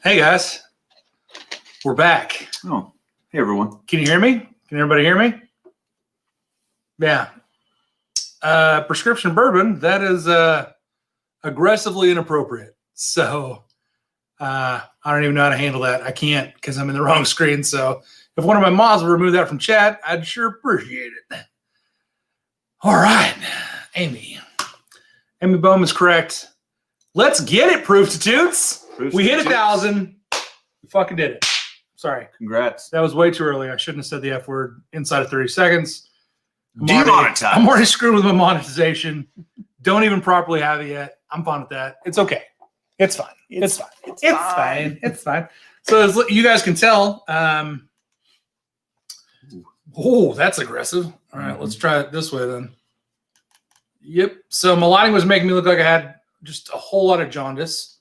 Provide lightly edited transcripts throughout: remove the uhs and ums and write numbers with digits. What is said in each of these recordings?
Hey guys, we're back. Oh, hey everyone. Can you hear me? Can everybody hear me? Yeah. Prescription bourbon, that is aggressively inappropriate. So I don't even know how to handle that. I can't because I'm in the wrong screen. So if one of my mods will remove that from chat, I'd sure appreciate it. All right, Amy Bohm is correct. Let's get it, Proof-titutes. We hit 1,000. We fucking did it. Sorry. Congrats. That was way too early. I shouldn't have said the F word inside of 30 seconds. Demonetized. I'm already screwed with my monetization. Don't even properly have it yet. I'm fine with that. It's okay. It's fine. It's fine. It's fine. It's fine. So as you guys can tell, oh, that's aggressive. All right, let's try it this way then. Yep. So my lighting was making me look like I had just a whole lot of jaundice.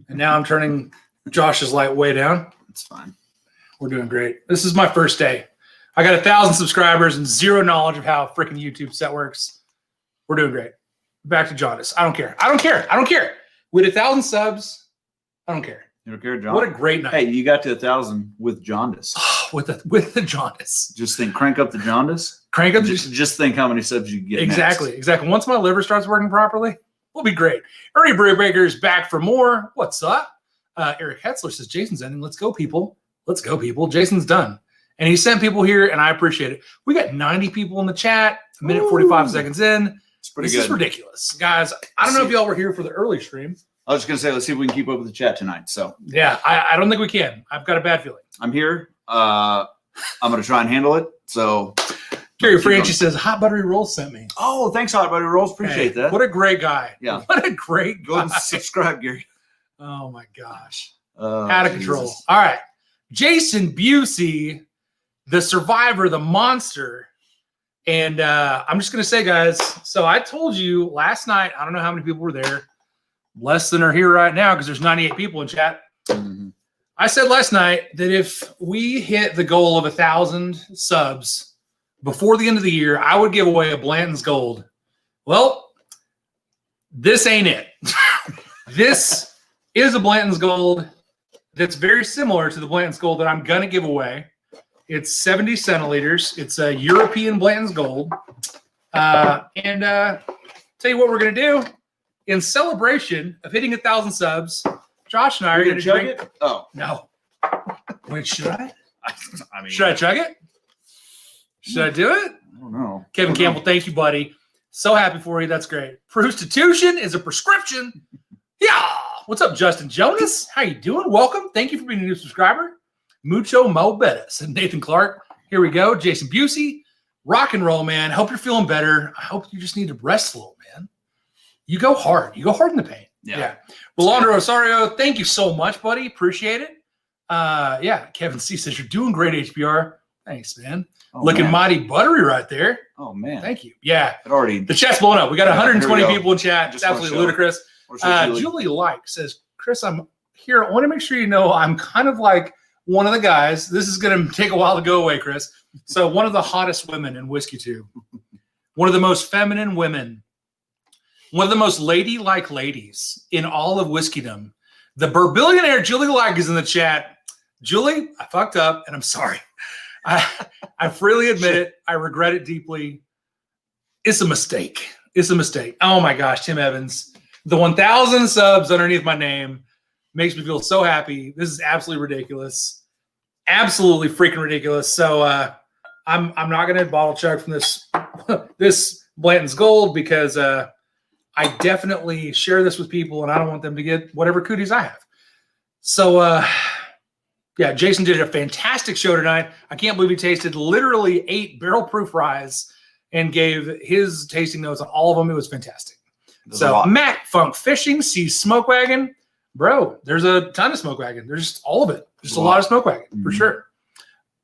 And now I'm turning Josh's light way down. It's fine. We're doing great. This is my first day. I got 1,000 subscribers and zero knowledge of how freaking YouTube set works. We're doing great. Back to jaundice. I don't care. I don't care. I don't care. With 1,000 subs, I don't care. You don't care, John? What a great night. Hey, you got to 1,000 with jaundice. with the jaundice. Just think, crank up the jaundice. Crank up. Just think how many subs you get. Exactly. Next. Exactly. Once my liver starts working properly, we'll be great. Ernie Brewbaker is back for more. What's up? Eric Hetzler says, Jason's ending. Let's go, people. Let's go, people. Jason's done. And he sent people here, and I appreciate it. We got 90 people in the chat, a minute 45 seconds in. It's pretty this good. is ridiculous. Guys, I don't know if y'all were here for the early stream. I was just going to say, let's see if we can keep up with the chat tonight. So yeah, I don't think we can. I've got a bad feeling. I'm here. I'm going to try and handle it. So Gary Franchi says, Hot Buttery Rolls sent me. Oh, thanks, Hot Buttery Rolls. Appreciate that. What a great guy. Yeah. What a great guy. Go ahead and subscribe, Gary. Oh, my gosh. Out of control. All right. Jason Busey, the survivor, the monster. And I'm just going to say, guys, so I told you last night, I don't know how many people were there. Less than are here right now because there's 98 people in chat. Mm-hmm. I said last night that if we hit the goal of 1,000 subs before the end of the year, I would give away a Blanton's Gold. Well, this ain't it. This is a Blanton's Gold that's very similar to the Blanton's Gold that I'm going to give away. It's 70 centiliters. It's a European Blanton's Gold. Tell you what we're going to do. In celebration of hitting 1,000 subs, Josh and I are going to chug drink. it. Oh No. Wait, should I? I mean, Should I chug it? Should I do it? I don't know. Kevin Campbell, thank you, buddy. So happy for you. That's great. Prostitution is a prescription. Yeah. What's up, Justin Jonas? How you doing? Welcome. Thank you for being a new subscriber. Mucho mo better. Said Nathan Clark. Here we go. Jason Busey. Rock and roll, man. Hope you're feeling better. I hope you just need to rest a little, man. You go hard. You go hard in the paint. Yeah. Rolando Rosario, thank you so much, buddy. Appreciate it. Yeah. Kevin C says you're doing great, HBR. Thanks, man. Looking mighty buttery right there. Oh, man. Thank you. Yeah. The chat's blowing up. We got 120 people in chat. It's Just absolutely ludicrous. Julie Like says, Chris, I'm here. I want to make sure you know I'm kind of like one of the guys. This is going to take a while to go away, Chris. So one of the hottest women in Whiskey Tube. One of the most feminine women. One of the most ladylike ladies in all of Whiskeydom. The Burbillionaire Julie Like is in the chat. Julie, I fucked up, and I'm sorry. I freely admit it. I regret it deeply. It's a mistake. It's a mistake. Oh, my gosh, Tim Evans. The 1,000 subs underneath my name makes me feel so happy. This is absolutely ridiculous. Absolutely freaking ridiculous. So I'm not going to bottle chug from this Blanton's Gold because I definitely share this with people, and I don't want them to get whatever cooties I have. So, yeah, Jason did a fantastic show tonight. I can't believe he tasted literally 8 barrel-proof ryes and gave his tasting notes on all of them. It was fantastic. So, Matt Funk Fishing, Seas Smoke Wagon. Bro, there's a ton of Smoke Wagon. There's just all of it. Just a lot of Smoke Wagon, for sure.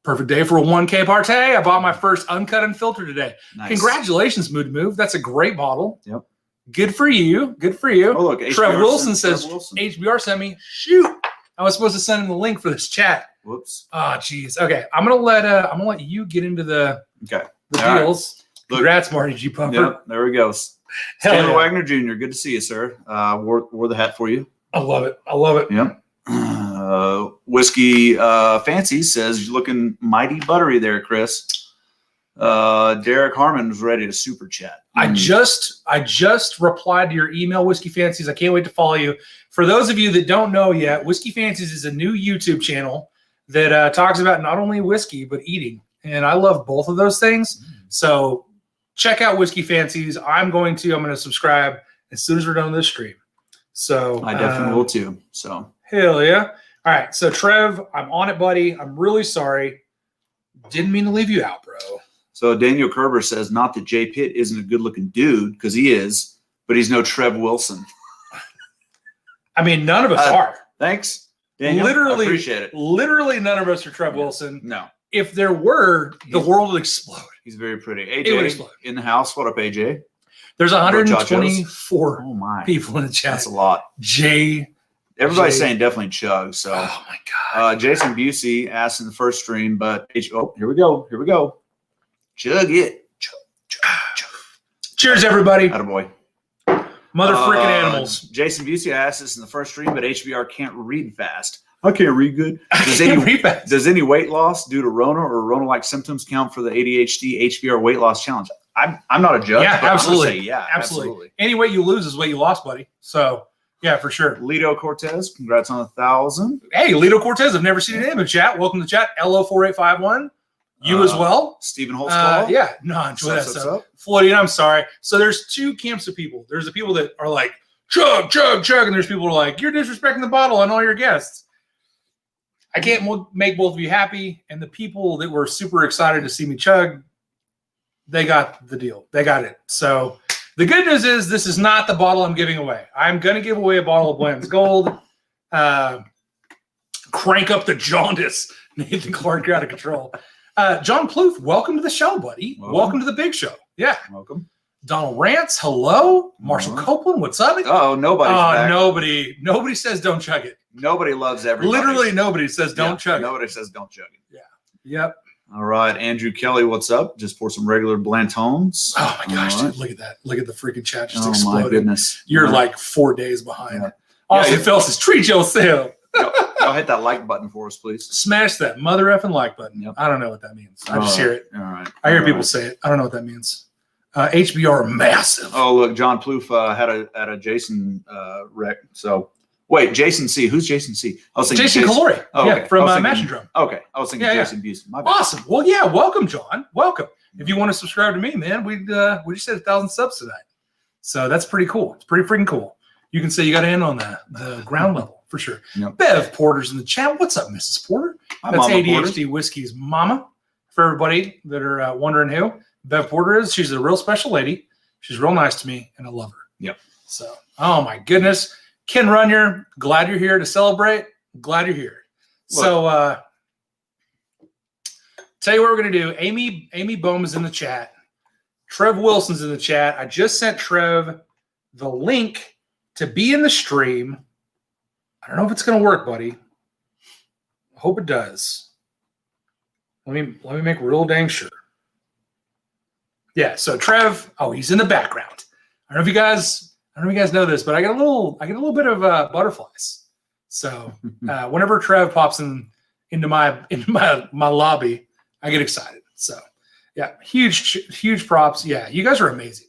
Perfect day for a 1K party. I bought my first uncut and filter today. Nice. Congratulations, Mood Move. That's a great bottle. Yep. Good for you. Good for you. Oh, look. Trev Wilson says, HBR sent me. Shoot. I was supposed to send him the link for this chat. Whoops. Oh, geez. Okay. I'm gonna let you get into the deals. Right. Congrats, Marty G. Pumper. Yep, there we go. Stanley Wagner Jr., good to see you, sir. Wore the hat for you. I love it. I love it. Yep. Whiskey Fancy says, you're looking mighty buttery there, Chris. Derek Harmon was ready to super chat. I just replied to your email, Whiskey Fancies. I can't wait to follow you. For those of you that don't know yet, Whiskey Fancies is a new YouTube channel that talks about not only whiskey, but eating. And I love both of those things. So check out Whiskey Fancies. I'm going to subscribe as soon as we're done with this stream. So I definitely will too. So hell yeah. All right. So Trev, I'm on it, buddy. I'm really sorry. Didn't mean to leave you out, bro. So Daniel Kerber says, not that Jay Pitt isn't a good-looking dude, because he is, but he's no Trev Wilson. I mean, none of us are. Thanks, Daniel. Literally, I appreciate it. Literally, none of us are Trev Wilson. No. If there were, the world would explode. He's very pretty. It would AJ explode. in the house. What up, AJ? There's 124 Oh my, people in the chat. that's a lot. Everybody's saying definitely Chug. So, oh my god. Jason Busey asked in the first stream, but here we go. Chug it. Chug. Cheers, everybody. Attaboy. Mother freaking animals. Jason Busey asked this in the first stream, but HBR can't read fast. I can't read good. Does any weight loss due to Rona or Rona-like symptoms count for the ADHD HBR weight loss challenge? I'm not a judge. Yeah, but absolutely. Absolutely. Any weight you lose is weight you lost, buddy. So, yeah, for sure. Lido Cortez, congrats on 1,000. Hey, Lido Cortez, I've never seen your name in chat. Welcome to chat. LO4851. You as well. Stephen Holtzclaw. Yeah, no, enjoy that stuff. Floyd, I'm sorry. So there's two camps of people. There's the people that are like, chug, chug, chug. And there's people who are like, you're disrespecting the bottle and all your guests. I can't make both of you happy. And the people that were super excited to see me chug, they got the deal. They got it. So the good news is this is not the bottle I'm giving away. I'm going to give away a bottle of Blanton's Gold. Crank up the jaundice. Nathan Clark, you're out of control. John Plouffe, welcome to the show, buddy. Welcome to the big show. Yeah. Welcome. Donald Rance, hello. Marshall Copeland, what's up? Oh, nobody's back. Nobody says don't chug it. Nobody loves everybody. Literally nobody says don't chug it. Nobody says don't chug it. Yeah. Yep. All right. Andrew Kelly, what's up? Just pour some regular Blantons. Oh, my gosh, dude. Look at that. Look at the freaking chat just Oh, exploded. my goodness. You're like 4 days behind. Yeah. Austin Phelps says, treat yourself. Y'all hit that like button for us, please. Smash that mother effing like button. Yep. I don't know what that means. I just hear it. All right. I hear people say it. I don't know what that means. HBR massive. Oh, look, John Plouffe had a Jason wreck. So, wait, Jason C. Who's Jason C? I was thinking Jason Calori. Oh, okay. From Mash and Drum. Okay. I was thinking Jason Busey. My bad. Awesome. Well, yeah, welcome, John. Welcome. If you want to subscribe to me, man, we just said 1,000 subs tonight. So that's pretty cool. It's pretty freaking cool. You can say you got in on the ground level for sure. Yep. Bev Porter's in the chat. What's up, Mrs. Porter? Hi, That's Mama ADHD Porter. Whiskey's mama. For everybody that are wondering who Bev Porter is, she's a real special lady. She's real nice to me, and I love her. Yep. So, oh my goodness. Ken Runyer, glad you're here to celebrate. Glad you're here. Look. So, tell you what we're going to do. Amy Bohm is in the chat. Trev Wilson's in the chat. I just sent Trev the link to be in the stream. I don't know if it's going to work, buddy. I hope it does. Let me make real dang sure. Yeah, so Trev, he's in the background. I don't know if you guys know this, but I get a little bit of butterflies. So whenever Trev pops into my lobby, I get excited. So yeah, huge props. Yeah, you guys are amazing.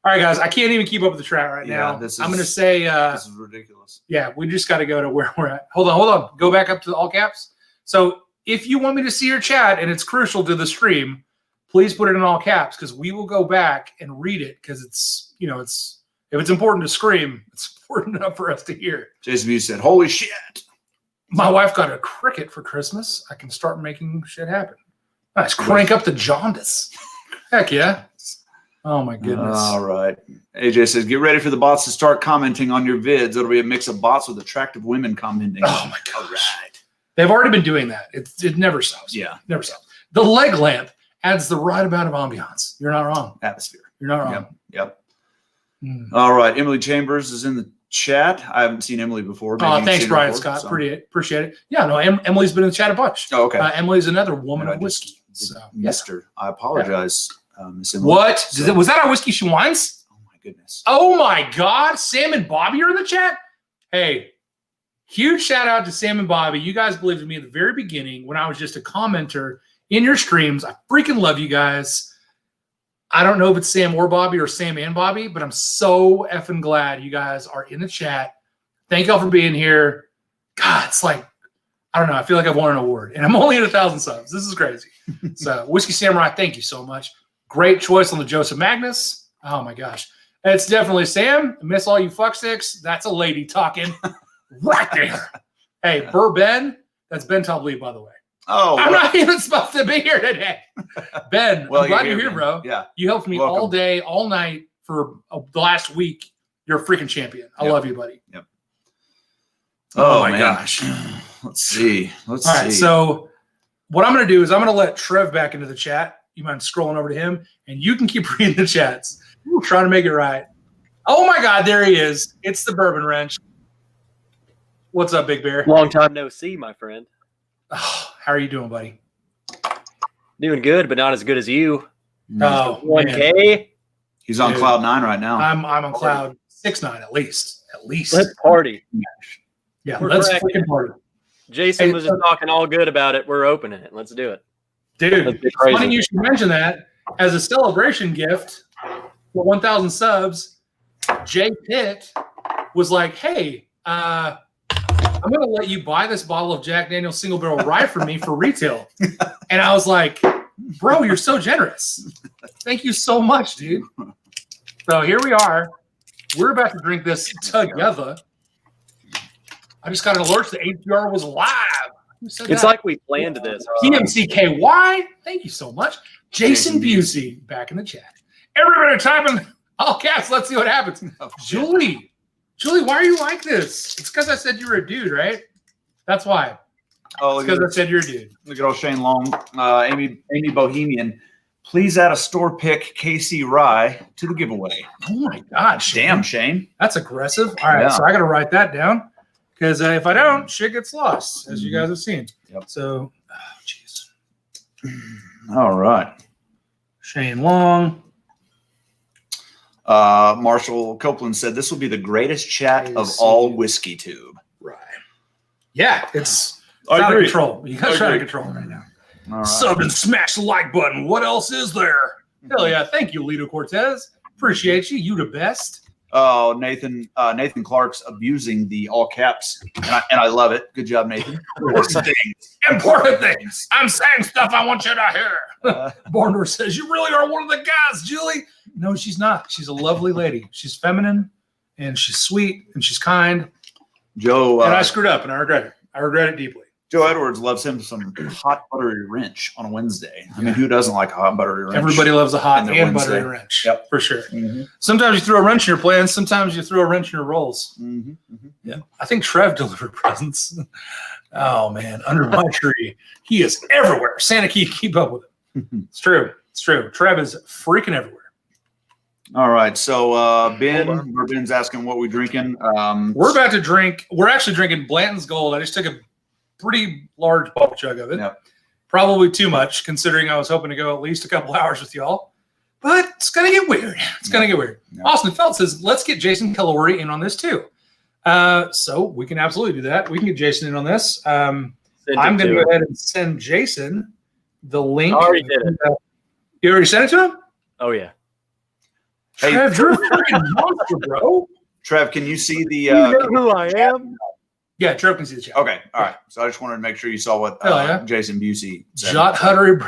All right, guys, I can't even keep up with the chat right now. I'm going to say this is ridiculous. Yeah, we just got to go to where we're at. Hold on. Go back up to the all caps. So if you want me to see your chat and it's crucial to the stream, please put it in all caps because we will go back and read it because it's if it's important to scream, it's important enough for us to hear. Jason Busey said, "Holy shit!" My wife got a cricket for Christmas. I can start making shit happen. Nice, crank up the jaundice. Heck yeah. Oh, my goodness. All right. AJ says, get ready for the bots to start commenting on your vids. It'll be a mix of bots with attractive women commenting. Oh, my gosh. All right. They've already been doing that. It never stops. Yeah. Never stops. The leg lamp adds the right amount of ambiance. You're not wrong. Atmosphere. You're not wrong. Yep. All right. Emily Chambers is in the chat. I haven't seen Emily before. Oh, thanks, Brian Scott. So. Appreciate it. Yeah, no, Emily's been in the chat a bunch. Oh, okay. Emily's another woman of whiskey. So, missed her. I apologize. Yeah. What? So, was that our whiskey she wants? Oh my goodness. Oh my God. Sam and Bobby are in the chat. Hey, Huge shout out to Sam and Bobby. You guys believed in me at the very beginning when I was just a commenter in your streams. I freaking love you guys. I don't know if it's Sam or Bobby or Sam and Bobby, but I'm so effing glad you guys are in the chat. Thank y'all for being here. God, it's like, I don't know. I feel like I've won an award, and I'm only at 1,000 subs. This is crazy. So, Whiskey Samurai, thank you so much. Great choice on the Joseph Magnus. Oh, my gosh. It's definitely Sam. Miss all you fucksticks. That's a lady talking right there. Hey, Ben. That's Ben Top Lead, by the way. Oh, I'm not even supposed to be here today. Ben, well, I'm glad you're here, bro. Yeah. You helped me all day, all night for the last week. You're a freaking champion. I love you, buddy. Yep. Oh my gosh. Let's see. All right. So what I'm going to do is I'm going to let Trev back into the chat. You mind scrolling over to him, and you can keep reading the chats. Trying to make it right. Oh my God, there he is. It's the Bourbon Wrench. What's up, Big Bear? Long time no see, my friend. Oh, how are you doing, buddy? Doing good, but not as good as you. Oh, 1K. He's on cloud 9 right now. I'm on cloud 6-9 at least. Let's party. Yeah, We're let's cracking. freaking party. Jason was just talking all good about it. We're opening it. Let's do it. Dude, it's funny you should mention that. As a celebration gift for 1,000 subs, Jay Pitt was like, hey, I'm going to let you buy this bottle of Jack Daniel's Single Barrel Rye for me for retail. And I was like, bro, you're so generous. Thank you so much, dude. So here we are. We're about to drink this together. I just got an alert that HBR was live. It's like we planned this. PMCKY. Thank you so much. Jason Busey back in the chat. Everybody typing all caps. Let's see what happens. Oh, Julie, why are you like this? It's because I said you were a dude, right? That's why. Oh, it's because I said you're a dude. Look at old Shane Long. Amy Bohemian. Please add a store pick KC Rye to the giveaway. Oh my God. Damn, Shane. That's aggressive. All right. So I got to write that down. Because if I don't, shit gets lost, as you guys have seen. Yep. So, jeez. All right. Shane Long. Marshall Copeland said this will be the greatest chat of all Whiskey Tube. Right. Yeah, it's out of control. You guys are out of control right now. All right. Sub and smash the like button. What else is there? Hell yeah. Thank you, Lito Cortez. Appreciate you. You the best. Oh, Nathan Clark's abusing the all caps, and I love it. Good job, Nathan. Important things. I'm saying stuff I want you to hear. Bornor says, you really are one of the guys, Julie. No, she's not. She's a lovely lady. She's feminine, and she's sweet, and she's kind. Joe. And I screwed up, and I regret it. I regret it deeply. Joe Edwards loves him some hot buttery wrench on a Wednesday. I mean, who doesn't like a hot buttery wrench? Everybody loves a hot and buttery wrench. Yep. For sure. Mm-hmm. Sometimes you throw a wrench in your plans. Sometimes you throw a wrench in your rolls. Mm-hmm. Mm-hmm. Yeah. I think Trev delivered presents. Oh, man. Under my tree. He is everywhere. Santa keep up with him. It's true. It's true. Trev is freaking everywhere. All right. So, Ben's asking what we're drinking. We're about to drink. We're actually drinking Blanton's Gold. I just took a pretty large bulk chug of it. Yep. Probably too much, considering I was hoping to go at least a couple hours with y'all. But it's going to get weird. It's going to get weird. Yep. Austin Felt says, let's get Jason Kellery in on this too. So we can absolutely do that. We can get Jason in on this. I'm going to go ahead and send Jason the link. I already did it. You already sent it to him? Oh, yeah. Hey, Trev, you're a freaking monster, bro. Trev, can you see the... you know who I am? Yeah, Trev can see the chat. Okay, all right. So I just wanted to make sure you saw what Jason Busey said. Jot Huttery.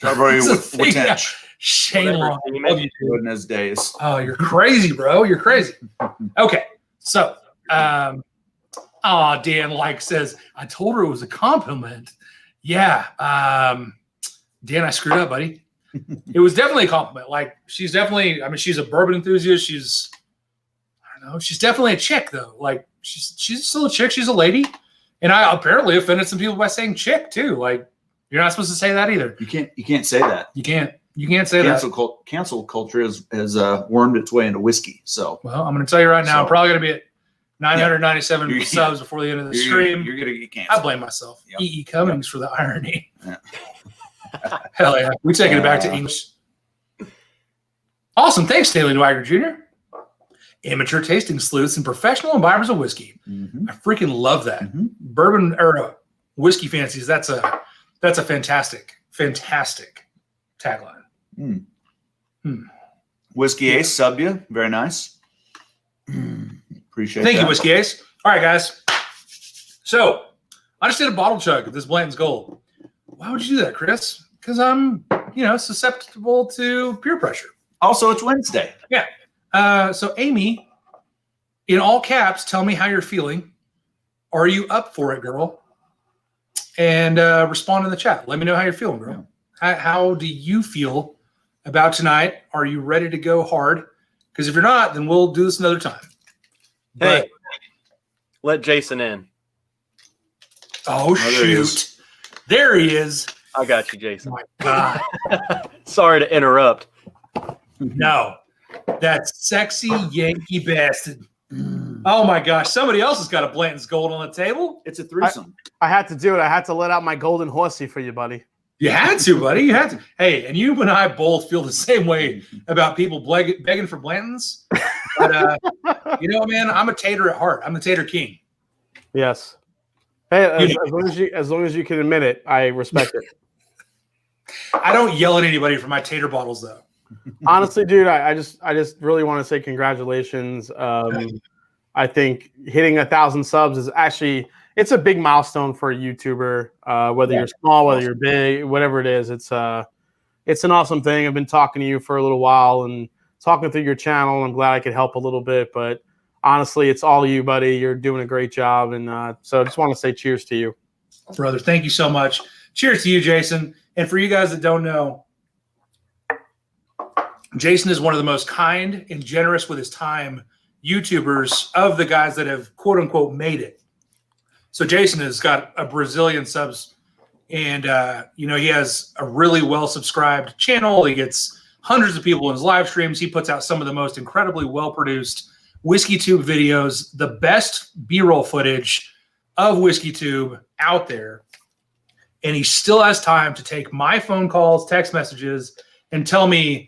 with Shane Long. In his days. Oh, you're crazy, bro. You're crazy. Okay, so, Dan says, I told her it was a compliment. Yeah, Dan, I screwed up, buddy. It was definitely a compliment. Like, she's definitely, she's a bourbon enthusiast. She's definitely a chick, though. Like, she's still a chick. She's a lady. And I apparently offended some people by saying chick, too. Like, you're not supposed to say that either. You can't say that. You can't say that. Cancel culture has wormed its way into whiskey. So, well, I'm going to tell you right now, I'm probably going to be at 997 subs before the end of the stream. You're going to get canceled. I blame myself. Yep. E.E. Cummings for the irony. Yeah. Hell yeah. We're taking it back to English. Awesome. Thanks, Taylor Dwyer Jr. amateur tasting sleuths and professional imbibers of whiskey. I freaking love that. Bourbon or whiskey fancies. That's a fantastic tagline. Whiskey Ace subbed you. Very nice. Appreciate Thank that. you, Whiskey Ace. All right, guys. So I just did a bottle chug of this Blanton's Gold. Why would you do that, Chris? Because I'm, susceptible to peer pressure. Also, it's Wednesday. Yeah. So Amy, in all caps, tell me how you're feeling. Are you up for it, girl? And respond in the chat. Let me know how you're feeling, girl. How do you feel about tonight? Are you ready to go hard? Because if you're not, then we'll do this another time. Hey, let Jason in. Oh, shoot. There he is. I got you, Jason. Oh, my God. Sorry to interrupt. No. That sexy Yankee bastard. Oh, my gosh. Somebody else has got a Blanton's Gold on the table. It's a threesome. I had to do it. I had to let out my golden horsey for you, buddy. You had to, buddy. You had to. Hey, and you and I both feel the same way about people begging for Blantons. But, man, I'm a tater at heart. I'm the tater king. Yes. Hey, as long as you can admit it, I respect it. I don't yell at anybody for my tater bottles, though. Honestly, dude, I just really want to say congratulations. I think hitting 1,000 subs is actually it's a big milestone for a YouTuber. Whether you're small, whether you're big, whatever it is, it's an awesome thing. I've been talking to you for a little while and talking through your channel. I'm glad I could help a little bit, but honestly, it's all you, buddy. You're doing a great job, and so I just want to say cheers to you, brother. Thank you so much. Cheers to you, Jason. And for you guys that don't know, Jason is one of the most kind and generous with his time YouTubers of the guys that have quote unquote made it. So Jason has got a Brazilian subs, and he has a really well subscribed channel. He gets hundreds of people in his live streams. He puts out some of the most incredibly well produced WhiskeyTube videos, the best B-roll footage of WhiskeyTube out there. And he still has time to take my phone calls, text messages, and tell me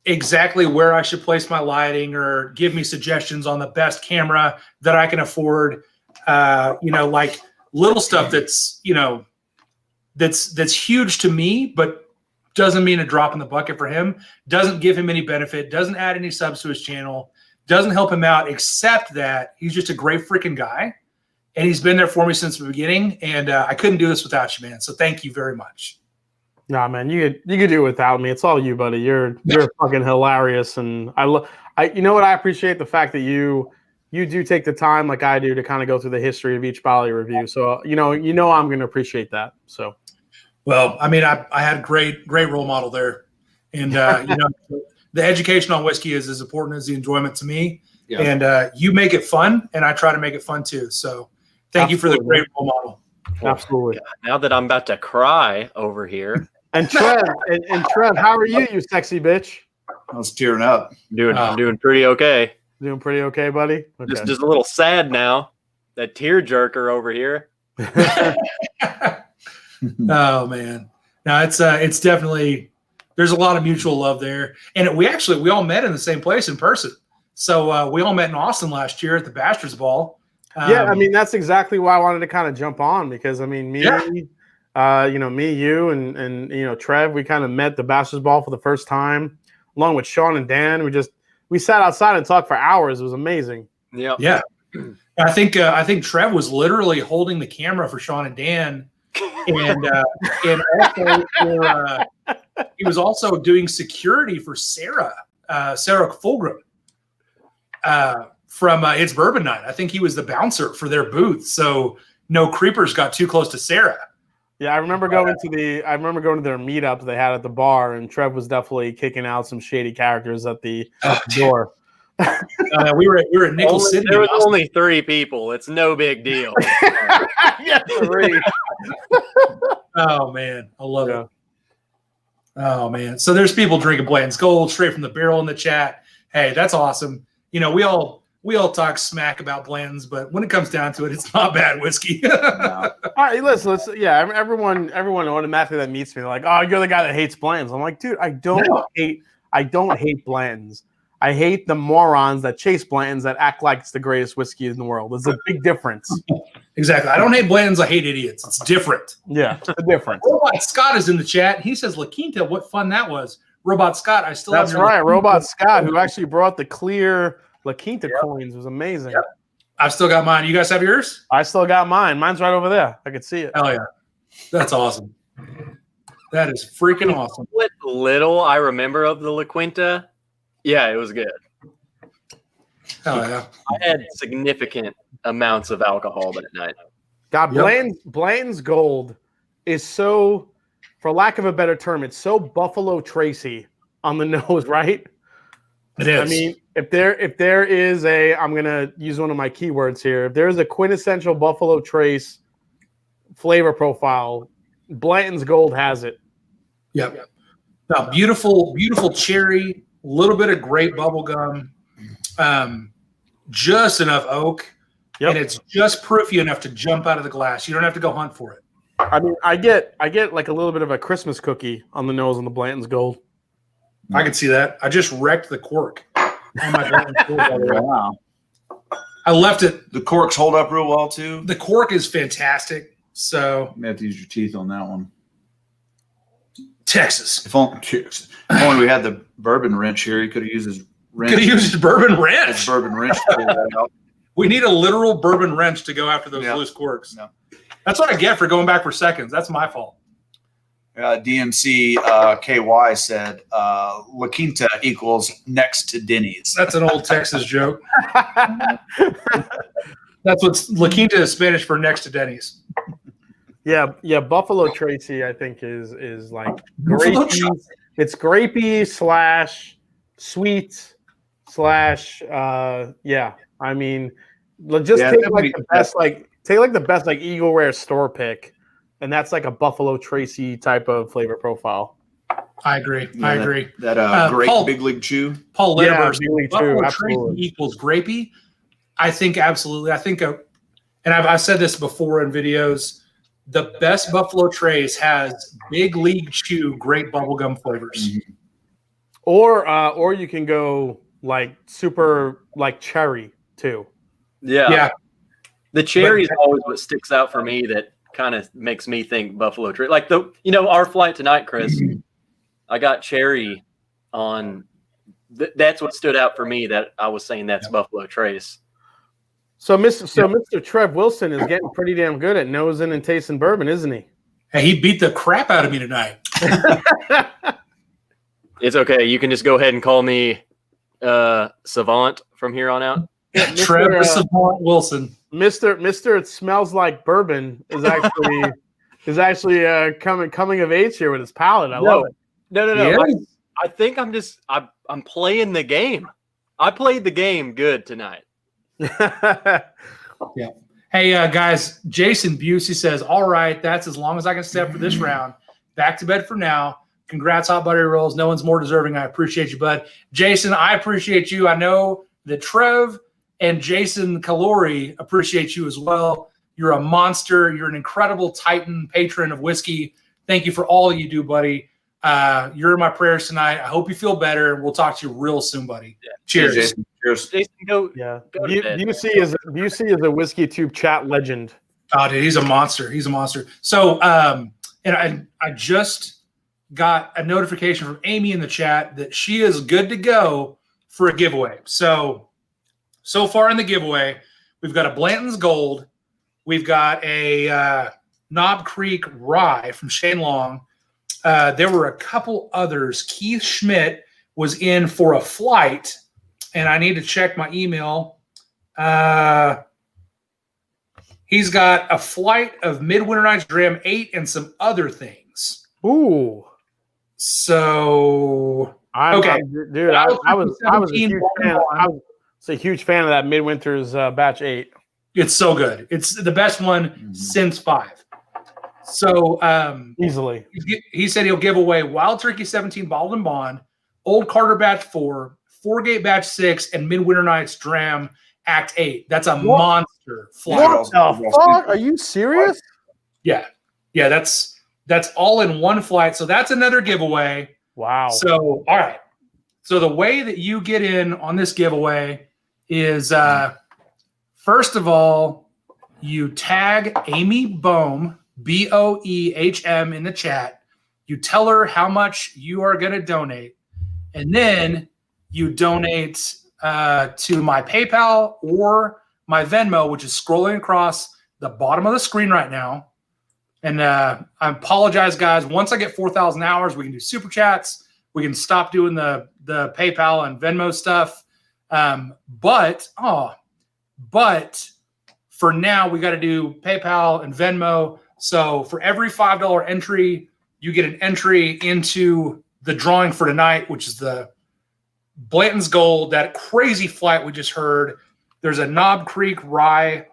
exactly where I should place my lighting or give me suggestions on the best camera that I can afford. Like little stuff that's huge to me, but doesn't mean a drop in the bucket for him, doesn't give him any benefit, doesn't add any subs to his channel, doesn't help him out, except that he's just a great freaking guy. And he's been there for me since the beginning. And I couldn't do this without you, man. So thank you very much. Nah, man, you could do it without me. It's all you, buddy. You're fucking hilarious. And you know what? I appreciate the fact that you do take the time like I do to kind of go through the history of each bottle you review. So, I'm going to appreciate that. So, well, I mean, I had a great role model there. And, the education on whiskey is as important as the enjoyment to me. Yeah. And you make it fun, and I try to make it fun too. So thank you for the great role model. Absolutely. Now that I'm about to cry over here. And Trev, and Trev, how are you sexy bitch? I was tearing up. I'm doing pretty okay. Doing pretty okay, buddy? Okay. Just a little sad now. That tear jerker over here. Oh, man. No, it's definitely – there's a lot of mutual love there. And we all met in the same place in person. So we all met in Austin last year at the Bastards Ball. That's exactly why I wanted to kind of jump on because, me, you, and Trev, we kind of met the Bastards Ball for the first time, along with Sean and Dan. We sat outside and talked for hours. It was amazing. Yeah. Yeah. I think Trev was literally holding the camera for Sean and Dan. And also he was also doing security for Sarah Fulgram from It's Bourbon Night. I think he was the bouncer for their booth, so no creepers got too close to Sarah. Yeah, I remember going to their meetup they had at the bar, and Trev was definitely kicking out some shady characters at the door. We were at Nickel City. There was only 3 people. It's no big deal. Yeah, 3. Oh man, I love it. Oh man, so there's people drinking Blanton's Gold straight from the barrel in the chat. Hey, that's awesome. We all talk smack about Blanton's, but when it comes down to it, it's not bad whiskey. No. All right, listen. Everyone automatically that meets me, they're like, "Oh, you're the guy that hates Blanton's." I'm like, dude, I don't hate Blanton's. I hate the morons that chase Blantons that act like it's the greatest whiskey in the world. There's a big difference. Exactly. I don't hate Blantons. I hate idiots. It's different. Yeah, it's a difference. Robot Scott is in the chat. He says, La Quinta, what fun that was. Robot Scott, I still That's have your right. La Quinta. Robot Scott, who actually brought the clear La Quinta coins, was amazing. Yep. I've still got mine. You guys have yours? I still got mine. Mine's right over there. I can see it. Hell yeah. That's awesome. That is freaking awesome. What little I remember of the La Quinta, yeah, it was good. Hell yeah. I had significant amounts of alcohol that night. God, Blanton's Gold is so, for lack of a better term, it's so Buffalo Tracy on the nose, right? It is. I mean, if there is a, I'm gonna use one of my keywords here. If there is a quintessential Buffalo Trace flavor profile, Blanton's Gold has it. Yep. Now, beautiful, beautiful cherry, a little bit of grape bubble gum, just enough oak, and it's just proofy enough to jump out of the glass. You don't have to go hunt for it. I mean, I get like a little bit of a Christmas cookie on the nose on the Blanton's Gold. I can see that. I just wrecked the cork on my Blanton's Gold, by the way. Wow. I left it. The corks hold up real well too. The cork is fantastic. So You may have to use your teeth on that one. Texas. If only we had the bourbon wrench here, he could have used his wrench. Could have used his bourbon wrench. His bourbon wrench to pull that out. We need a literal bourbon wrench to go after those Yeah. loose corks. No. That's what I get for going back for seconds. That's my fault. DMC KY said La Quinta equals next to Denny's. That's an old Texas joke. That's what La Quinta is Spanish for next to Denny's. Yeah. Buffalo Tracy, I think is like Buffalo grapey. Tracy. It's grapey / sweet / yeah. I mean, just take like the best like Eagle Rare store pick, and that's like a Buffalo Tracy type of flavor profile. I agree. Yeah, I agree. That great Paul- Big League Chew. Paul Yeah, Litterberg, really too, Buffalo absolutely. Tracy equals grapey. I think absolutely. I think, and I've said this before in videos. The best Buffalo Trace has Big League Chew, great bubblegum flavors. Mm-hmm. Or you can go like super like cherry too. Yeah. The cherry is always what sticks out for me that kind of makes me think Buffalo Trace. Like our flight tonight, Chris, I got cherry on. That's what stood out for me that I was saying that's Buffalo Trace. So Mr. Trev Wilson is getting pretty damn good at nosing and tasting bourbon, isn't he? Hey, he beat the crap out of me tonight. It's okay. You can just go ahead and call me Savant from here on out. Trev the Savant Wilson. Mr. It smells like bourbon is actually coming of age here with his palate. I love it. No. Yeah. I think I'm playing the game. I played the game good tonight. Yeah. Hey, guys, Jason Busey says, all right, that's as long as I can step for this round. Back to bed for now. Congrats, Hot Buttery Rolls. No one's more deserving. I appreciate you, bud. Jason, I appreciate you. I know that Trev and Jason Calori appreciate you as well. You're a monster. You're an incredible Titan patron of whiskey. Thank you for all you do, buddy. You're in my prayers tonight. I hope you feel better. We'll talk to you real soon, buddy. Yeah. Cheers. Jason. Cheers. Jason, go. Yeah. Go to bed. Busey is a whiskey tube chat legend. Oh, dude, he's a monster. He's a monster. So, and I just got a notification from Amy in the chat that she is good to go for a giveaway. So far in the giveaway, we've got a Blanton's Gold. We've got a Knob Creek Rye from Shane Long. There were a couple others. Keith Schmidt was in for a flight, and I need to check my email. He's got a flight of Midwinter Nights Dram 8 and some other things. Ooh. So Okay, dude, I was a huge fan. I was a huge fan of that Midwinter's batch 8. It's so good. It's the best one since 5. So Easily. he said he'll give away Wild Turkey 17 Bottled and Bond, Old Carter Batch 4, Foregate Batch 6, and Midwinter Nights Dram Act 8. That's a monster flight. What the fuck? Are you serious? Yeah. Yeah, that's all in one flight. So that's another giveaway. Wow. So, all right. So the way that you get in on this giveaway is, first of all, you tag Amy Boehm, Boehm, in the chat. You tell her how much you are going to donate, and then you donate to my PayPal or my Venmo, which is scrolling across the bottom of the screen right now. And I apologize, guys. Once I get 4,000 hours, we can do super chats. We can stop doing the PayPal and Venmo stuff. But for now, we got to do PayPal and Venmo. So for every $5 entry, you get an entry into the drawing for tonight, which is the Blanton's Gold, that crazy flight we just heard. There's a Knob Creek Rye.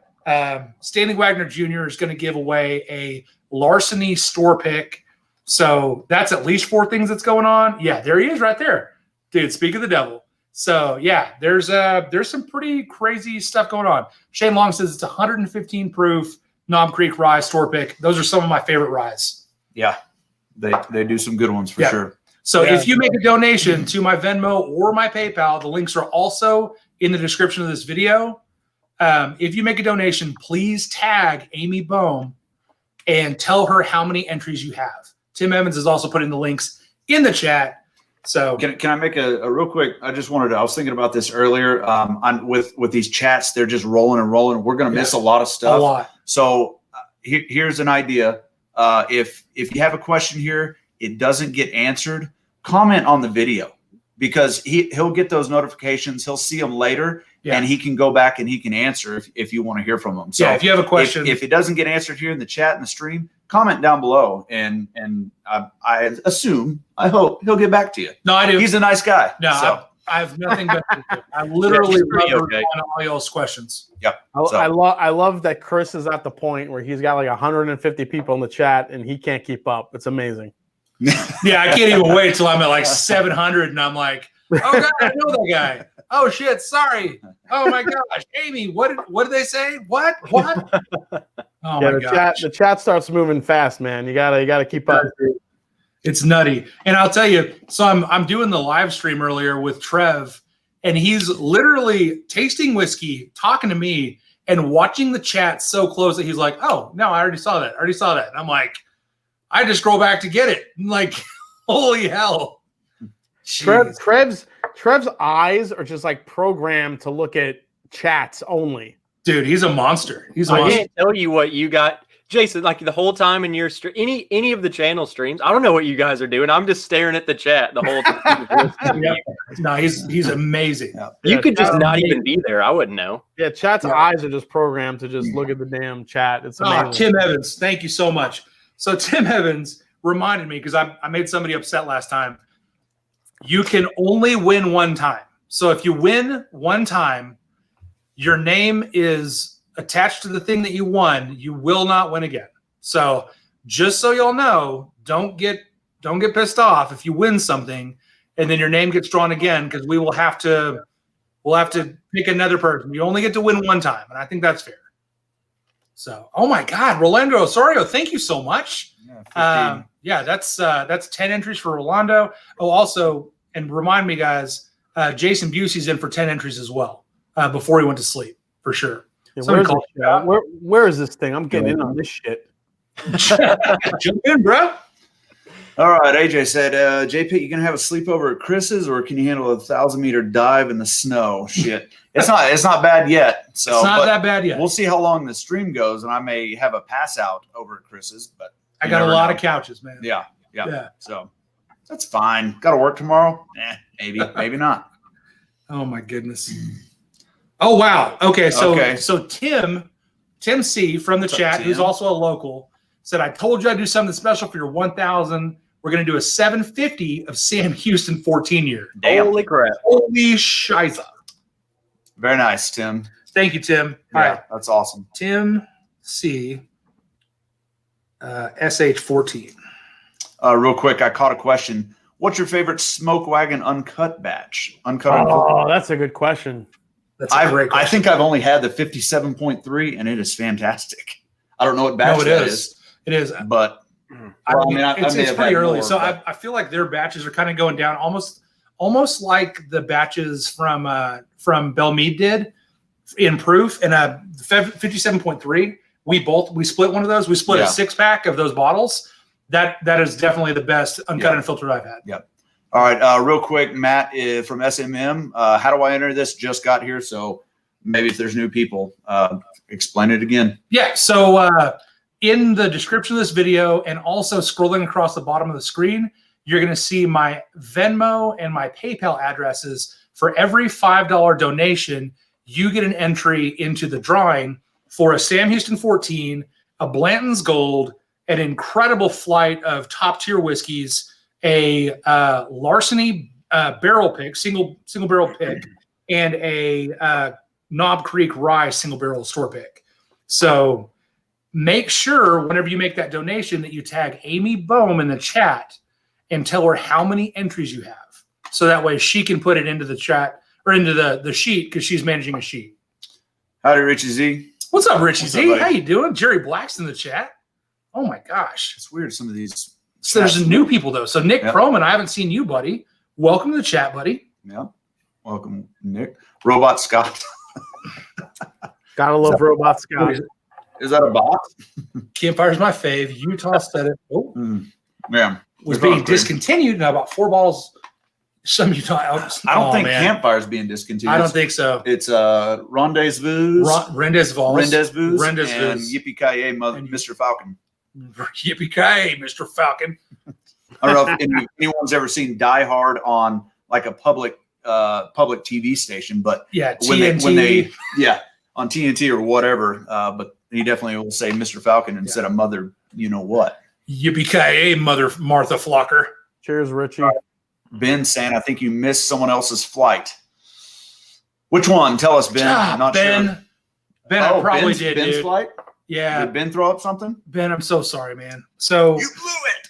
Stanley Wagner Jr. is going to give away a Larceny store pick. So that's at least 4 things that's going on. Yeah, there he is right there. Dude, speak of the devil. So yeah, there's some pretty crazy stuff going on. Shane Long says it's 115 proof Knob Creek Rye store pick. Those are some of my favorite ryes. Yeah, they do some good ones for sure. So if you make a donation to my Venmo or my PayPal, the links are also in the description of this video. If you make a donation, please tag Amy Boehm and tell her how many entries you have. Tim Evans is also putting the links in the chat. So can I make a real quick? I was thinking about this earlier. With these chats, they're just rolling and rolling. We're going to miss a lot of stuff. A lot. So here's an idea. If you have a question here, it doesn't get answered, comment on the video, because he'll get those notifications. He'll see them later, and he can go back and he can answer if you want to hear from him. So if you have a question, if it doesn't get answered here in the chat and the stream, comment down below, and I hope he'll get back to you. No, I do. He's a nice guy. No, so. I have nothing but I literally love all y'all's questions. Yep. I love that Chris is at the point where he's got like 150 people in the chat and he can't keep up. It's amazing. Yeah, I can't even wait till I'm at like 700 and I'm like, oh God, I know that guy. Oh shit, sorry. Oh my gosh, Amy, what did they say? What? Oh my gosh. The chat starts moving fast, man. You gotta keep up. It's nutty. And I'll tell you, so I'm doing the live stream earlier with Trev, and he's literally tasting whiskey, talking to me, and watching the chat so close that he's like, oh, no, I already saw that. And I'm like, I just scroll back to get it. I'm like, holy hell. Trev's eyes are just like programmed to look at chats only. Dude, he's a monster. I can't tell you what you got. Jason, like the whole time in your any of the channel streams, I don't know what you guys are doing. I'm just staring at the chat the whole time. No, he's amazing. You could just not even be there. I wouldn't know. Yeah, chat's eyes are just programmed to just look at the damn chat. It's amazing. Tim Evans, thank you so much. So Tim Evans reminded me, because I made somebody upset last time. You can only win one time. So if you win one time, your name is attached to the thing that you won. You will not win again. So just so y'all know, don't get pissed off if you win something and then your name gets drawn again, because we'll have to pick another person. You only get to win one time, and I think that's fair. So, oh my God, Rolando Osorio, thank you so much. Yeah, that's 10 entries for Rolando. Oh, also, and remind me, guys, Jason Busey's in for 10 entries as well before he went to sleep, for sure. Yeah, where is this thing? I'm getting in on this shit. Jump in, bro. All right, AJ said, JP, you gonna have a sleepover at Chris's, or can you handle a 1,000-meter dive in the snow? Shit, it's not bad yet. So it's not that bad yet. We'll see how long the stream goes, and I may have a pass out over at Chris's. But I got a lot of couches, man. Yeah. So that's fine. Got to work tomorrow? Maybe not. Oh my goodness. Oh wow. Okay, so Tim C from the chat, who's also a local, said, I told you I'd do something special for your 1,000. We're going to do a 750 of Sam Houston 14-year. Holy crap. Holy shiza. Very nice, Tim. Thank you, Tim. Yeah, all right. That's awesome. Tim C. SH14. Real quick, I caught a question. What's your favorite Smoke Wagon uncut batch? Oh, that's a good question. That's a great question. I think I've only had the 57.3, and it is fantastic. I don't know what batch that is. It is. But it's pretty early. So I feel like their batches are kind of going down almost almost like the batches from Belmead did in proof in a 57.3. We split one of those. We split a 6-pack of those bottles. That is definitely the best uncut and filtered I've had. Yep. All right, real quick, Matt from SMM. How do I enter this? Just got here, so maybe if there's new people, explain it again. Yeah. So in the description of this video, and also scrolling across the bottom of the screen, you're going to see my Venmo and my PayPal addresses. For every $5 donation, you get an entry into the drawing for a Sam Houston 14, a Blanton's Gold, an incredible flight of top-tier whiskeys, a Larceny barrel pick, single barrel pick, and a Knob Creek Rye single barrel store pick. So make sure whenever you make that donation that you tag Amy Bohm in the chat and tell her how many entries you have. So that way she can put it into the chat or into the sheet because she's managing a sheet. Howdy, Richie Z. What's up, Richie Z? Up, how you doing? Jerry Black's in the chat. Oh my gosh. It's weird, some of these. So there's new people though. So Nick Proman, I haven't seen you, buddy. Welcome to the chat, buddy. Yeah. Welcome, Nick. Robot Scott. Gotta love Robot Scott. Is that a bot? Campfire's my fave. Utah said it. Oh, yeah. Was being discontinued. Now about 4 bottles. Some Utah. I don't think Campfire's being discontinued. I don't think so. It's Rendezvous. Rendezvous. And Yippee-ki-yay, Mr. Falcon. Yippee-ki-yay, Mr. Falcon. I don't know if anyone's ever seen Die Hard on like a public TV station, but TNT. when they on TNT or whatever, but he definitely will say Mr. Falcon instead of Mother, you know what? Yippee-ki-yay, Mother Martha Flocker. Cheers, Richie. Ben saying, I think you missed someone else's flight. Which one? Tell us, Ben. I'm not sure. Ben, I probably did, Ben's dude. flight? Yeah. Did Ben throw up something? Ben, I'm so sorry, man. So you blew it.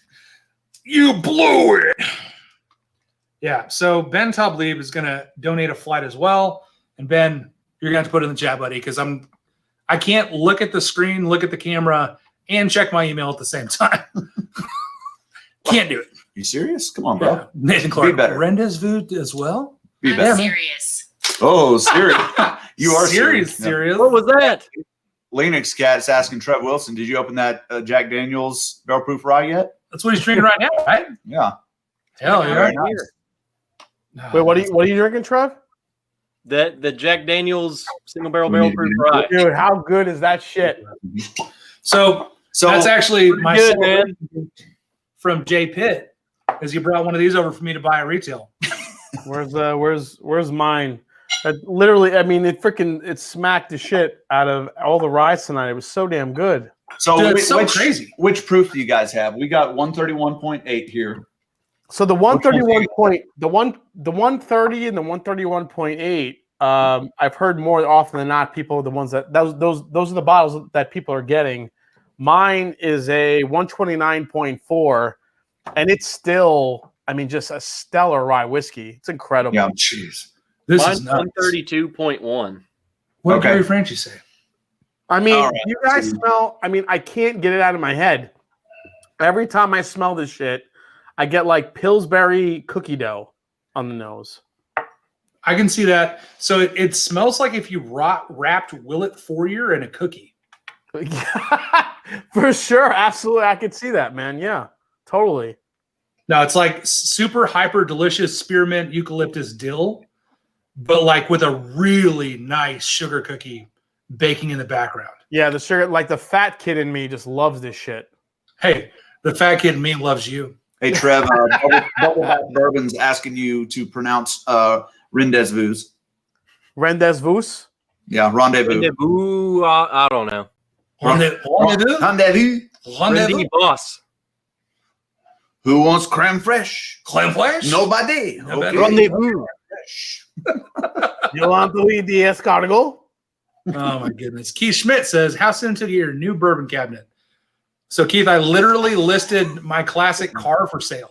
You blew it. Yeah. So Ben Toblieb is going to donate a flight as well. And Ben, you're going to have to put it in the chat, buddy, because I can't look at the screen, look at the camera, and check my email at the same time. Can't do it. You serious? Come on, bro. Yeah. Nathan Clark. Be better. Rendezvous as well? Be better. I'm serious. Oh, serious. You are serious. serious. What was that? Linux Cat is asking Trev Wilson, did you open that Jack Daniels barrel proof rye yet? That's what he's drinking right now, right? Yeah. Hell yeah. Very nice. Wait, what are you drinking, Trev? The Jack Daniels single barrel proof rye. Dude, how good is that shit? So that's actually my good, man. From Jay Pitt, as you brought one of these over for me to buy at retail. Where's mine? Literally, I mean, it smacked the shit out of all the rye tonight. It was so damn good. So, dude, it's so crazy. Which proof do you guys have? We got 131.8 here. So the 131 point, the 130 and the 131.8. I've heard more often than not people the ones that those are the bottles that people are getting. Mine is a 129.4, and it's still, I mean, just a stellar rye whiskey. It's incredible. Yeah, jeez. This Mine's is nuts. 132.1. What did Gary Franchi say? I mean, right. you guys smell. I mean, I can't get it out of my head. Every time I smell this shit, I get like Pillsbury cookie dough on the nose. I can see that. So it smells like if you wrapped Willet Fourier in a cookie. For sure. Absolutely. I could see that, man. Yeah, totally. No, it's like super hyper delicious spearmint eucalyptus dill, but like with a really nice sugar cookie baking in the background. Yeah, the sugar, like the fat kid in me just loves this shit. Hey, the fat kid in me loves you. Hey, Trev, Double Back Bourbon's asking you to pronounce Rendezvous. Rendezvous? Yeah, rendezvous. Rendezvous, I don't know. Rendezvous. Rendezvous boss. Who wants creme fraiche? Creme fraiche? Nobody. Nobody. Rendezvous. You want to eat the escargot? Oh my goodness. Keith Schmidt says, how soon to get your new bourbon cabinet? So Keith, I literally listed my classic car for sale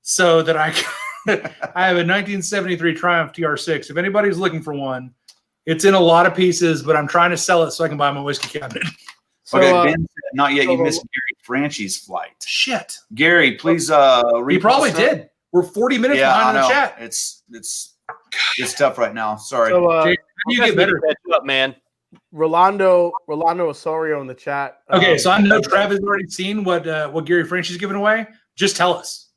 so that I have a 1973 Triumph TR6. If anybody's looking for one, it's in a lot of pieces, but I'm trying to sell it so I can buy my whiskey cabinet. So, okay, Ben said, not yet. You missed Gary Franchi's flight. Shit. Gary, please He probably did. We're 40 minutes behind in the chat. It's tough right now. Sorry. So, Jay, how do you get better? Catch up, man. Rolando Osorio in the chat. Okay, so I know Trev has already seen what Gary French is giving away. Just tell us.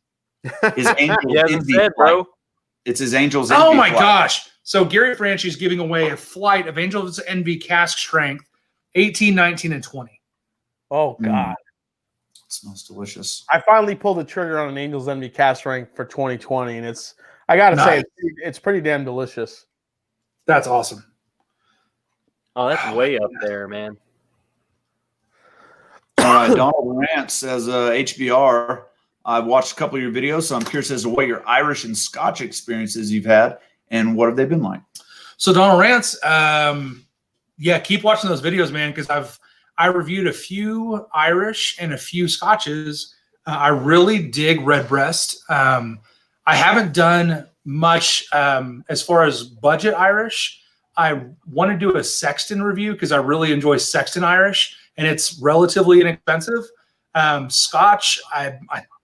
His Angels Envy said, bro. It's his Angels Envy Oh my flight. gosh. So Gary Franchi is giving away a flight of Angels Envy cask strength, 18, 19, and 20. Oh God. It smells delicious. I finally pulled the trigger on an Angels Envy cast rank for 2020, and I gotta say it's pretty damn delicious. That's awesome. Oh, that's way up there, man. All right, Donald Rant says HBR. I've watched a couple of your videos, so I'm curious as to what your Irish and Scotch experiences you've had, and what have they been like? So Donald Rants, keep watching those videos, man, because I reviewed a few Irish and a few Scotches. I really dig Redbreast. I haven't done much as far as budget Irish. I want to do a Sexton review because I really enjoy Sexton Irish, and it's relatively inexpensive. Scotch, I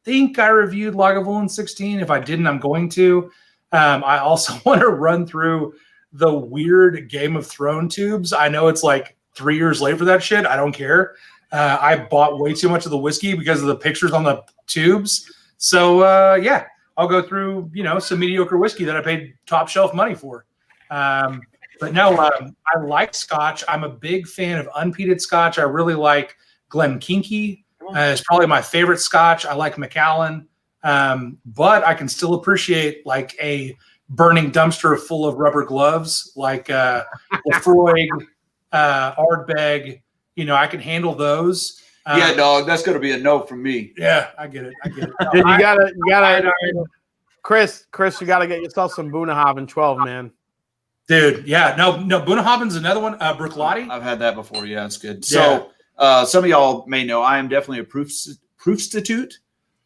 think I reviewed Lagavulin 16. If I didn't, I'm going to. I also want to run through the weird Game of Thrones tubes. I know it's like 3 years late for that shit. I don't care. I bought way too much of the whiskey because of the pictures on the tubes. So, I'll go through, some mediocre whiskey that I paid top shelf money for. But no, I like Scotch. I'm a big fan of unpeated Scotch. I really like Glenkinkie. It's probably my favorite Scotch. I like Macallan. But I can still appreciate like a burning dumpster full of rubber gloves, like Lefroy, Ardbeg. I can handle those. Yeah, dog, that's going to be a no from me. Yeah, I get it. Dude, you gotta, Chris, you gotta get yourself some Bunnahabhain 12, man. Dude, yeah, no, Bunnahabhain's another one. Bruichladdich. I've had that before. Yeah, it's good. Yeah. So, some of y'all may know I am definitely a proofstitute.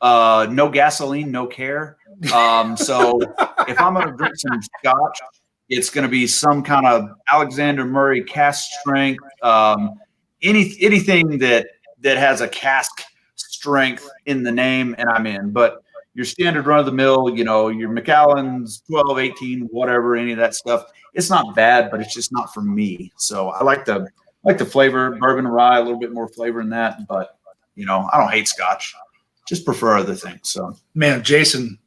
No gasoline, no care. So if I'm going to drink some Scotch, it's going to be some kind of Alexander Murray cask strength. Anything that has a cask strength in the name, and I'm in. But your standard run of the mill, your Macallan's 12, 18, whatever, any of that stuff. It's not bad, but it's just not for me. So I like the flavor, bourbon rye, a little bit more flavor in that. But I don't hate Scotch. Just prefer other things. So, man, Jason,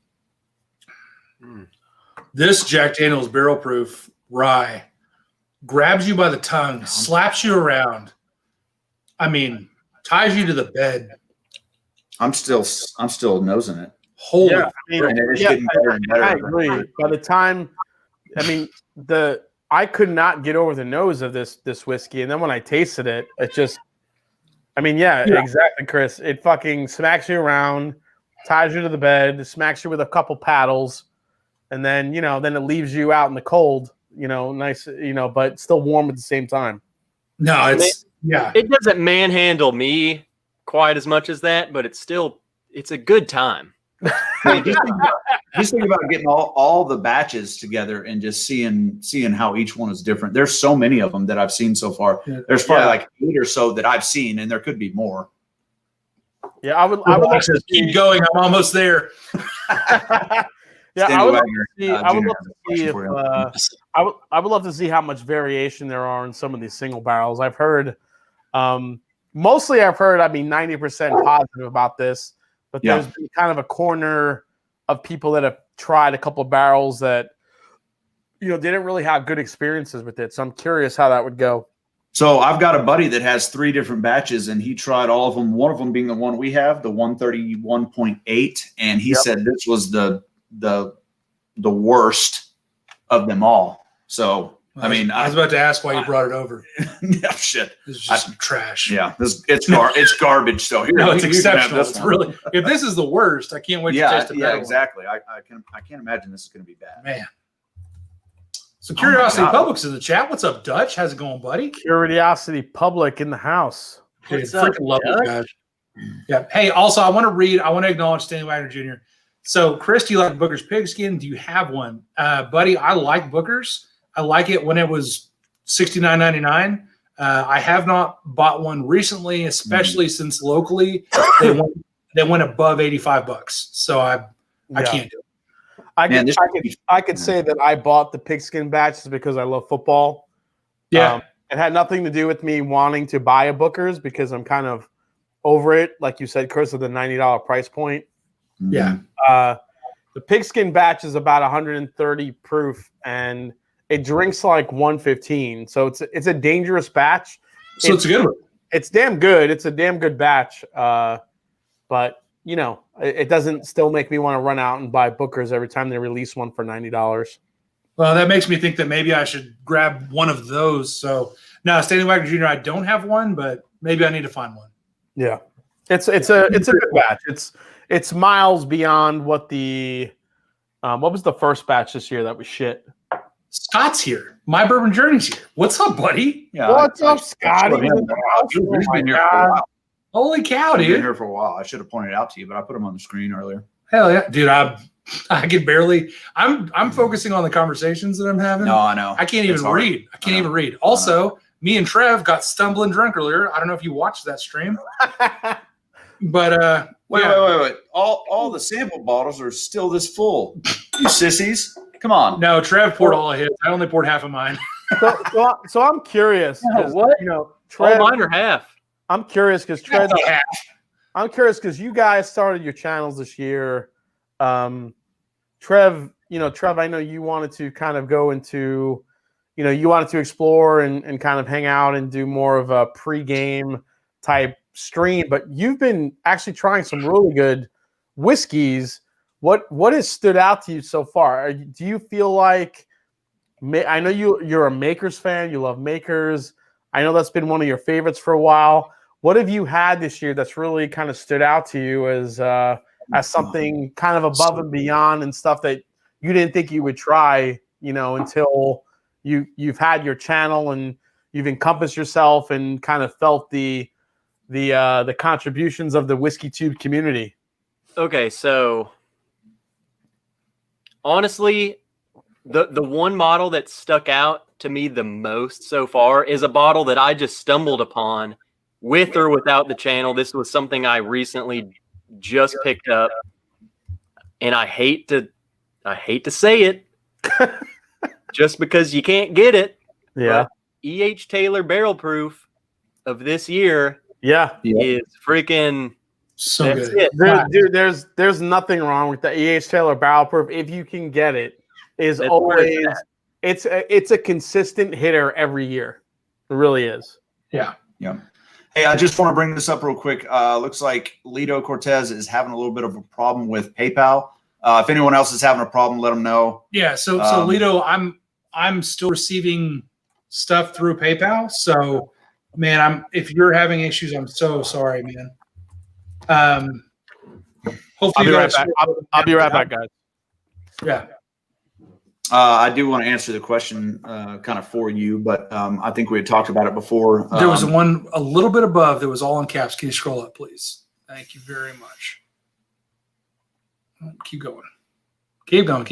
this Jack Daniel's barrel proof rye grabs you by the tongue, slaps you around. I mean, ties you to the bed. I'm still nosing it. Holy, yeah, and it's getting better and better. I agree. By the time, I could not get over the nose of this whiskey, and then when I tasted it, it just. Exactly, Chris. It fucking smacks you around, ties you to the bed, smacks you with a couple paddles, and then then it leaves you out in the cold. Nice, but still warm at the same time. No, it doesn't manhandle me quite as much as that, but it's a good time. Just think about getting all the batches together and just seeing how each one is different. There's so many of them that I've seen so far. There's probably like 8 or so that I've seen, and there could be more. Yeah, I would like to keep going. I'm almost there. I would love to see how much variation there are in some of these single barrels. I've heard, mostly I've heard 90% positive about this, but there's been kind of a corner of people that have tried a couple of barrels that, didn't really have good experiences with it. So I'm curious how that would go. So I've got a buddy that has 3 different batches, and he tried all of them. One of them being the one we have, the 131.8, and he said this was the worst of them all. So I was about to ask why you brought it over. Yeah, shit. This is just some trash. Yeah, it's garbage. So here, no, it's exceptional. It's really. If this is the worst, I can't wait to taste it. Yeah, exactly. I can't imagine this is going to be bad. Man. So Curiosity Public's in the chat. What's up, Dutch? How's it going, buddy? Curiosity Public in the house. What's up, freaking love those guys. Yeah. Hey, also, I want to acknowledge Stanley Wagner Jr. So, Chris, do you like Booker's Pigskin? Do you have one? Buddy, I like Booker's. I like it when it was $69.99. I have not bought one recently, especially since locally they went above $85. So I can't do it. I could say that I bought the pigskin batches because I love football. Yeah. It had nothing to do with me wanting to buy a Booker's because I'm kind of over it, like you said, Chris, at the $90 price point. Yeah. The pigskin batch is about 130 proof, and it drinks like 115. So it's a dangerous batch. So it's a good one. It's damn good. It's a damn good batch. But it doesn't still make me want to run out and buy Booker's every time they release one for $90. Well, that makes me think that maybe I should grab one of those. So now, Stanley Wagner Jr., I don't have one, but maybe I need to find one. Yeah, it's a good batch. It's miles beyond what the what was the first batch this year that was shit. Scott's here. My Bourbon Journey's here. What's up, buddy? Yeah, What's up, Scotty? He's been here for a while. Holy cow, He's been dude! here for a while. I should have pointed it out to you, but I put him on the screen earlier. Hell yeah, dude! I can barely. I'm focusing on the conversations that I'm having. No, I know. I can't even read. I can't even read. Also, me and Trev got stumbling drunk earlier. I don't know if you watched that stream, but wait. All the sample bottles are still this full. You sissies, come on. No, Trev poured all of his. I only poured half of mine. So I'm curious. What? Trev, all mine are half. I'm curious because Trev. I'm curious because you guys started your channels this year. Trev, I know you wanted to kind of go into, you wanted to explore and kind of hang out and do more of a pre-game type stream, but you've been actually trying some really good whiskeys. What has stood out to you so far? Do you feel like, I know you're a Makers fan, you love Makers. I know that's been one of your favorites for a while. What have you had this year that's really kind of stood out to you as something kind of above and beyond and stuff that you didn't think you would try, until you've had your channel and you've encompassed yourself and kind of felt the contributions of the Whiskey Tube community? Okay, so honestly, the one model that stuck out to me the most so far is a bottle that I just stumbled upon with or without the channel. This was something I recently just picked up, and I hate to say it just because you can't get it. Yeah. E.H. Taylor Barrel Proof of this year is freaking so good. Dude, there's nothing wrong with the E.H. Taylor Barrel Proof. If you can get it, is That's always it's a consistent hitter every year. It really is. Yeah. Hey, I just want to bring this up real quick. Looks like Lido Cortez is having a little bit of a problem with PayPal. If anyone else is having a problem, let them know. Yeah. So Lido, I'm still receiving stuff through PayPal. So, man, if you're having issues, I'm so sorry, man. Hopefully, I'll be right back, guys. Yeah. I do want to answer the question kind of for you, but I think we had talked about it before. There was one a little bit above that was all in caps. Can you scroll up, please? Thank you very much. Keep going. Keep going.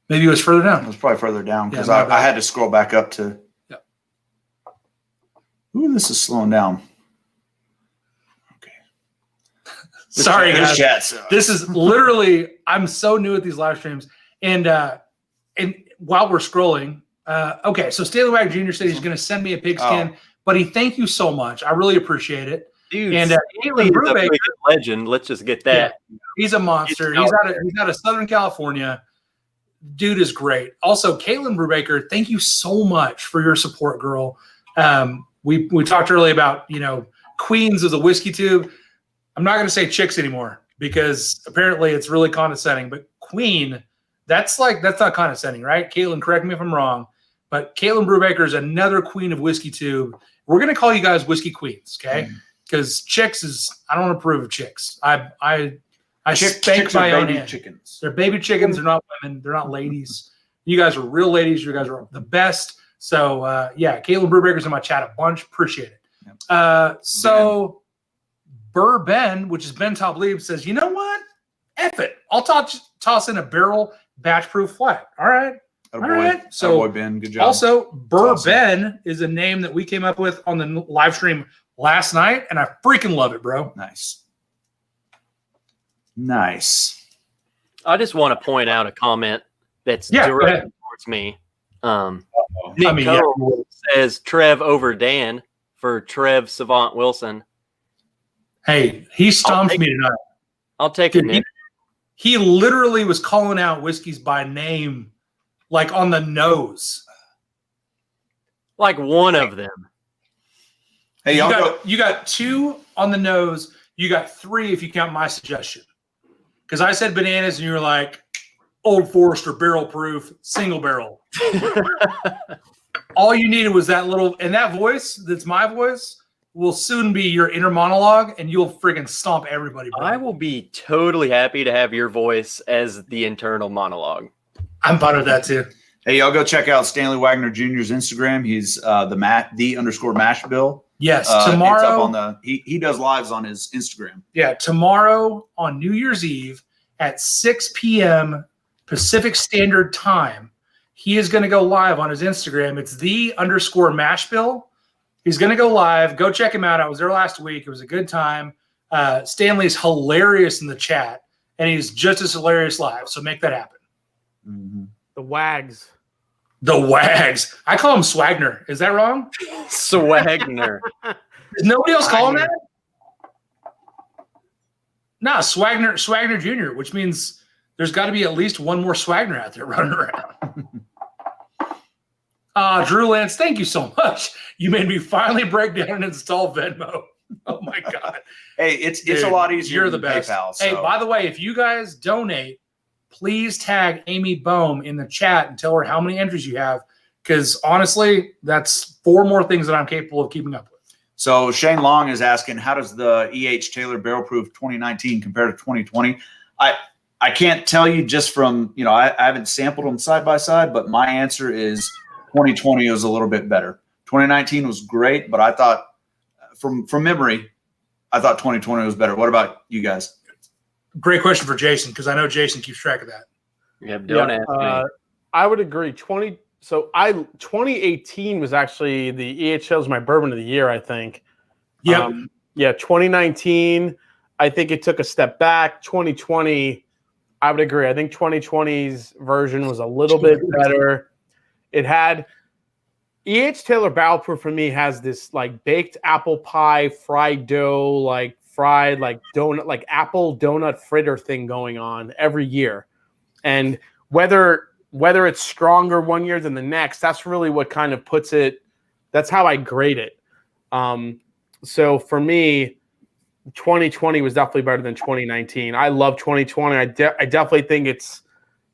Maybe it was further down. It was probably further down because I had to scroll back up to. Yeah. Ooh, this is slowing down. Sorry, guys. This is literally, I'm so new at these live streams. And while we're scrolling, okay, so Stanley Wagner Jr. said he's going to send me a pigskin, buddy. Thank you so much. I really appreciate it. Dude, and Stanley is a freaking legend. Let's just get that. Yeah, he's a monster. He's out of Southern California. Dude is great. Also, Caitlin Brubaker, thank you so much for your support, girl. We talked earlier about, queens of the Whiskey Tube. I'm not going to say chicks anymore because apparently it's really condescending, but queen, that's not condescending, right? Caitlin, correct me if I'm wrong, but Caitlin Brubaker is another queen of Whiskey Tube. We're going to call you guys Whiskey Queens, okay? Because chicks I don't approve of chicks. I spank my own hand. Chickens. They're baby chickens. They're not women. They're not ladies. You guys are real ladies. You guys are the best. So, Caitlin Brubaker's in my chat a bunch. Appreciate it. So Burr Ben, which is Ben Top Leave, says, you know what? F it. I'll toss in a barrel batch proof flat. All right. All right. So, boy, Ben, good job. Also, Burr Ben is a name that we came up with on the live stream last night, and I freaking love it, bro. Nice. Nice. I just want to point out a comment that's directed towards me. Nick Cole says Trev over Dan for Trev Savant Wilson. Hey, he stomped me tonight. I'll take it, Nick. He literally was calling out whiskeys by name, like on the nose. Like one of them. Hey, you got 2 on the nose. You got 3 if you count my suggestion. Because I said bananas and you were like, Old Forester barrel proof, single barrel. All you needed was that little, and that voice, that's my voice, will soon be your inner monologue, and you'll friggin' stomp everybody. Bro. I will be totally happy to have your voice as the internal monologue. I'm fine with that too. Hey, y'all go check out Stanley Wagner Jr.'s Instagram. He's the _mash bill. Yes, tomorrow it's up on he does lives on his Instagram. Yeah, tomorrow on New Year's Eve at 6 p.m. Pacific Standard Time, he is going to go live on his Instagram. It's the _mash bill. He's going to go live. Go check him out. I was there last week. It was a good time. Stanley's hilarious in the chat, and he's just as hilarious live. So make that happen. Mm-hmm. The Wags. The Wags. I call him Swagner. Is that wrong? Swagner. Does nobody else call him that? Nah, Swagner Jr., which means there's got to be at least one more Swagner out there running around. Drew Lance, thank you so much. You made me finally break down and install Venmo. Oh, my God. Hey, it's a lot easier You're the than best. PayPal. So. Hey, by the way, if you guys donate, please tag Amy Bohm in the chat and tell her how many entries you have, because honestly, that's 4 more things that I'm capable of keeping up with. So Shane Long is asking, how does the E.H. Taylor Barrel Proof 2019 compare to 2020? I can't tell you just from, I haven't sampled them side by side, but my answer is 2020 was a little bit better. 2019 was great, but I thought from memory, I thought 2020 was better. What about you guys? Great question for Jason, because I know Jason keeps track of that. Don't ask me. I would agree. 2018 was actually the EHL was my bourbon of the year, I think. Yeah. 2019, I think it took a step back. 2020, I would agree. I think 2020's version was a little bit better. It had E.H. Taylor Barrel Proof for me has this like baked apple pie, fried dough, like fried like donut, like apple donut fritter thing going on every year. And whether it's stronger one year than the next, that's really what kind of puts it. That's how I grade it. So for me, 2020 was definitely better than 2019. I love 2020. I definitely think it's,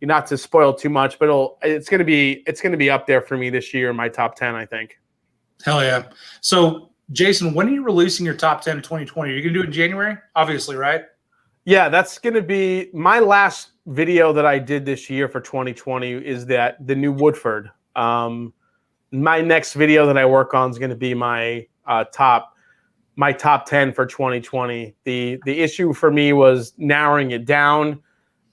not to spoil too much, but it's going to be up there for me this year in my top 10, I think. Hell yeah. So Jason, when are you releasing your top 10 of 2020? Are you going to do it in January? Obviously, right? Yeah, that's going to be my last video that I did this year for 2020 is the new Woodford. My next video that I work on is going to be my top 10 for 2020. The issue for me was narrowing it down,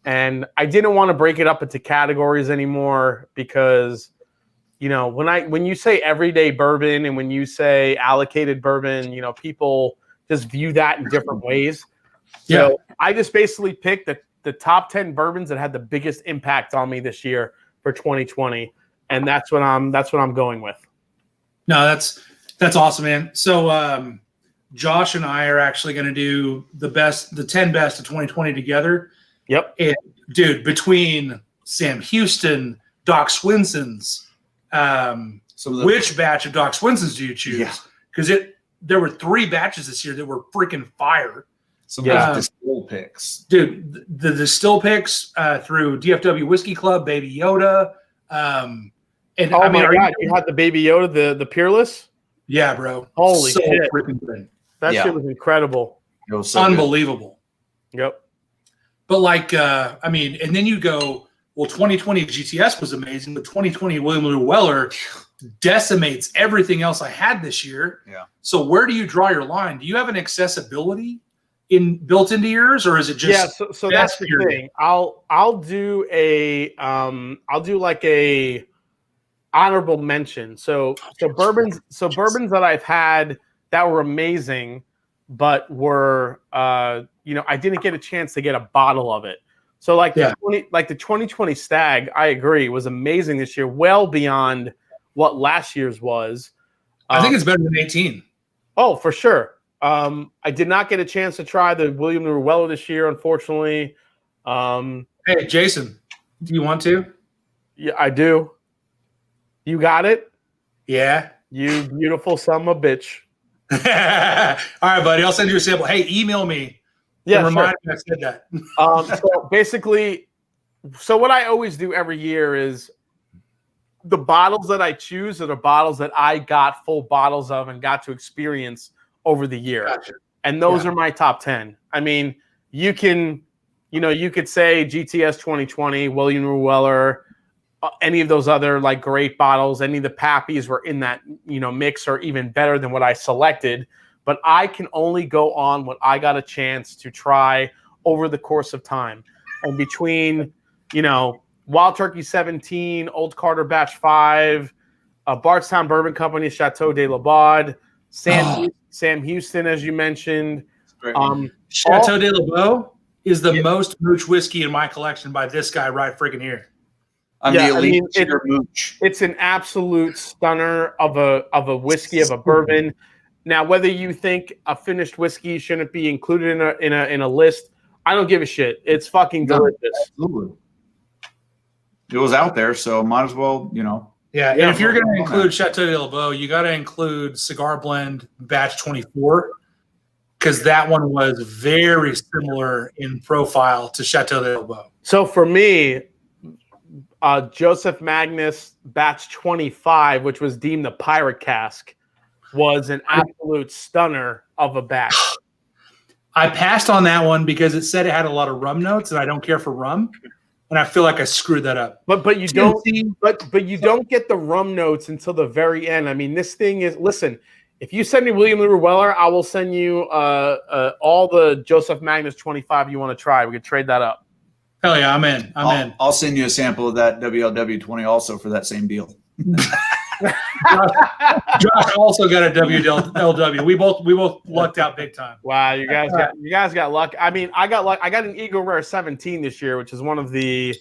and I didn't want to break it up into categories anymore because, when you say everyday bourbon and when you say allocated bourbon, people just view that in different ways. Yeah. So I just basically picked the top 10 bourbons that had the biggest impact on me this year for 2020, and that's what I'm going with. No, that's awesome, man. So Josh and I are actually going to do the 10 best of 2020 together. Yep. And dude, between Sam Houston, Doc Swinson's, which batch of Doc Swinson's do you choose? Yeah. Because there were 3 batches this year that were freaking fire. Some of those distill picks. Dude, the distill picks through DFW Whiskey Club, Baby Yoda. And oh my God, you had the Baby Yoda, the Peerless? Yeah, bro. Holy shit. Good. That shit was incredible. It was so unbelievable. Good. Yep. But and then you go, well, 2020 GTS was amazing, but 2020 William Lou Weller decimates everything else I had this year. Yeah. So where do you draw your line? Do you have an accessibility built into yours, or is it just so that's the thing. I'll do like a honorable mention. So bourbons that I've had that were amazing, but were I didn't get a chance to get a bottle of it. So like the 2020 Stag, I agree, was amazing this year, well beyond what last year's was. I think it's better than 18. Oh, for sure. I did not get a chance to try the William Ruella this year, unfortunately. Hey, Jason, do you want to? Yeah, I do. You got it? Yeah. You beautiful son of a bitch. All right, buddy. I'll send you a sample. Hey, email me. Yeah, remind me I said that. So basically, what I always do every year is the bottles that I choose are the bottles that I got full bottles of and got to experience over the year. Gotcha. And those are my top 10. I mean, you could say GTS 2020, William Ruella, any of those other like great bottles, any of the Pappies were in that, mix or even better than what I selected. But I can only go on what I got a chance to try over the course of time. And between, Wild Turkey 17, Old Carter Batch 5, Bardstown Bourbon Company, Chateau de la Baude, Sam Houston, as you mentioned. Chateau de la Baude is the most mooch whiskey in my collection by this guy right freaking here. Mooch. It's an absolute stunner of a whiskey, of a bourbon. Now, whether you think a finished whiskey shouldn't be included in a list, I don't give a shit. It's fucking delicious. Absolutely. It was out there, so might as well, Yeah, and if you're going to include Chateau de la Baude, you got to include Cigar Blend Batch 24, because that one was very similar in profile to Chateau de la Baude. So for me, Joseph Magnus Batch 25, which was deemed the pirate cask, was an absolute stunner of a batch. I passed on that one because it said it had a lot of rum notes, and I don't care for rum, and I feel like I screwed that up. But you don't get the rum notes until the very end. I mean, this thing is, listen, if you send me William Ruella, I will send you all the Joseph Magnus 25 you want to try. We could trade that up. Hell yeah, I'm in. I'll send you a sample of that WLW 20 also for that same deal. Josh also got a WLW. We both lucked out big time. Wow, you guys got luck. I mean, I got luck. I got an Eagle Rare 17 this year, which is one of the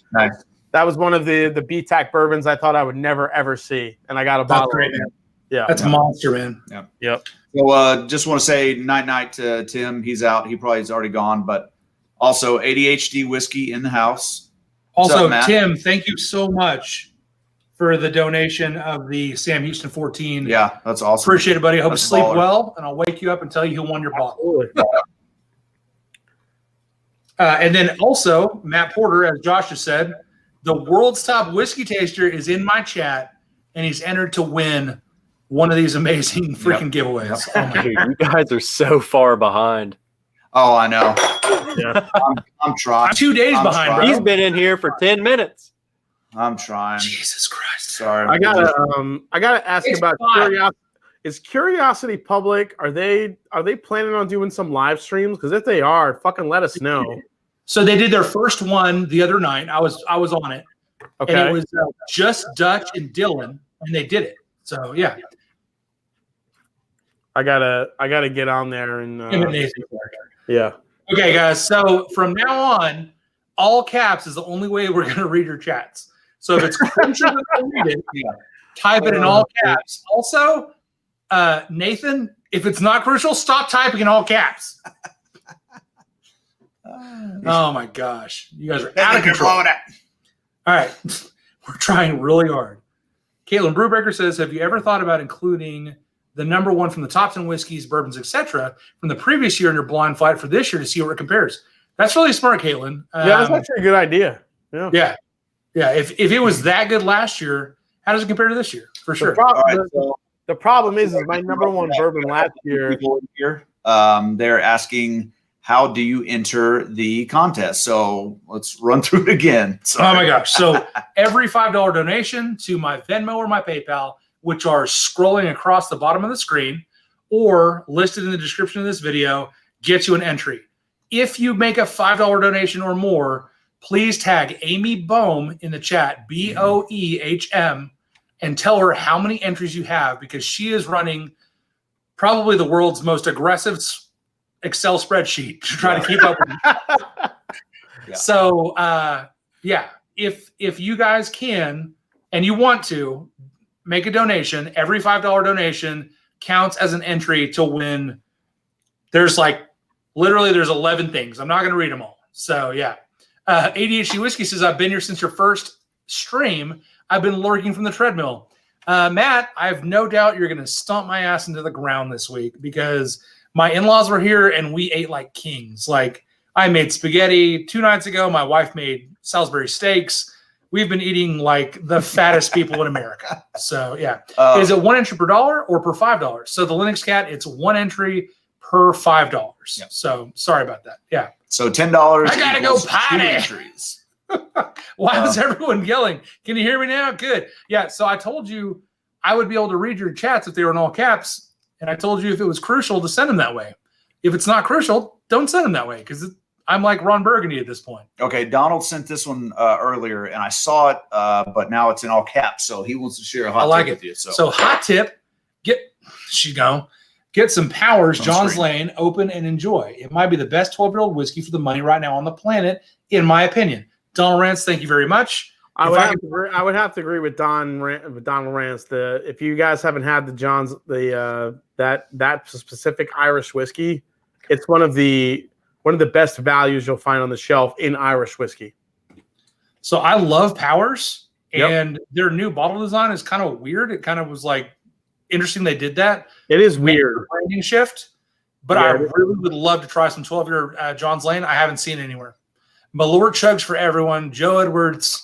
that was one of the BTAC bourbons I thought I would never ever see, and I got a bottle. Great, man. Yeah, that's a monster, man. Yeah. Yep. So just want to say night to Tim. He's out. He probably is already gone, but also ADHD whiskey in the house. Also, Tim, thank you so much for the donation of the Sam Houston 14. Yeah, that's awesome. Appreciate it, buddy. Hope you sleep well, and I'll wake you up and tell you who won your bottle. And then also, Matt Porter, as Josh just said, the world's top whiskey taster is in my chat, and he's entered to win one of these amazing freaking giveaways. Oh my Dude, you guys are so far behind. Oh, I know. Yeah. I'm trying. I'm 2 days behind, bro. He's been in here for 10 minutes. I'm trying. Jesus Christ. Sorry. I gotta ask about Curiosity. Is Curiosity public? Are they planning on doing some live streams? Because if they are, fucking let us know. So they did their first one the other night. I was on it. Okay. And it was just Dutch and Dylan, and they did it. So yeah. I gotta get on there and yeah. Okay, guys. So from now on, all caps is the only way we're going to read your chats. So if it's crucial to read it, type it in all caps. Also, Nathan, if it's not crucial, stop typing in all caps. Oh my gosh, you guys are out of control. All right, we're trying really hard. Caitlin Brewbreaker says, "Have you ever thought about including the number one from the top 10 whiskeys, bourbons, etc., from the previous year in your blind flight for this year to see where it compares?" That's really smart, Caitlin. Yeah, that's actually a good idea. Yeah. If it was that good last year, how does it compare to this year? For sure. The problem is my number one bourbon last year. They're asking, how do you enter the contest? So let's run through it again. Sorry. Oh my gosh. So every $5 donation to my Venmo or my PayPal, which are scrolling across the bottom of the screen or listed in the description of this video, gets you an entry. If you make a $5 donation or more, please tag Amy Boehm in the chat, BOEHM, and tell her how many entries you have, because she is running probably the world's most aggressive Excel spreadsheet to try to keep up with Yeah. So, if you guys can and you want to make a donation, every $5 donation counts as an entry to win. There's literally there's 11 things. I'm not going to read them all. So, yeah. ADHD Whiskey says, I've been here since your first stream. I've been lurking from the treadmill. Matt, I have no doubt you're going to stomp my ass into the ground this week because my in-laws were here and we ate like kings. Like, I made spaghetti 2 nights ago. My wife made Salisbury steaks. We've been eating like the fattest people in America. So, yeah. Is it 1 entry per dollar or per $5? So, the Linux Cat, it's 1 entry per $5. Yep. So, sorry about that. Yeah. So $10. I got to go potty. Entries. Why is everyone yelling? Can you hear me now? Good. Yeah. So I told you I would be able to read your chats if they were in all caps. And I told you if it was crucial to send them that way. If it's not crucial, don't send them that way because I'm like Ron Burgundy at this point. Okay. Donald sent this one earlier and I saw it, but now it's in all caps. So he wants to share a hot tip with you. So hot tip, get some Powers, John's Lane, open and enjoy. It might be the best 12-year-old whiskey for the money right now on the planet, in my opinion. Donald Rance, thank you very much. I would have to agree with Donald Rance. If you guys haven't had that specific Irish whiskey, it's one of the best values you'll find on the shelf in Irish whiskey. So I love Powers, and their new bottle design is kind of weird. It kind of was like interesting they did that. It is weird branding shift, but I really would love to try some 12-year John's Lane. I haven't seen it anywhere. Malort chugs for everyone. Joe Edwards,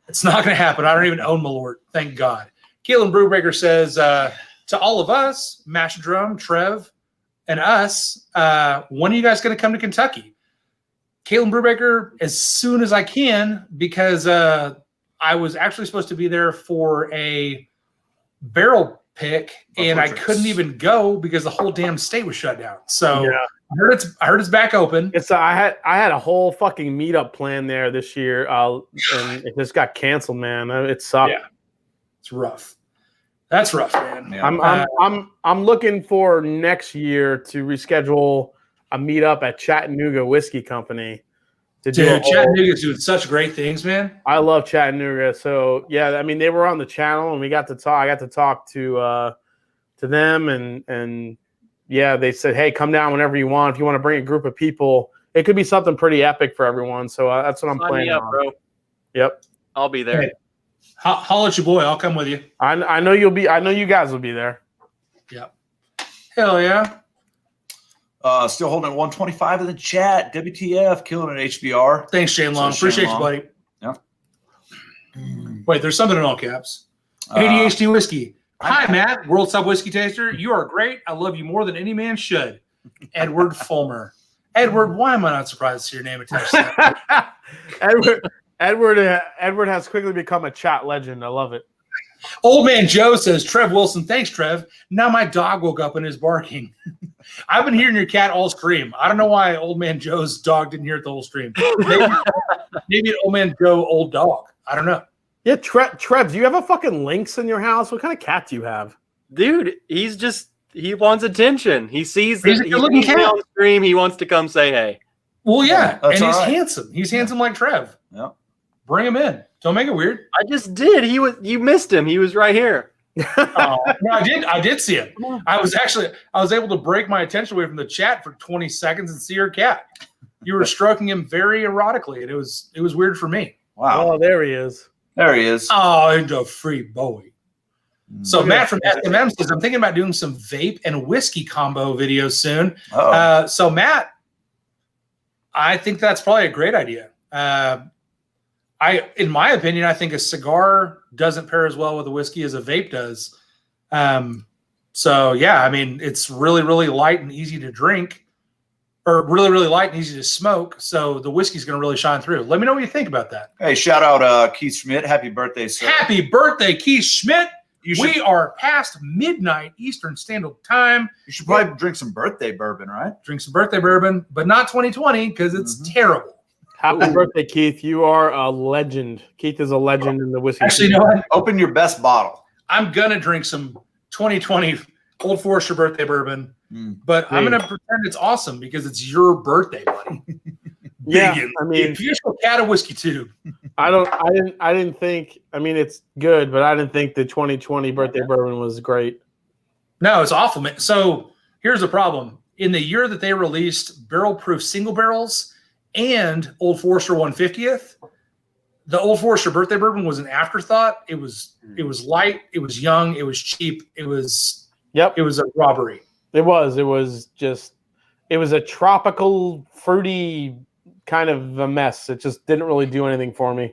it's not going to happen. I don't even own Malort. Thank God. Keelan Brewbreaker says, to all of us, Mash Drum, Trev, and us, when are you guys going to come to Kentucky? Keelan Brewbreaker, as soon as I can, because I was actually supposed to be there for a barrel pick, and I couldn't even go because the whole damn state was shut down. So yeah. I heard it's back open. I had a whole fucking meetup plan there this year, and it just got canceled, man. It sucked. Yeah, it's rough. That's rough, man. Yeah. I'm looking for next year to reschedule a meetup at Chattanooga Whiskey Company. Chattanooga's doing such great things, man. I love Chattanooga. So yeah, I mean they were on the channel and we got to talk. I got to talk to them and yeah, they said, hey, come down whenever you want. If you want to bring a group of people, it could be something pretty epic for everyone. So that's what I'm planning on. Bro. Yep, I'll be there. Hey, holla at your boy. I'll come with you. I know you'll be. I know you guys will be there. Yep. Hell yeah. Still holding at 125 in the chat. WTF, killing it HBR. Thanks, Shane Long. Appreciate you, buddy. Yeah. Wait, there's something in all caps. ADHD Whiskey. Hi, Matt, World Sub Whiskey Taster. You are great. I love you more than any man should. Edward Fulmer. Edward, why am I not surprised to see your name attached to that? Edward has quickly become a chat legend. I love it. Old Man Joe says, Trev Wilson, thanks, Trev. Now my dog woke up and is barking. I've been hearing your cat all stream. I don't know why Old Man Joe's dog didn't hear it the whole stream. Maybe an Old Man Joe old dog. I don't know. Yeah, Trev, do you have a fucking lynx in your house? What kind of cat do you have? Dude, he wants attention. He sees that he's on stream. He wants to come say hey. Well, yeah, and he's handsome. He's handsome like Trev. Yeah. Bring him in. Don't make it weird. I just did. You missed him. He was right here. No, I did see him. I was able to break my attention away from the chat for 20 seconds and see your cat. You were stroking him very erotically, and it was weird for me. Wow. Oh, there he is. There he is. Oh, and a free boy. So Matt from SMM says, I'm thinking about doing some vape and whiskey combo videos soon. So Matt, I think that's probably a great idea. In my opinion, I think a cigar doesn't pair as well with a whiskey as a vape does. So yeah, I mean, it's really, really light and easy to drink, or really, really light and easy to smoke. So the whiskey's going to really shine through. Let me know what you think about that. Hey, shout out Keith Schmidt. Happy birthday, sir. Happy birthday, Keith Schmidt. We are past midnight Eastern Standard Time. You should probably drink some birthday bourbon, right? Drink some birthday bourbon, but not 2020 because it's terrible. Happy birthday, Keith. You are a legend. Keith is a legend in the whiskey. Actually, you know what? Open your best bottle. I'm going to drink some 2020 Old Forester birthday bourbon but I'm going to pretend it's awesome because it's your birthday, buddy. Yeah, Biggin, I mean, the official cat of whiskey tube. I didn't think. I mean, it's good, but I didn't think the 2020 birthday bourbon was great. No, it's awful, man. So here's the problem: in the year that they released barrel proof single barrels and Old Forester 150th, the Old Forester birthday bourbon was an afterthought. It was light, it was young, it was cheap, it was a robbery. It was a tropical fruity kind of a mess. It just didn't really do anything for me.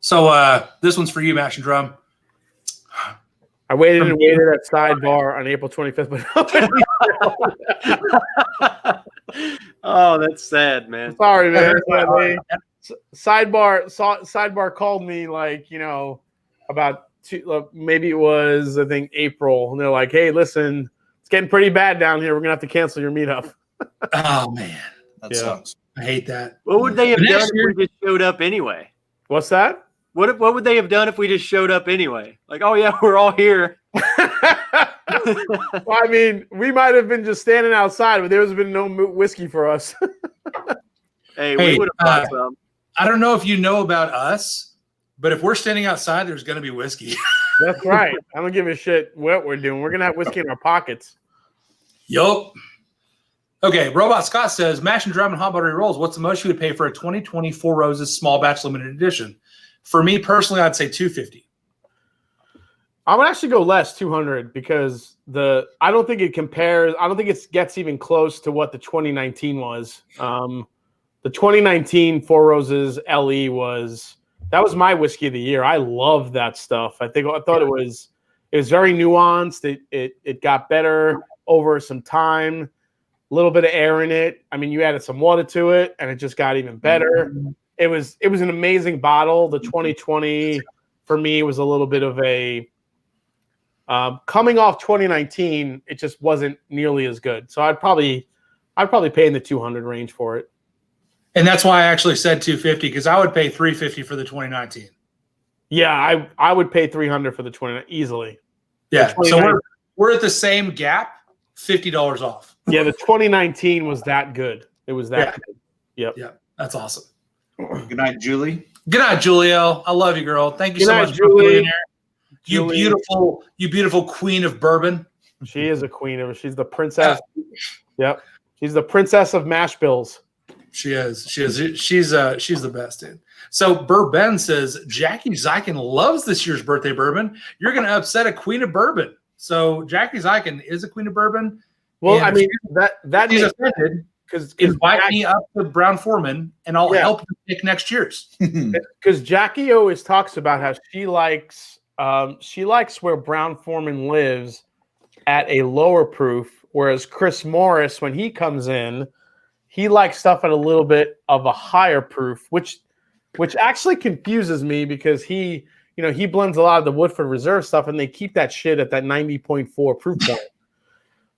So this one's for you, Mash and Drum. I waited at Sidebar on April 25th, but oh, that's sad, man. Sorry, man. Sidebar called me about maybe it was, I think, April, and they're like, "Hey, listen, it's getting pretty bad down here. We're gonna have to cancel your meetup." Oh man, that sucks. I hate that. What would they have done if we just showed up anyway? What's that? What would they have done if we just showed up anyway? Like, oh yeah, we're all here. Well, I mean, we might have been just standing outside, but there's been no whiskey for us. Hey, we would have bought some. I don't know if you know about us, but if we're standing outside, there's going to be whiskey. That's right. I don't give a shit what we're doing. We're going to have whiskey in our pockets. Yup. Okay, Robot Scott says, Mash and Drum and Hot Buttery Rolls, what's the most you would pay for a 2020 Four Roses small batch limited edition? For me personally, I'd say $250. I would actually go less, 200, because I don't think it compares. I don't think it gets even close to what the 2019 was. The 2019 Four Roses LE was my whiskey of the year. I love that stuff. I thought it was very nuanced. It got better over some time. A little bit of air in it. I mean, you added some water to it, and it just got even better. It was an amazing bottle. The 2020 for me was a little bit of a coming off 2019. It just wasn't nearly as good. So I'd probably pay in the 200 range for it. And that's why I actually said 250 because I would pay 350 for the 2019. Yeah, I would pay 300 for the 20 easily. Yeah, so we're at the same gap, $50 off. Yeah, the 2019 was that good. It was that good. Yep. Yeah, that's awesome. Good night, Julie. Good night, Julio. I love you, girl. Thank you so much Julie. For being here. You beautiful queen of bourbon. She is a queen. She's the princess. Yep. She's the princess of mash bills. She is. She's the best, dude. So Bourbon says Jackie Zykin loves this year's birthday bourbon. You're going to upset a queen of bourbon. So Jackie Zykin is a queen of bourbon. Well, I mean that she's offended because invite me up to Brown Foreman and I'll help you pick next year's. Because Jackie always talks about how she likes where Brown Foreman lives at a lower proof, whereas Chris Morris, when he comes in, he likes stuff at a little bit of a higher proof, which actually confuses me because he blends a lot of the Woodford Reserve stuff and they keep that shit at that 90.4 proof point.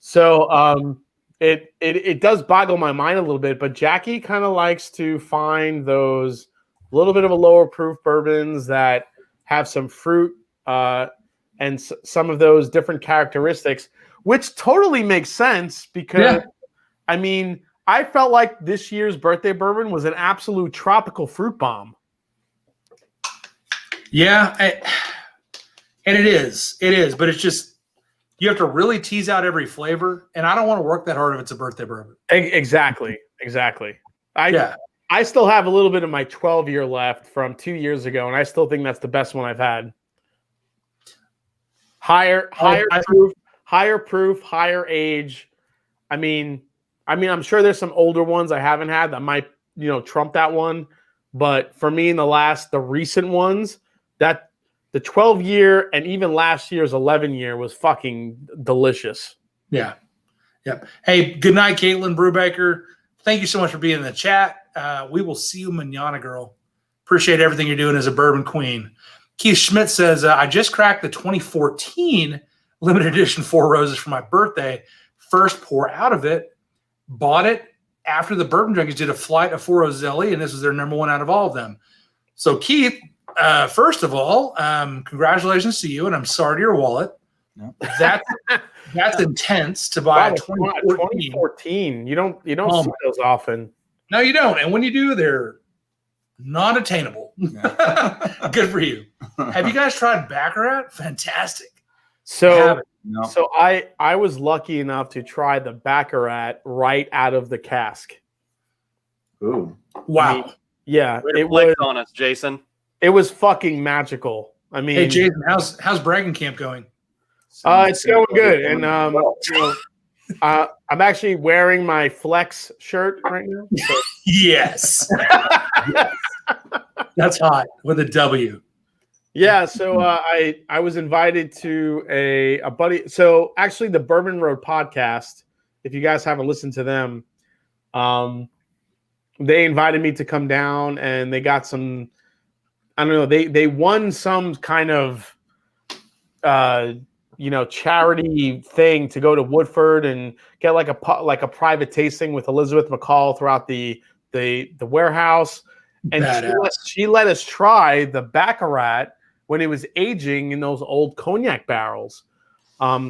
So it does boggle my mind a little bit, but Jackie kind of likes to find those little bit of a lower proof bourbons that have some fruit and some of those different characteristics, which totally makes sense because, I mean, I felt like this year's birthday bourbon was an absolute tropical fruit bomb. Yeah, and it is, but it's just you have to really tease out every flavor, and I don't want to work that hard if it's a birthday bourbon. Exactly. I still have a little bit of my 12-year left from 2 years ago, and I still think that's the best one I've had. Higher proof, higher age. I mean, I'm sure there's some older ones I haven't had that might, trump that one. But for me, the recent ones, that the 12-year and even last year's 11-year was fucking delicious. Yeah. Yep. Hey, good night, Caitlin Brubaker. Thank you so much for being in the chat. We will see you mañana, girl. Appreciate everything you're doing as a bourbon queen. Keith Schmidt says, I just cracked the 2014 limited edition Four Roses for my birthday. First pour out of it. Bought it after the Bourbon Junkies did a flight of Four Roses LE, and this was their number one out of all of them. So, Keith, first of all, congratulations to you, and I'm sorry to your wallet. No. That's intense to buy a 2014. You don't see those often. No, you don't. And when you do, they're not attainable. Yeah. Good for you. Have you guys tried Baccarat? Fantastic. So I was lucky enough to try the Baccarat right out of the cask. Ooh. Wow. I mean, yeah. It was on us, Jason. It was fucking magical. I mean, hey Jason, how's bragging camp going? It's going good. And I'm actually wearing my Flex shirt right now. So. Yes. Yes. That's hot with a W. Yeah, so I was invited to a buddy. So actually, the Bourbon Road podcast, if you guys haven't listened to them, they invited me to come down, and they got some. I don't know. They won some kind of charity thing to go to Woodford and get like a private tasting with Elizabeth McCall throughout the warehouse, and she let us try the Baccarat when it was aging in those old cognac barrels.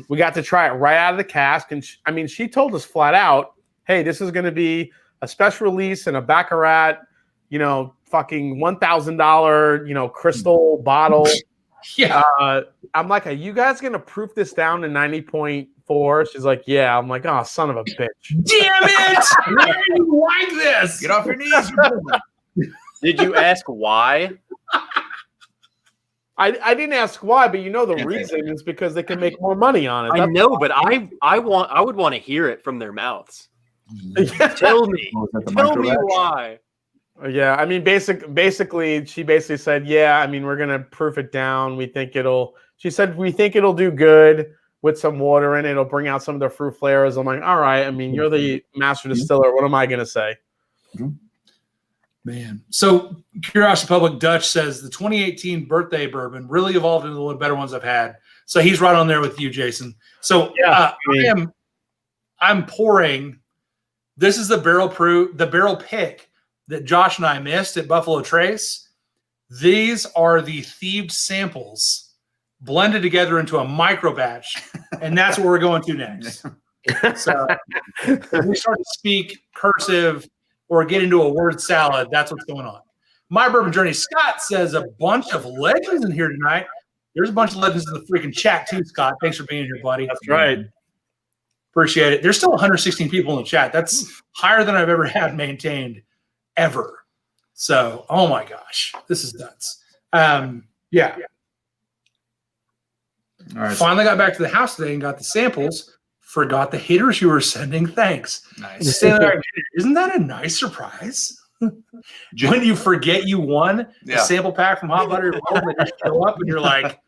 We got to try it right out of the cask, and she told us flat out, "Hey, this is going to be a special release and a Baccarat, fucking $1,000, crystal bottle." Yeah. I'm like, "Are you guys going to proof this down to 90.4?" She's like, "Yeah." I'm like, "Oh, son of a bitch." Damn it! Why do you like this? Get off your knees. Did you ask why? I didn't ask why, but the reason is because they can make more money on it. I know, but I would want to hear it from their mouths. Tell me why. Yeah, basically, she basically said, "Yeah, we're gonna proof it down. We think it'll." She said, "We think it'll do good with some water in it. It'll bring out some of the fruit flavors." I'm like, "All right. You're the master distiller. What am I gonna say?" Man. So Curiosity Public Dutch says the 2018 birthday bourbon really evolved into one of the better ones I've had. So he's right on there with you, Jason. So I'm pouring. This is the barrel pick that Josh and I missed at Buffalo Trace. These are the thieved samples blended together into a micro batch, and that's what we're going to next. So if we start to speak cursive or get into a word salad, that's what's going on. My Bourbon Journey Scott says a bunch of legends in here tonight. There's a bunch of legends in the freaking chat too, Scott. Thanks for being here, buddy. That's right. Appreciate it. There's still 116 people in the chat. That's higher than I've ever had maintained ever. So, oh my gosh, this is nuts. Yeah. All right. Finally got back to the house today and got the samples. Forgot the haters you were sending. Thanks. Nice. Isn't that a nice surprise? When you forget you won a sample pack from Hot Butter, and you show up and you're like,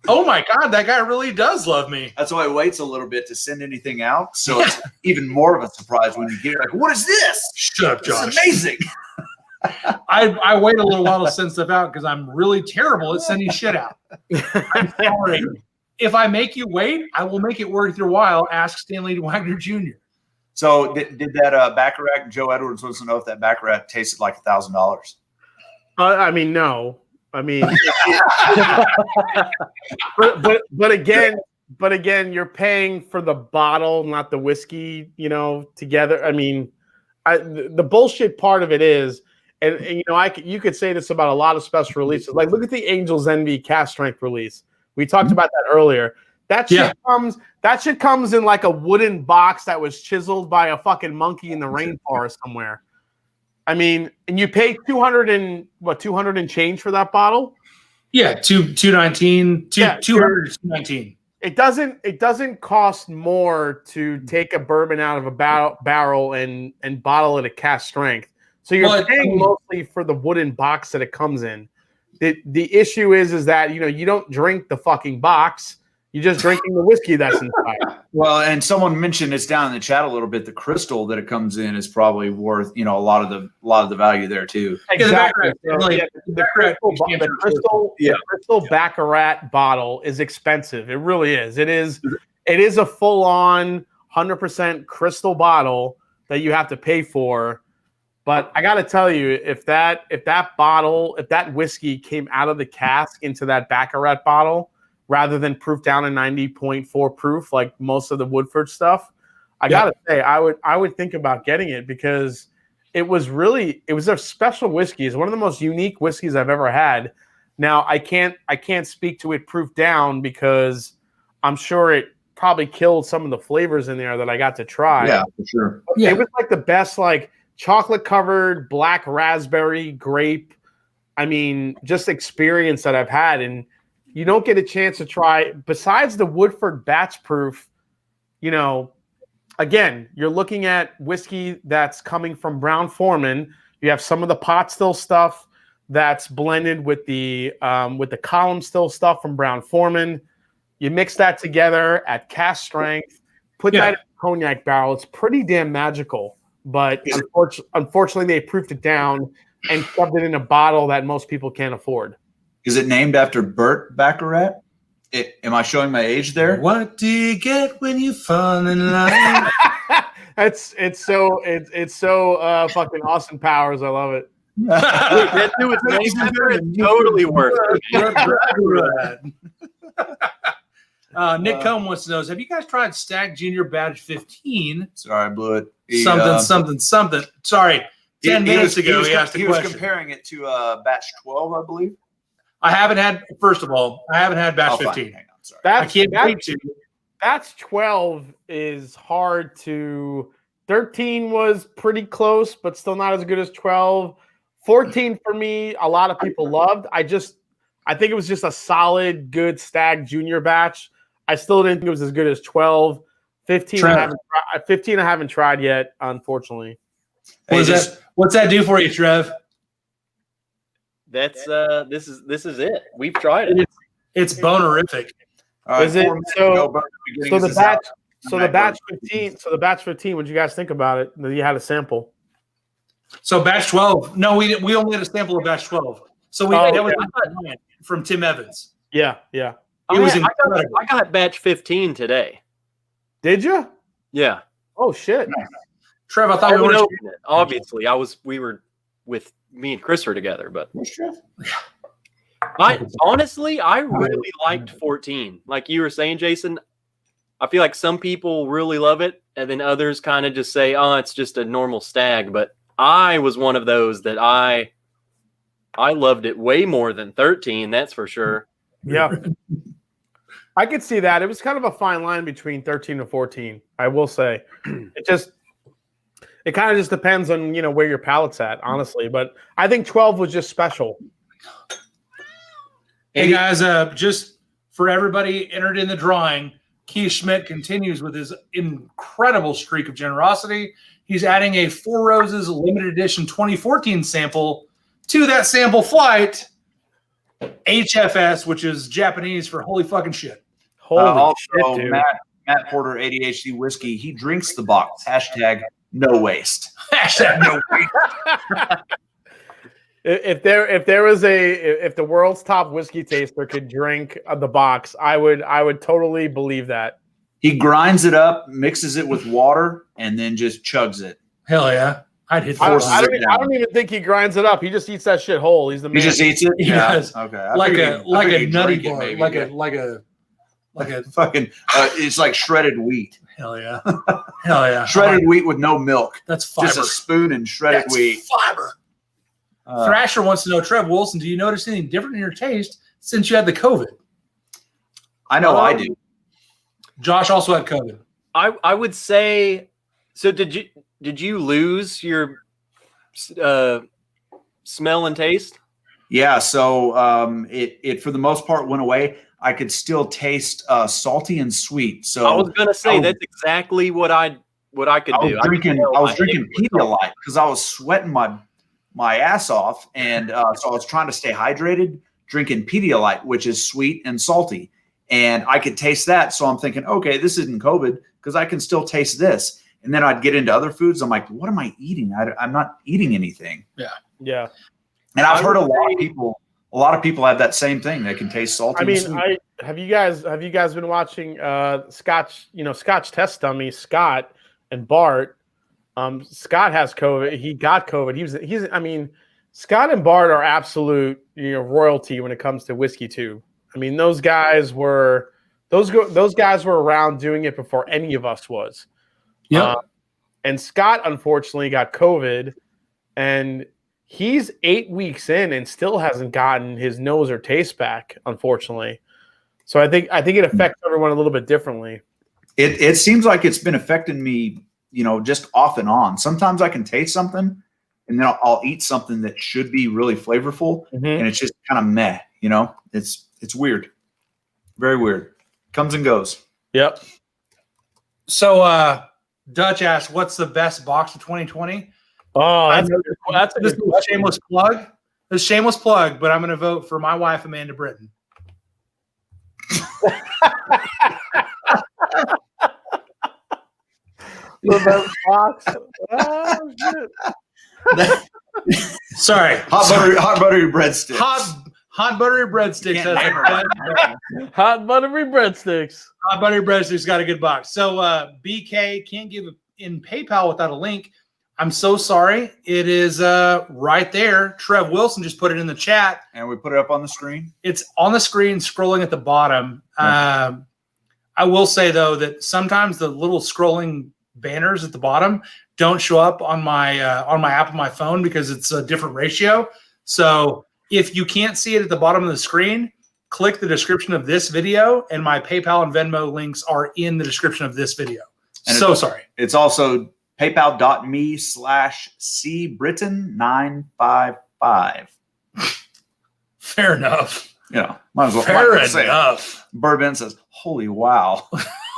"Oh my God, that guy really does love me." That's why he waits a little bit to send anything out. So it's even more of a surprise when you get like, "What is this? Shut up, Josh. It's amazing." I wait a little while to send stuff out because I'm really terrible at sending shit out. I'm sorry. If I make you wait, I will make it worth your while. Ask Stanley Wagner Jr. So did that Baccarat, Joe Edwards wants to know if that Baccarat tasted like $1,000. No. But again, you're paying for the bottle, not the whiskey, together. The bullshit part of it is, and you could say this about a lot of special releases. Like, look at the Angel's Envy cast strength release. We talked about that earlier. That shit comes in like a wooden box that was chiseled by a fucking monkey in the rainforest somewhere. And you pay 200 and change for that bottle? Yeah, 219, 219. It doesn't cost more to take a bourbon out of a barrel and bottle it at cast strength. So you're paying mostly for the wooden box that it comes in. The issue is that you don't drink the fucking box. You're just drinking the whiskey that's inside. Well, and someone mentioned this down in the chat a little bit. The crystal that it comes in is probably worth a lot of the value there too. Exactly. The crystal Baccarat bottle is expensive. It really is. It is a full on 100% crystal bottle that you have to pay for. But I got to tell you, if that whiskey came out of the cask into that Baccarat bottle, rather than proof down in 90.4 proof like most of the Woodford stuff, I gotta say I would think about getting it because it was a special whiskey. It's one of the most unique whiskeys I've ever had. Now I can't speak to it proof down because I'm sure it probably killed some of the flavors in there that I got to try. Yeah, for sure. Yeah. It was like the best, like chocolate covered black raspberry grape. I mean, just experience that I've had. And you don't get a chance to try, besides the Woodford batch proof, again, you're looking at whiskey that's coming from Brown-Forman. You have some of the pot still stuff that's blended with the column still stuff from Brown-Forman. You mix that together at cask strength, put that in a cognac barrel. It's pretty damn magical. But unfortunately, they proofed it down and shoved it in a bottle that most people can't afford. Is it named after Burt Baccarat? Am I showing my age there? What do you get when you fall in love? It's so fucking Austin Powers. I love it. That dude was totally worth it. Nick Cohn wants to know: have you guys tried Stag Junior Batch 15? Sorry, I blew it. Something. Sorry, 10 minutes ago he asked a question. He was comparing it to Batch 12, I believe. I haven't had. First of all, I haven't had Batch 15. Hang on, sorry. I can't wait to. Batch 12 is hard to. 13 was pretty close, but still not as good as 12. 14 for me, a lot of people loved. I think it was just a solid, good Stag Junior batch. I still didn't think it was as good as 12. 15 I haven't tried yet, unfortunately. What's that do for you, Trev? That's this is it. We've tried it. It's bonerific. Is it so the batch 15? So the batch 15. What did you guys think about it? You had a sample. So batch 12. No, we only had a sample of batch 12. So that was from Tim Evans. Yeah. I got batch 15 today. Did you? Yeah. Oh shit. Trev, I thought we were open it. Obviously, we were with me and Chris were together, but I really liked 14. Like you were saying, Jason, I feel like some people really love it, and then others kind of just say, "Oh, it's just a normal stag." But I was one of those that I loved it way more than 13. That's for sure. Yeah, I could see that. It was kind of a fine line between 13 and 14. I will say, it kind of just depends on where your palate's at, honestly. But I think 12 was just special. Hey guys, just for everybody entered in the drawing, Keith Schmidt continues with his incredible streak of generosity. He's adding a Four Roses limited edition 2014 sample to that sample flight. HFS, which is Japanese for holy fucking shit. Holy shit, dude. Matt Porter, ADHD Whiskey, he drinks the box. #no waste. #no waste. If the world's top whiskey taster could drink the box, I would totally believe that. He grinds it up, mixes it with water, and then just chugs it. Hell yeah. I don't even think he grinds it up. He just eats that shit whole. He's the man. He just eats it? He does. Okay. Like a nutty bar. Like a fucking it's like shredded wheat. Hell yeah. Hell yeah. Shredded wheat with no milk. That's fiber. Just a spoon and shredded wheat. Fiber. Thrasher wants to know, Trev Wilson, do you notice anything different in your taste since you had the COVID? I know I do. Josh also had COVID. I would say. So did you lose your smell and taste? Yeah. So it for the most part went away. I could still taste salty and sweet. So I was gonna say that's exactly what I could do. I was drinking Pedialyte because I was sweating my ass off, and so I was trying to stay hydrated, drinking Pedialyte, which is sweet and salty, and I could taste that. So I'm thinking, okay, this isn't COVID because I can still taste this. And then I'd get into other foods. I'm like, what am I eating? I'm not eating anything. Yeah. And I've heard a lot of people have that same thing. They can taste salty. I mean, and sweet. have you guys been watching Scotch test dummy Scott and Bart? Scott has COVID. He got COVID. Scott and Bart are absolute royalty when it comes to whiskey too. I mean, those guys were around doing it before any of us was. Yeah. And Scott unfortunately got COVID, and he's 8 weeks in and still hasn't gotten his nose or taste back, unfortunately. So I think it affects everyone a little bit differently. It seems like it's been affecting me, just off and on. Sometimes I can taste something, and then I'll eat something that should be really flavorful, and it's just kind of meh. It's weird, very weird. Comes and goes. Yep. So Dutch asked, "What's the best box of 2020?" Oh, that's a shameless plug. A shameless plug, but I'm going to vote for my wife, Amanda Britton. The box. Oh, shit. Sorry, hot buttery breadsticks. Hot buttery breadsticks. Hot buttery breadsticks. Hot buttery breadsticks got a good box. So BK can't give in PayPal without a link. I'm so sorry. It is right there. Trev Wilson just put it in the chat, and we put it up on the screen. It's on the screen, scrolling at the bottom. I will say though that sometimes the little scrolling banners at the bottom don't show up on my app on my phone because it's a different ratio. So if you can't see it at the bottom of the screen, click the description of this video, and my PayPal and Venmo links are in the description of this video. And sorry. It's also paypal.me/cbritton955. Fair enough. Might as well. Fair enough. Bourbon says, "Holy wow."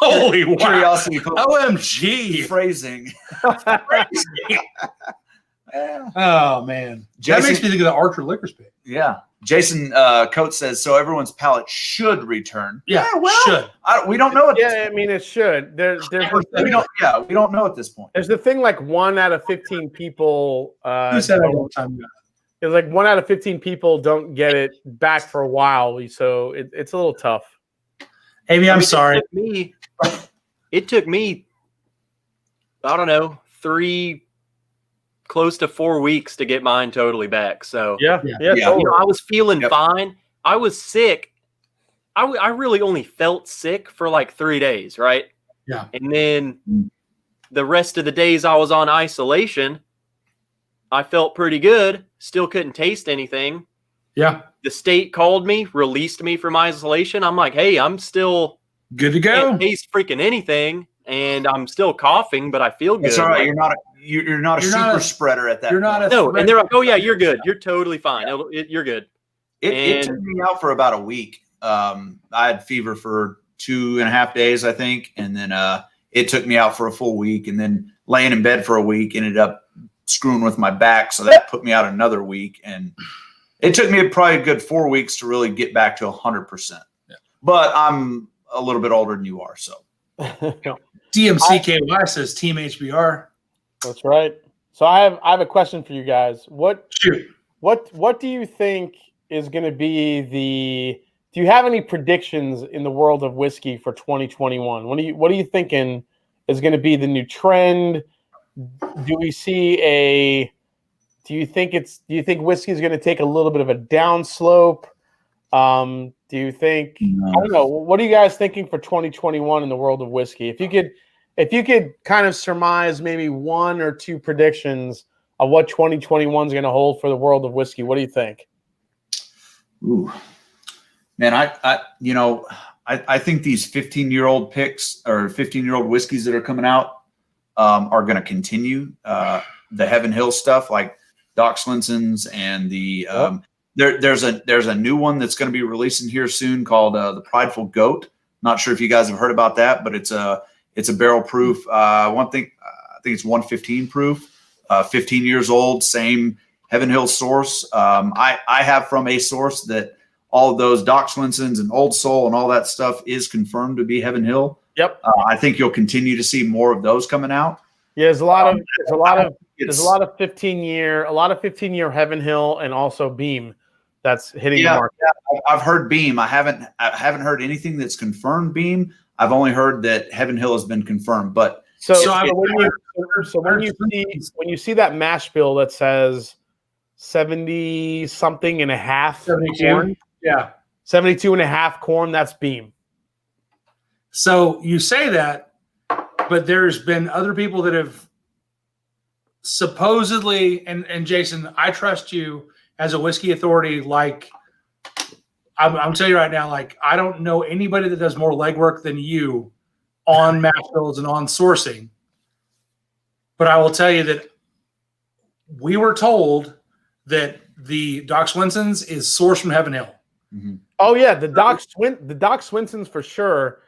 Holy wow. Curiosity. OMG. Phrasing. Oh, man. That makes me think of the Archer Liquors pick. Yeah. Jason Coates says, so everyone's palate should return. Yeah, should. We don't know. I mean, it should. We don't know at this point. There's the thing, like 1 out of 15 people. Who said that all the time? It's like 1 out of 15 people don't get it back for a while, so it's a little tough. Amy, I'm sorry. It took me, I don't know, 3 close to 4 weeks to get mine totally back. So yeah. Totally. I was feeling fine. I was sick. I really only felt sick for like 3 days, right? Yeah. And then the rest of the days I was on isolation, I felt pretty good. Still couldn't taste anything. Yeah. The state called me, released me from isolation. I'm like, hey, I'm still good to go. Can't taste freaking anything, and I'm still coughing, but I feel good. It's all right. You're not a super spreader at that point. No, and they're like, oh yeah, you're good. You're totally fine. You're good. It took me out for about a week. I had fever for 2.5 days, I think, and then it took me out for a full week, and then laying in bed for a week ended up screwing with my back, so that put me out another week, and it took me probably a good 4 weeks to really get back to 100%. Yeah. But I'm a little bit older than you are, so. DMCKY says Team HBR. That's right. So I have a question for you guys. What do you think is going to be do you have any predictions in the world of whiskey for 2021? What are you thinking is going to be the new trend? Do you think whiskey is going to take a little bit of a downslope? Do you think, I don't know, what are you guys thinking for 2021 in the world of whiskey? If you could kind of surmise maybe 1 or 2 predictions of what 2021 is going to hold for the world of whiskey, what do you think? Ooh, man, I think these 15-year-old picks or 15-year-old whiskeys that are coming out are going to continue. The Heaven Hill stuff, like Doc Swenson's, and the there's a new one that's going to be releasing here soon called the Prideful Goat. Not sure if you guys have heard about that, but it's a barrel proof. I think it's 115 proof. 15 years old, same Heaven Hill source. I have from a source that all of those Doc Swenson's and Old Soul and all that stuff is confirmed to be Heaven Hill. Yep. I think you'll continue to see more of those coming out. Yeah, there's a lot of 15-year Heaven Hill and also Beam that's hitting the market. Yeah, I've heard Beam. I haven't heard anything that's confirmed Beam. I've only heard that Heaven Hill has been confirmed. But when you see that mash bill that says 70 something and a half, 72. Yeah. 72.5 corn, that's beam. So you say that, but there's been other people that have supposedly, and Jason, I trust you as a whiskey authority. Like, I'm telling you right now, like, I don't know anybody that does more legwork than you on mash bills and on sourcing. But I will tell you that we were told that the Doc Swinson's is sourced from Heaven Hill. Mm-hmm. Oh yeah, the Doc Swinson's for sure.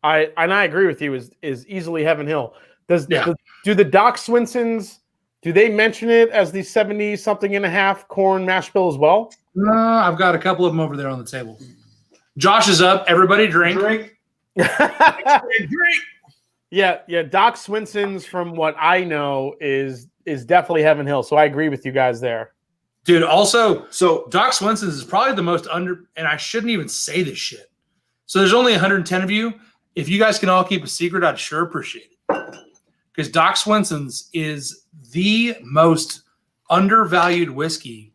I agree with you. Is easily Heaven Hill. Do the Doc Swinson's? Do they mention it as the 70-something.5 corn mash bill as well? No, I've got a couple of them over there on the table. Josh is up. Everybody drink. Drink. Yeah. Doc Swinson's, from what I know, is definitely Heaven Hill. So I agree with you guys there. Dude, also, so Doc Swinson's is probably the most under, and I shouldn't even say this shit. So there's only 110 of you. If you guys can all keep a secret, I'd sure appreciate it. Because Doc Swinson's is the most undervalued whiskey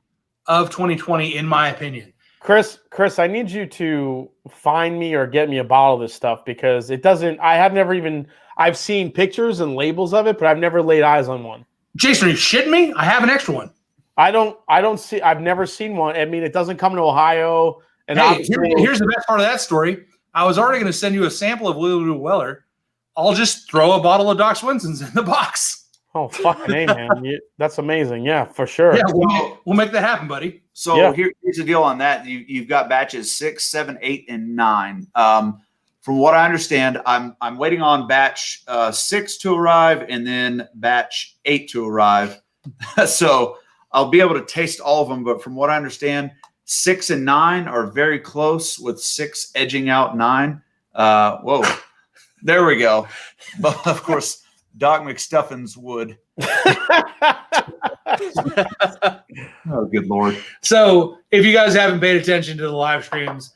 of 2020, in my opinion. Chris, I need you to find me or get me a bottle of this stuff, because it doesn't. I've seen pictures and labels of it, but I've never laid eyes on one. Jason, are you shitting me? I have an extra one. I've never seen one. I mean, it doesn't come to Ohio. And hey, here's the best part of that story. I was already going to send you a sample of Willie Weller. I'll just throw a bottle of Doc Swinson's in the box. Oh, fucking A, man. That's amazing. Yeah, for sure. Yeah, we'll make that happen, buddy. So here's the deal on that. You've got batches 6, 7, 8, and 9. From what I understand, I'm waiting on batch 6 to arrive and then batch 8 to arrive. So I'll be able to taste all of them. But from what I understand, 6 and 9 are very close, with 6 edging out 9. Whoa, there we go. But of course, Doc McStuffins would. Oh, good Lord. So if you guys haven't paid attention to the live streams,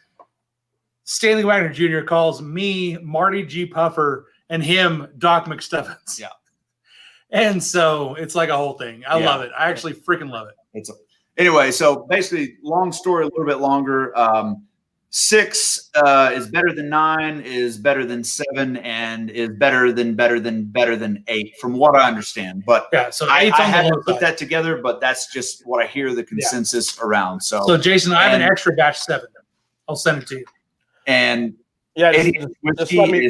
Stanley Wagner Jr. calls me Marty G. Puffer and him Doc McStuffins. Yeah. And so it's like a whole thing. I love it. I actually freaking love it. Anyway, so basically, long story, a little bit longer. 6 is better than 9, is better than 7, and is better than 8, from what I understand. But yeah, so I haven't put that together, but that's just what I hear the consensus around. So Jason, I have an extra batch 7. I'll send it to you. And just let me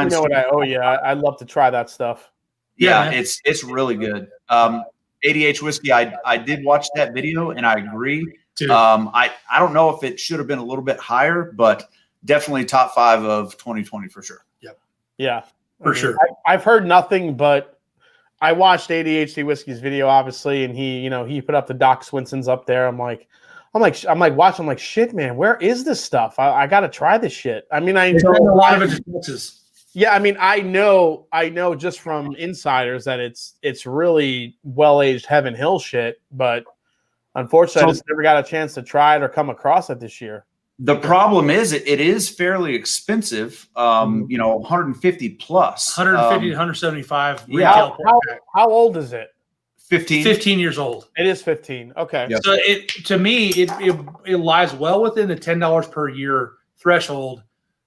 know what I owe you. I'd love to try that stuff. Yeah, it's really good. ADH whiskey. I did watch that video and I agree. I don't know if it should have been a little bit higher, but definitely top 5 of 2020 for sure. Yep. Yeah, for sure. I've heard nothing, but I watched ADHD Whiskey's video, obviously, and he put up the Doc Swinson's up there. I'm like watching. I'm like, shit, man, where is this stuff? I got to try this shit. I mean, I know a lot of it. Yeah, I mean, I know just from insiders that it's really well-aged Heaven Hill shit, but unfortunately, I just never got a chance to try it or come across it this year. The problem is it is fairly expensive, 150 plus. 150 to 175 retail. How old is it? 15 years old. It is 15. Okay. Yep. So it lies well within the $10 per year threshold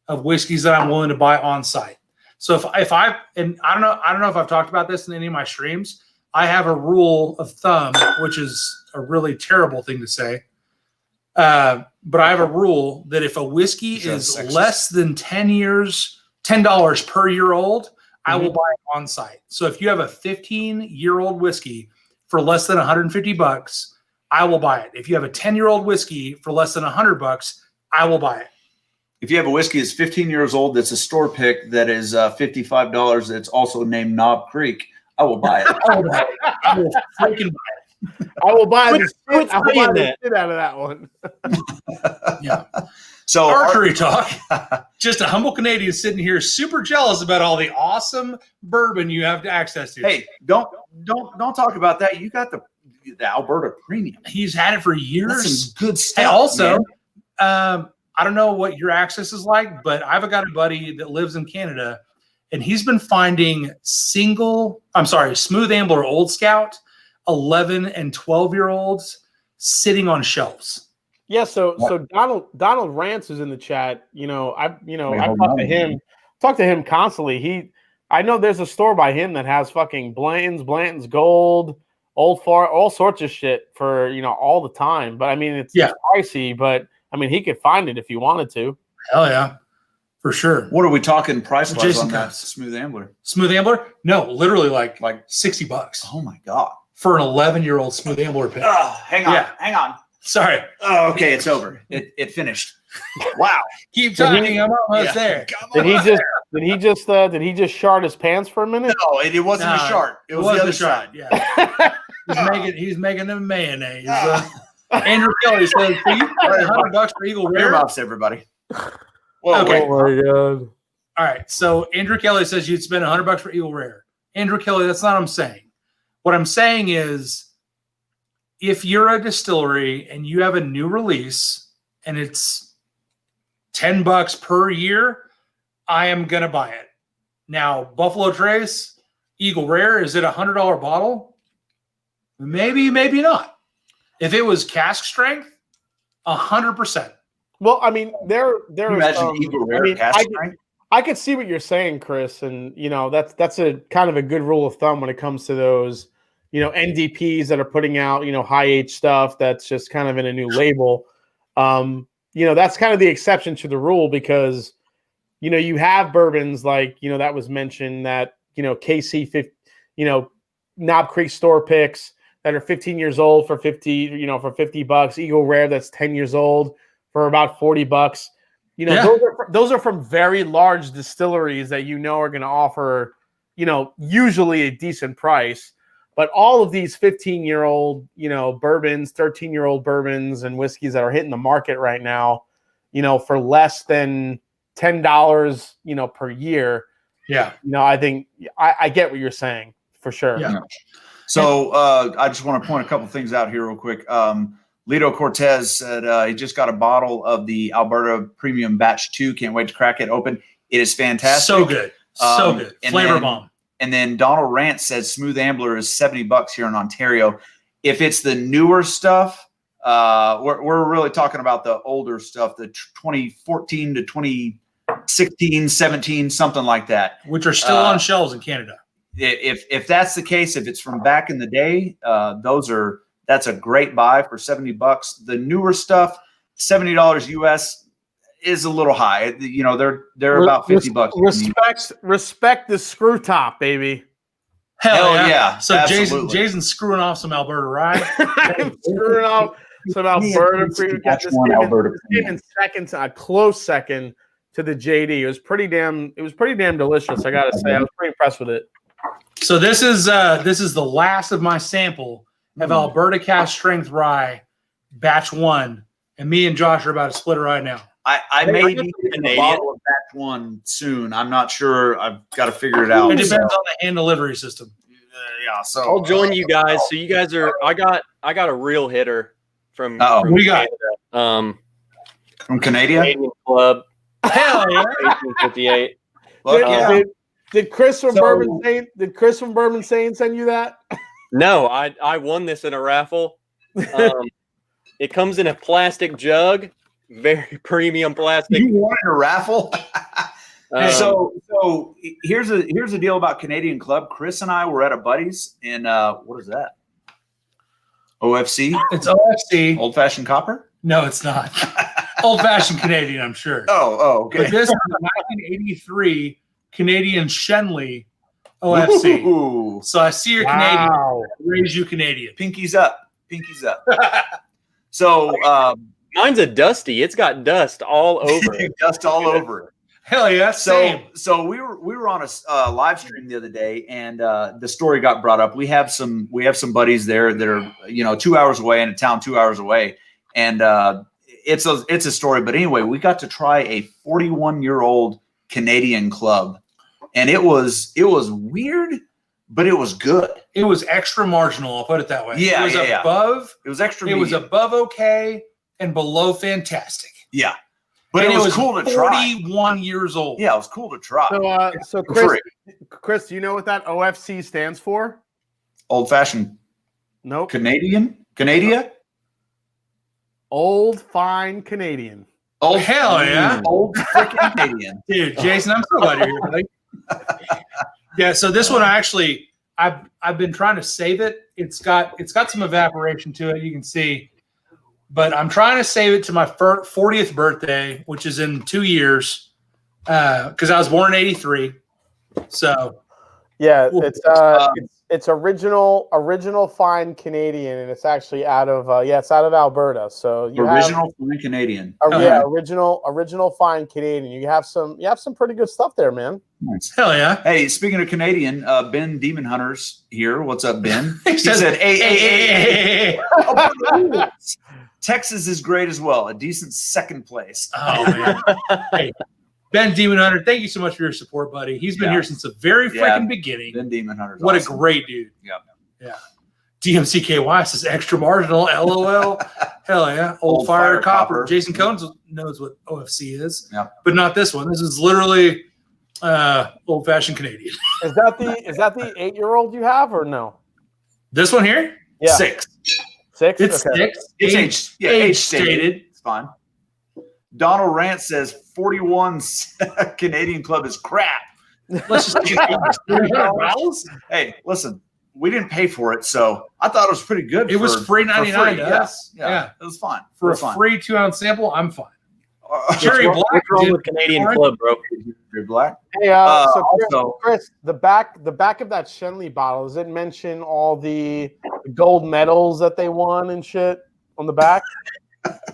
of whiskeys that I'm willing to buy on site. So if I don't know if I've talked about this in any of my streams, I have a rule of thumb, which is a really terrible thing to say. But I have a rule that if a whiskey is less than $10 per year old, I will buy it on site. So if you have a 15-year-old whiskey for less than $150, I will buy it. If you have a 10-year-old whiskey for less than $100, I will buy it. If you have a whiskey that's 15 years old, that's a store pick, that is $55, that's also named Knob Creek, I will buy it. I will buy it. I will freaking buy it. I will buy the shit out of that one. Yeah. So archery talk. Just a humble Canadian sitting here, super jealous about all the awesome bourbon you have access to. Hey, don't talk about that. You got the Alberta Premium. He's had it for years. That's some good stuff. And also, I don't know what your access is like, but I've got a buddy that lives in Canada, and he's been finding Smooth Ambler Old Scout 11 and 12-year-olds sitting on shelves. Yeah, so Donald Rance is in the chat. I talk to him constantly. I know there's a store by him that has fucking Blanton's Gold, Old Far, all sorts of shit for all the time. But I mean, it's pricey. But I mean, he could find it if he wanted to. Hell yeah, for sure. What are we talking price wise Jason on that Coates. Smooth Ambler? Smooth Ambler? No, literally like $60 Oh my god! for an 11-year-old Smooth Ambler pin. Hang on. Sorry. Oh, okay, it's over. It finished. Wow. Keep talking. I'm almost there. Did he just shard his pants for a minute? No, it wasn't a shart. It was the other side. Yeah. he's making a mayonnaise. Andrew Kelly says, "For you $100 for Eagle Rare." Earmuffs, everybody. Whoa, okay. Oh my god. All right. So Andrew Kelly says you'd spend $100 for Eagle Rare. Andrew Kelly, that's not what I'm saying. What I'm saying is, if you're a distillery and you have a new release and it's $10 per year, I am gonna buy it. Now, Buffalo Trace, Eagle Rare, is it $100 bottle? Maybe, maybe not. If it was cask strength, 100%. Well, I mean, there imagine Eagle Rare cask strength? I could see what you're saying, Chris, and that's a kind of a good rule of thumb when it comes to those, NDPs that are putting out, high age stuff that's just kind of in a new label. That's kind of the exception to the rule because, you have bourbons like, that was mentioned that, KC, Knob Creek store picks that are 15 years old for $50, Eagle Rare that's 10 years old for about $40. Those are from very large distilleries that are going to offer, usually a decent price. But all of these 15-year-old, bourbons, 13-year-old bourbons and whiskeys that are hitting the market right now, for less than $10, per year. Yeah. I think I get what you're saying for sure. Yeah. So I just want to point a couple things out here real quick. Lito Cortez said he just got a bottle of the Alberta Premium Batch 2. Can't wait to crack it open. It is fantastic. So good. So good. Flavor bomb. And then Donald Rance says Smooth Ambler is $70 here in Ontario. If it's the newer stuff, we're really talking about the older stuff, the 2014 to 2016, 17, something like that. Which are still on shelves in Canada. If that's the case, if it's from back in the day, that's a great buy for $70. The newer stuff, $70 US, is a little high. They're about $50. Respect the screw top, baby. Hell yeah. So absolutely. Jason's screwing off some Alberta rye. I'm screwing off some Alberta Premium. A close second to the JD. It was pretty damn delicious. I gotta say, I was pretty impressed with it. So this is the last of my sample of Alberta Cask Strength Rye, Batch 1, and me and Josh are about to split it right now. I may be getting a bottle of Batch 1 soon. I'm not sure. I've got to figure it out. It depends on the hand delivery system. So I'll join you guys. So you guys are. I got a real hitter from. What do you got? From Canadian Club. Hell yeah! 1858. Did Chris from Bourbon Saint? Did Chris from Bourbon Saint send you that? No, I won this in a raffle. It comes in a plastic jug, very premium plastic. You won in a raffle. So here's the deal about Canadian Club. Chris and I were at a buddy's in what is that? OFC. It's OFC. Old Fashioned Copper. No, it's not. Old Fashioned Canadian, I'm sure. Oh, okay. But this is 1983 Canadian Shenley OFC. Ooh. So I see you're Canadian. Raise you Canadian. Pinkies up. So mine's a Dusty. It's got dust all over it. Dust all over it. Hell yeah, same. So we were on a live stream the other day, and the story got brought up. We have some buddies there that are 2 hours away in a town 2 hours away, and it's a story. But anyway, we got to try a 41-year-old Canadian Club, and it was weird, but it was good. It was extra marginal. I'll put it that way. Yeah, it was above. It was extra. It was above okay and below fantastic. Yeah. But it was cool to try. 41 years old. Yeah, it was cool to try. So Chris, do you know what that OFC stands for? Old Fashioned. Nope. Canada? Old fine Canadian. Oh, hell yeah. Old freaking Canadian. Dude, Jason, I'm so glad you're here, buddy. Yeah, so this one I've been trying to save it. It's got some evaporation to it, you can see. But I'm trying to save it to my 40th birthday, which is in 2 years, because I was born in '83. So yeah, it's original fine Canadian, and it's actually out of it's out of Alberta. So original fine Canadian. Original fine Canadian. You have some pretty good stuff there, man. Nice. Hell yeah. Hey, speaking of Canadian, Ben Demon Hunters here. What's up, Ben? He said, hey. Texas is great as well. A decent second place. Oh man. Hey, Ben Demon Hunter, thank you so much for your support, buddy. He's been here since the very freaking beginning. Ben Demon Hunter. What awesome. A great dude. Yeah. DMCKY says extra marginal. LOL. Hell yeah. Old Fire Copper. Jason Combs knows what OFC is. Yeah. But not this one. This is literally old fashioned Canadian. Is that the 8-year-old you have or no? This one here? Yeah. 6. 6? It's okay. 6. It's age stated. It's fine. Donald Rant says 41 Canadian club is crap. Let's just $300. Hey, listen, we didn't pay for it, so I thought it was pretty good. It was free 99 to us. Yeah, it was fine. For a free 2-ounce sample, I'm fine. Cherry Black. What's wrong with Canadian Club, bro? Cherry Black. Hey, so Chris, the back of that Shenley bottle, does it mention all the gold medals that they won and shit on the back?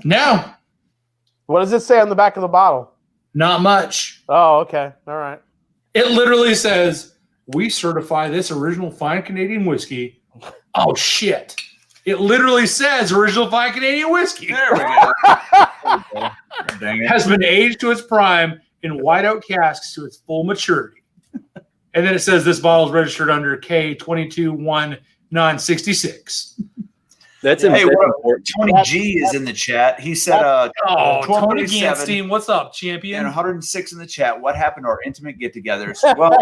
No. What does it say on the back of the bottle? Not much. Oh, okay. All right. It literally says, we certify this original fine Canadian whiskey. Oh, shit. It literally says original fine Canadian whiskey. There we go. Dang it. Has been aged to its prime in white oak casks to its full maturity. And then it says this bottle is registered under K221966. That's important. Tony G is in the chat. He said, Tony Ganstein, what's up, champion? And 106 in the chat. What happened to our intimate get-togethers? Well,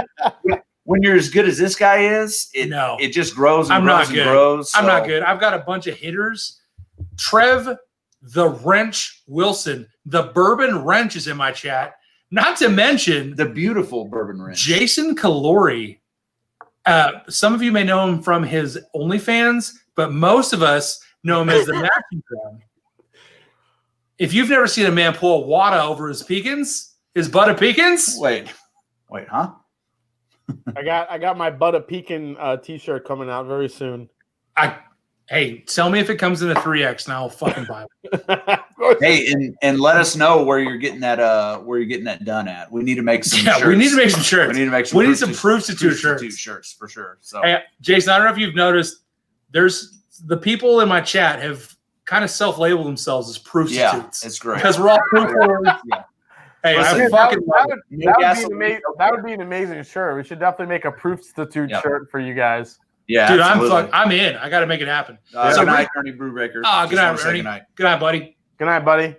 when you're as good as this guy is, it just grows and grows and grows. I'm not good. I've got a bunch of hitters. Trev, the Wrench Wilson, the Bourbon Wrench is in my chat. Not to mention the beautiful Bourbon Wrench. Jason Calori. Some of you may know him from his OnlyFans, but most of us know him as the Matthew Drum. If you've never seen a man pull a wada over his pecans, his butt of pecans. Wait, huh? I got my butt of pecan t-shirt coming out very soon. Hey, tell me if it comes in a 3X and I'll fucking buy it. Hey, and let us know where you're getting that done at. We need to make some shirts. We need to make some shirts. We need some proof substitute shirts for sure. So hey, Jason, I don't know if you've noticed, there's the people in my chat have kind of self-labeled themselves as proof substitutes. It's great. Because we're all proof Hey, listen, that would be an amazing shirt. We should definitely make a proof substitute shirt for you guys. Yeah, dude, I'm in. I got to make it happen. So good night, Ernie Brewbreaker. Good night, Ernie. Good night, buddy. Good night, buddy.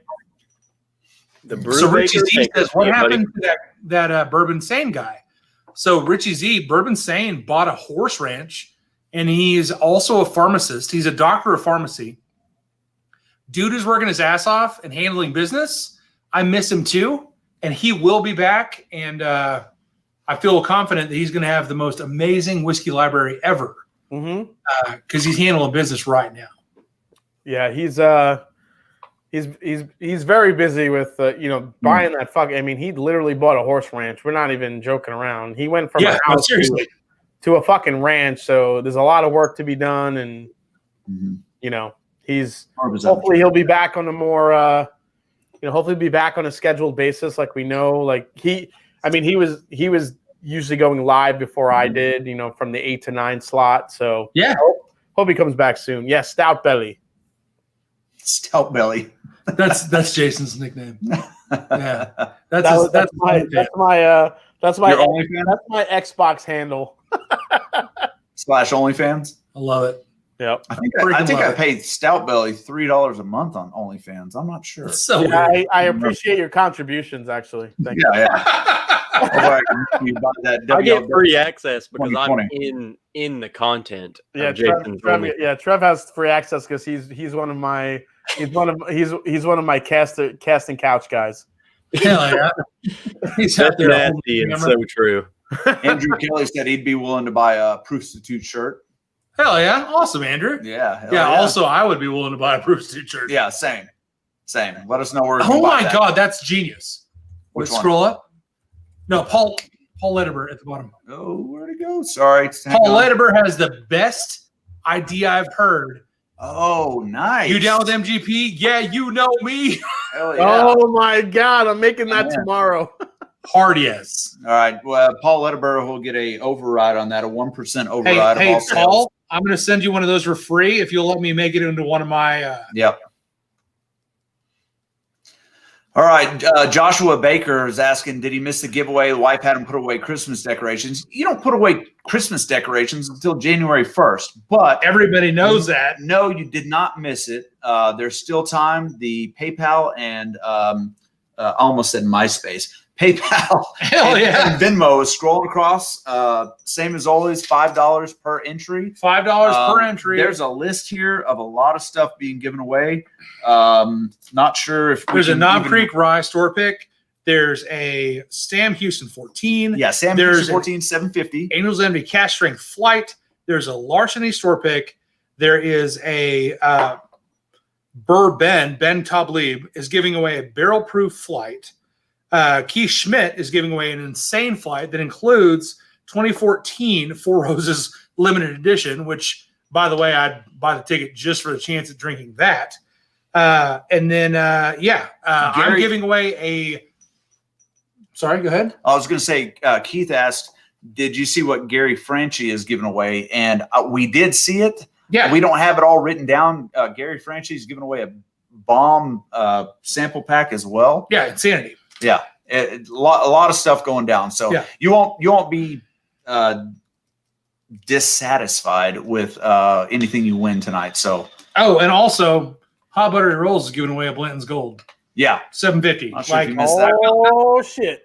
So Richie Z says, what happened to that Bourbon Sane guy? So Richie Z, Bourbon Sane, bought a horse ranch, and he's also a pharmacist. He's a doctor of pharmacy. Dude is working his ass off and handling business. I miss him too, and he will be back. And I feel confident that he's going to have the most amazing whiskey library ever because he's handling business right now. Yeah, he's very busy with buying that fuck. I mean, he literally bought a horse ranch. We're not even joking around. He went from a house to a fucking ranch. So there's a lot of work to be done, and he's hopefully he'll be back on a more hopefully be back on a scheduled basis, like we know. Like he was usually going live before I did, from the 8 to 9 slot. So yeah, hope he comes back soon. Yeah, Stout Belly. Stout Belly. That's Jason's nickname. Yeah, that's my Xbox handle. /OnlyFans. I love it. Yep. I think Freaking I love it. paid Stout Belly $3 a month on OnlyFans. I'm not sure. So Yeah, weird. I appreciate your contributions, actually. Thank you. Yeah. I was like, you buy that I get WLW. free access because I'm 2020. in the content. Yeah, of Jason's only. Trev has free access because he's one of my he's one of my casting couch guys. Hell yeah. He's That's out there nasty and so true. Andrew Kelly said he'd be willing to buy a prostitute shirt. Hell yeah. Awesome, Andrew. Yeah. hell Yeah, also, I would be willing to buy a prostitute shirt. Yeah, same. Let us know where. Oh my God, that's genius. Which Let's one? scroll up. No, Paul Lederber at the bottom. Oh, where'd it go? Sorry. Paul Lederber has the best idea I've heard. Oh, nice. You down with MGP? Yeah, you know me. Hell yeah. Oh my God, I'm making that tomorrow. Hard yes. All right. Well, Paul Lederber will get a override on that, a 1% override of Hey, all Paul, sales. I'm going to send you one of those for free if you'll let me make it into one of my. Yep. All right. Joshua Baker is asking, did he miss the giveaway? The wife had him put away Christmas decorations. You don't put away Christmas decorations until January 1st, but Everybody knows that. no, you did not miss it. There's still time. The PayPal and I almost said MySpace. PayPal Hell yeah. and Venmo is scrolling across. Same as always, $5 per entry. $5 per entry. There's a list here of a lot of stuff being given away. Not sure if There's a Knob Creek Rye store pick. There's a Sam Houston 14. Yeah, Sam There's Houston 14, 750. Angels Envy Cash Strength Flight. There's a Larceny store pick. There is a Ben Tablib is giving away a barrel proof flight. Keith Schmidt is giving away an insane flight that includes 2014 Four Roses limited edition, which, by the way, I'd buy the ticket just for the chance of drinking that. And then, I'm giving away a. Sorry, go ahead. I was going to say, Keith asked, did you see what Gary Franchi is giving away? And we did see it. Yeah. We don't have it all written down. Gary Franchi is giving away a bomb sample pack as well. Yeah, Insanity. Yeah, a lot of stuff going down. So Yeah. you won't be dissatisfied with anything you win tonight. So Oh, and also, Hot Buttery Rolls is giving away a Blanton's Gold. yeah, $7.50. Not sure if you Like, missed that. Oh shit.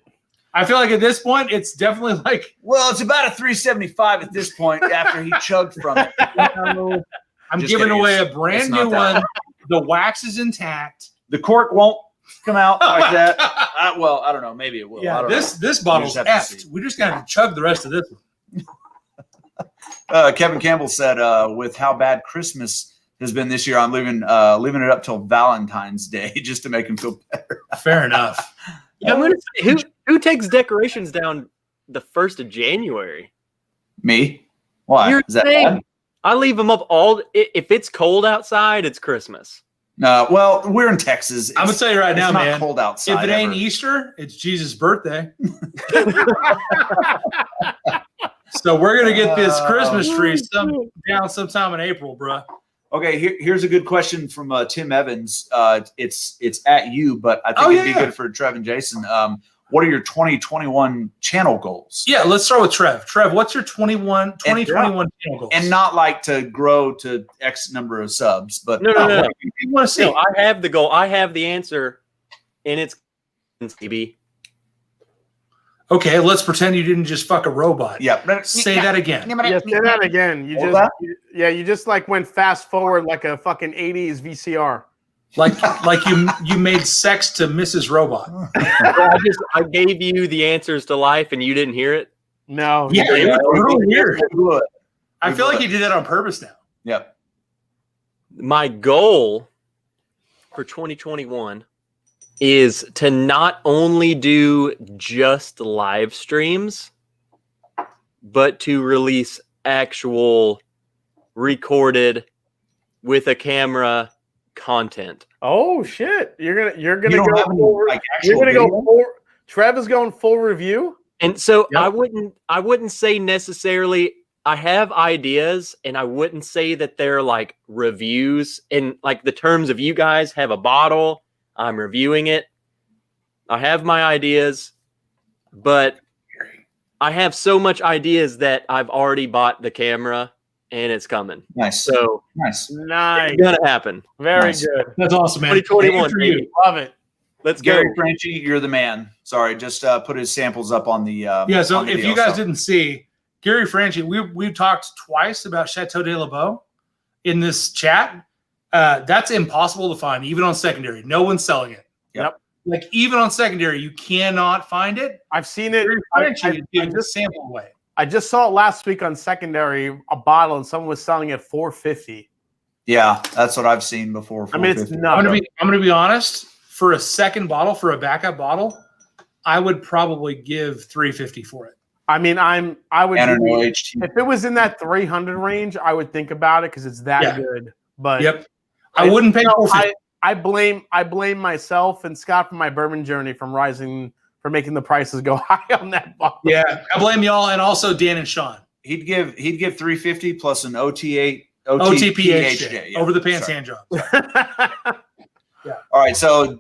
I feel like at this point, it's definitely like well, it's about a $3.75 at this point after he chugged from it. I'm Just giving kidding. away a It's brand not new that. one. The wax is intact. The cork won't come out like that. Well, I don't know. Maybe it will. I Yeah, don't this bottle's just have to effed. see. We just got to chug the rest of this one. know. Kevin Campbell said, with how bad Christmas has been this year, I'm leaving it up till Valentine's Day just to make him feel better. Fair enough. Yeah, I'm gonna say, who takes decorations down the 1st of January? Me? Why? You're Is that saying bad? I leave them up if it's cold outside, it's Christmas. No. Well, we're in Texas. I'm gonna tell you right It's now, not man. cold outside. If it ain't ever. Easter, it's Jesus' birthday. So we're gonna get this Christmas tree down sometime in April, bro. Okay, here's a good question from Tim Evans. It's at you, but I think it'd be good for Trev and Jason. What are your 2021 channel goals? Yeah, let's start with Trev. Trev, what's your 2021 channel goals? And not like to grow to X number of subs, but No. You want to see? No, I have the goal. I have the answer, and it's CB. Okay, let's pretend you didn't just fuck a robot. yeah. Say that again. Yeah, say that again. You just like went fast forward like a fucking 80s VCR. Like you made sex to Mrs. Robot. I gave you the answers to life, and you didn't hear it. No. Yeah, it was really weird. Good. I feel like you did that on purpose now. Yep. My goal for 2021 is to not only do just live streams, but to release actual recorded with a camera content. Oh shit! You're gonna You go don't have any, full. like, You're actual gonna go video? full. Trev is going full review. And so Yep. I wouldn't say necessarily I have ideas, and I wouldn't say that they're like reviews in like the terms of you guys have a bottle, I'm reviewing it. I have my ideas, but I have so much ideas that I've already bought the camera and it's coming. Nice. So Nice. it's gonna happen. Very Nice. good. That's awesome, man. 2021 For you. Love it. Let's go. Gary Franchi, you're the man. Sorry, just put his samples up on the. So on the if deal, you guys didn't see, Gary Franchi, we've talked twice about Chateau de la Beau in this chat. That's impossible to find, even on secondary. No one's selling it. Yep. Like even on secondary, you cannot find it. I've seen it. Gary Franchi is giving the sample away. I just saw it last week on secondary, a bottle, and someone was selling it $450. Yeah, that's what I've seen before. I mean, it's $450. nuts. I'm gonna be honest. For a second bottle, for a backup bottle, I would probably give $350 for it. I mean, I would. And an OHT. If it was in that 300 range, I would think about it because it's that good. But Yep, I wouldn't pay $450. I blame myself and Scott from my bourbon journey for making the prices go high on that bottle. Yeah, I blame y'all, and also Dan and Sean. He'd give $350 plus an OTPH OTPH over the pants hand job. Yeah. All right. So,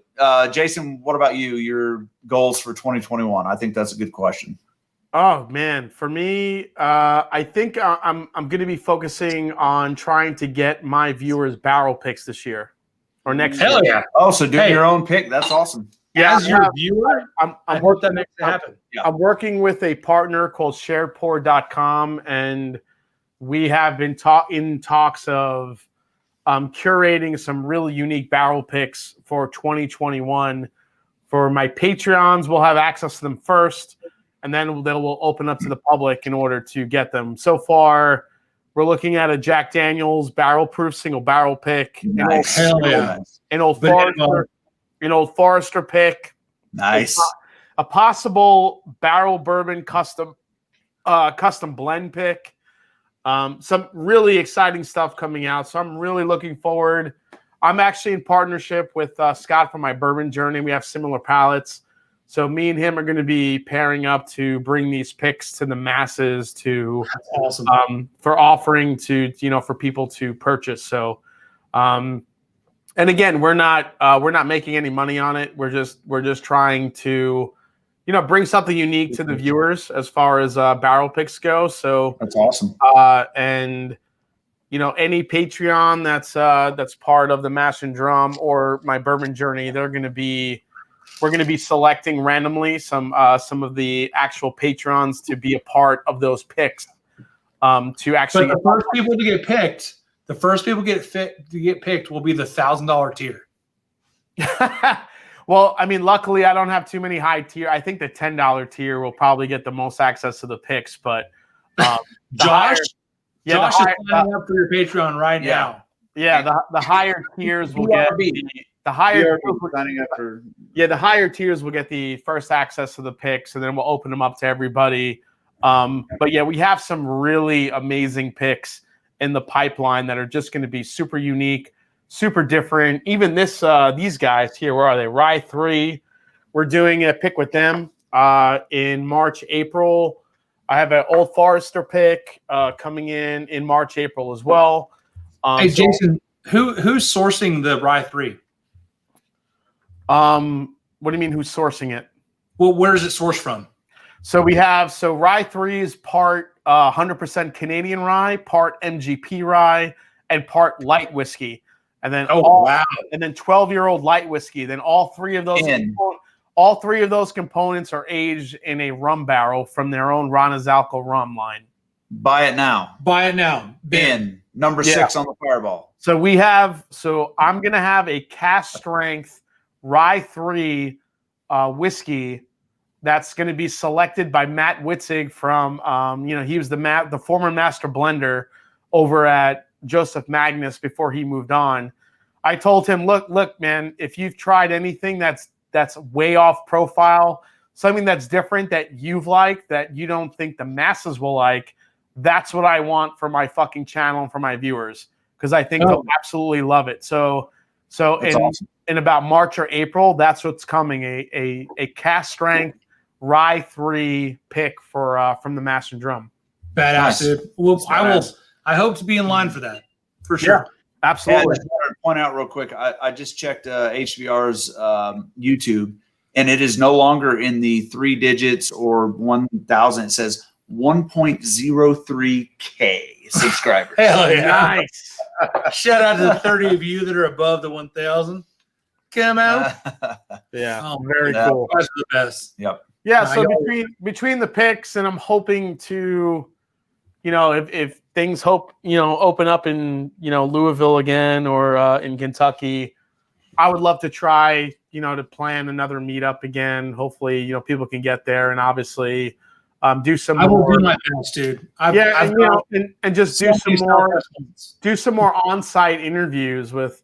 Jason, what about you? Your goals for 2021? I think that's a good question. Oh man, for me, I think I'm going to be focusing on trying to get my viewers barrel picks this year or next year. Hell yeah! Oh, so doing your own pick? That's awesome. Yeah, as your viewer, I hope that makes it happen. I'm working with a partner called SharePour.com, and we have been in talks of curating some really unique barrel picks for 2021. For my Patreons, we'll have access to them first, and then they will open up to the public in order to get them. So far, we're looking at a Jack Daniel's barrel-proof single barrel pick. Nice. An Old Forester pick. Nice. A possible barrel bourbon custom blend pick. Some really exciting stuff coming out. So I'm really looking forward. I'm actually in partnership with Scott from my bourbon journey. We have similar palates. So me and him are going to be pairing up to bring these picks to the masses That's awesome. For offering to, for people to purchase. So, and again, we're not making any money on it. We're just trying to, bring something unique to the viewers as far as barrel picks go. So that's awesome. And any Patreon that's part of the Mash and Drum or my bourbon journey, we're going to be selecting randomly some of the actual patrons to be a part of those picks. To actually, but the first people to get picked. The first people to get picked will be the $1,000 tier. Well, I mean, luckily I don't have too many high tier. I think the $10 tier will probably get the most access to the picks. But Josh is signing up for your Patreon right now. Yeah, the higher tiers will get the higher tiers will get the first access to the picks, and then we'll open them up to everybody. But yeah, we have some really amazing picks in the pipeline that are just going to be super unique, super different. Even these guys here, where are they? Rye 3. We're doing a pick with them in March, April. I have an Old Forester pick coming in March, April as well. Hey, Jason, who's sourcing the Rye 3? What do you mean who's sourcing it? Well, where is it sourced from? So Rye 3 is part 100% Canadian rye, part MGP rye, and part light whiskey. And then 12-year-old light whiskey. Then all three of those components are aged in a rum barrel from their own Ranazalco rum line. Buy it now. Ben. Number 6 on the Fireball. So I'm gonna have a cast strength Rye 3 whiskey that's going to be selected by Matt Witzig from, he was the former master blender over at Joseph Magnus before he moved on. I told him, look, man, if you've tried anything that's way off profile, something that's different that you've liked, that you don't think the masses will like, that's what I want for my fucking channel and for my viewers, because I think they'll absolutely love it. So in about March or April, that's what's coming, a cast strength Rye 3 pick for from the Mash and Drum. Badass, dude. Well, I hope to be in line for that, for sure. Yeah, absolutely. I just wanted to point out real quick, I just checked HBR's YouTube, and it is no longer in the 3 digits or 1,000. It says 1.03K. subscribers. Hell yeah. Nice. Shout out to the 30 of you that are above the 1,000. Come out. Yeah, Oh, very yeah. cool. You guys are the best. Yep. Yeah, Nah, so y'all- between the picks, and I'm hoping to, if things open up in Louisville again or in Kentucky, I would love to try to plan another meetup again. Hopefully, people can get there, and obviously do some I will more. do my best, dude. I've And just do some more on-site interviews with.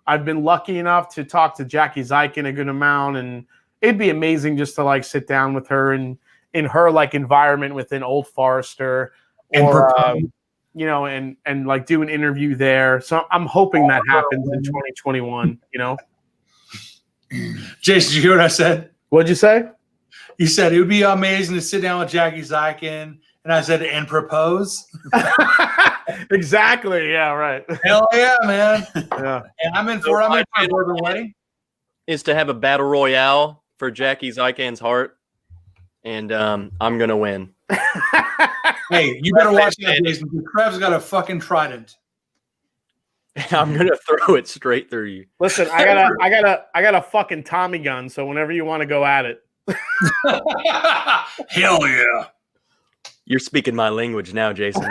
I've been lucky enough to talk to Jackie Zeiken a good amount, and it'd be amazing just to sit down with her and in her environment within Old Forester, or and do an interview there. So I'm hoping that happens in 2021. Jason, did you hear what I said? What'd you say? You said it would be amazing to sit down with Jackie Zeiken, and I said, and propose. Exactly. Yeah. Right. Hell yeah, man. Yeah. And I'm in for a bourbon wedding. Is to have a battle royale for Jackie Zeiken's heart, and I'm gonna win. Hey, you better watch that, Jason. Trev's got a fucking trident. I'm gonna throw it straight through you. Listen, I got a fucking Tommy gun. So whenever you want to go at it. Hell yeah. You're speaking my language now, Jason.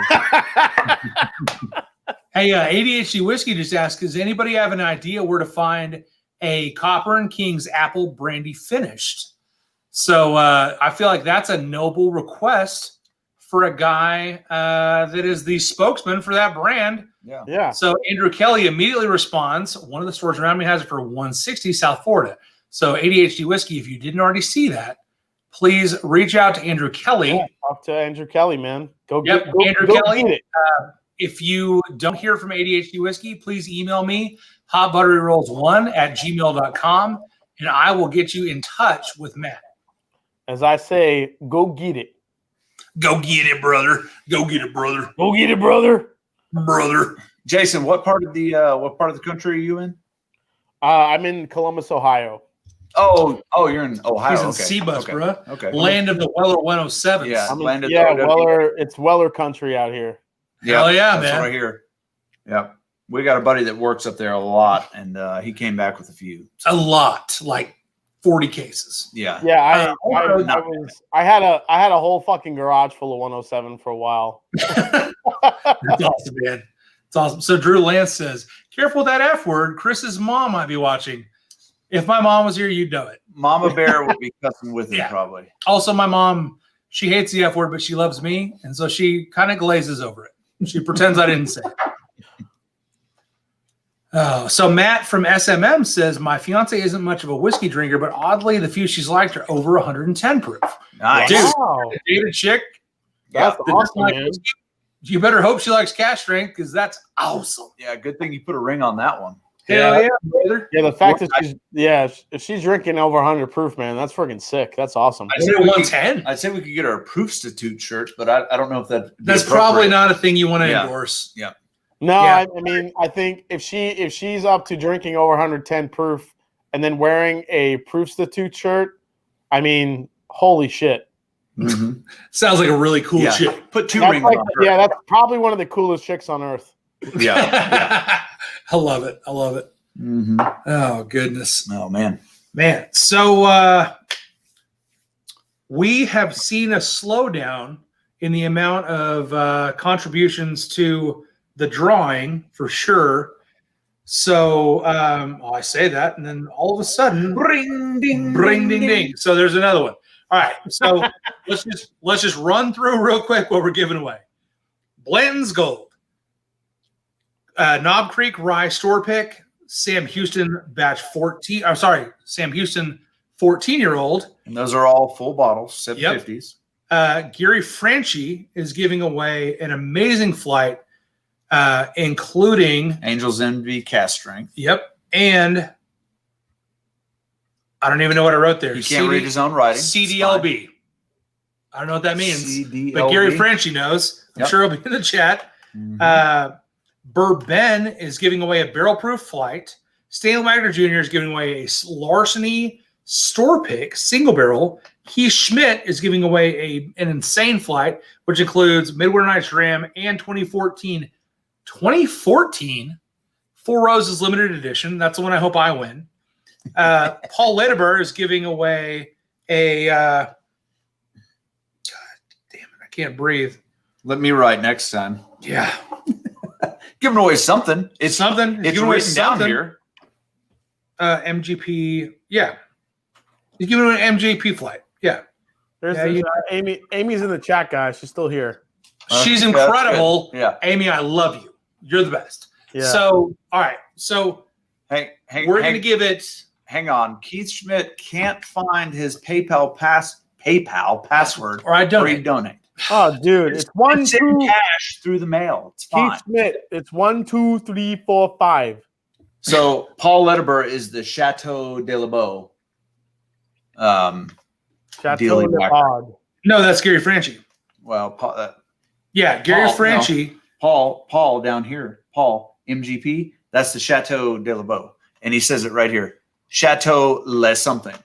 Hey, ADHD Whiskey just asked, does anybody have an idea where to find a Copper and King's apple brandy finished? So I feel like that's a noble request for a guy that is the spokesman for that brand. Yeah. So Andrew Kelly immediately responds, one of the stores around me has it for $160 South Florida. So ADHD Whiskey, if you didn't already see that, please reach out to Andrew Kelly. Yeah, talk to Andrew Kelly, man. Go Yep, get Andrew go Kelly. get it. If you don't hear from ADHD Whiskey, please email me, hotbutteryrolls1@gmail.com, and I will get you in touch with Matt. As I say, go get it. Go get it, brother. Go get it, brother. Go get it, brother. Brother. Jason, what part of the country are you in? I'm in Columbus, Ohio. Oh, you're in Ohio. He's in Okay. Seabus, Okay. bro. Okay. Land of the Weller 107s. Yeah. Weller. It's Weller country out here. Hell yeah, that's man. right here. Yeah. We got a buddy that works up there a lot, and he came back with a few. A lot, like 40 cases. Yeah. Yeah, I had a whole fucking garage full of 107 for a while. That's awesome, man. It's awesome. So Drew Lance says, careful with that F word. Chris's mom might be watching. If my mom was here, you'd know it. Mama Bear would be cussing with him Yeah. probably. Also, my mom, she hates the F word, but she loves me. And so she kind of glazes over it. She pretends I didn't say it. Oh, so Matt from SMM says, my fiance isn't much of a whiskey drinker, but oddly, the few she's liked are over 110 proof. Nice. Dude, Wow. dated chick. That's that awesome, like man. whiskey, you better hope she likes cash drink because that's awesome. Yeah, good thing you put a ring on that one. Hell yeah, brother. Yeah, the fact that if she's drinking over 100 proof, man, that's freaking sick. That's awesome. I said 110. I'd say we could get her a Proofstitute shirt, but I don't know if that'd be That's appropriate. probably not a thing you want to Yeah. endorse. Yeah. No, Yeah. I mean, I think if she's up to drinking over 110 proof and then wearing a Proofstitute shirt, I mean, holy shit. Mhm. Sounds like a really cool Yeah. chick. Put two That's rings like, on her. yeah, that's probably one of the coolest chicks on earth. Yeah. I love it. I love it. Mm-hmm. Oh, goodness. Oh man. Man, so we have seen a slowdown in the amount of contributions to the drawing for sure. So I say that, and then all of a sudden, Bring ding, bring ding ding. So there's another one. All right, so let's just run through real quick what we're giving away. Blanton's Gold, Knob Creek Rye Store Pick, Sam Houston Batch 14. I'm sorry, Sam Houston 14-year-old. And those are all full bottles, 750s. Gary Franchi is giving away an amazing flight, including Angel's Envy cast strength. and I don't even know what I wrote there. He can't read his own writing. CDLB. I don't know what that means, CDLB. but Gary Franchi knows. I'm Yep. sure he'll be in the chat. Mhm. Bourbon is giving away a barrel-proof flight. Stanley Wagner Jr. is giving away a Larceny Store Pick single barrel. He Schmidt is giving away an insane flight, which includes Midwinter Night's Ram and 2014 Four Roses limited edition. That's the one I hope I win. Paul Lederber is giving away a God damn it, I can't breathe. Let me write next time. Yeah. Giving away something. It's something. It's written down here. MGP. Yeah. He's giving away an MGP flight. Yeah. There's Amy. Amy's in the chat, guys. She's still here. She's incredible. Yeah. Amy, I love you. You're the best. Yeah. So, all right. So we're going to give it. Hang on. Keith Schmidt can't find his PayPal password or I donate. Oh, dude. It's 1, 2. Cash through the mail. It's fine. Keith Schmidt. It's 1, 2, 3, 4, 5. So Paul Lederber is the Chateau de la Beau. Chateau de Pod. No, that's Gary Franchi. Well, Paul, Gary Franchi. No. Paul down here. Paul MGP. That's the Chateau de la Beau, and he says it right here. Chateau le something.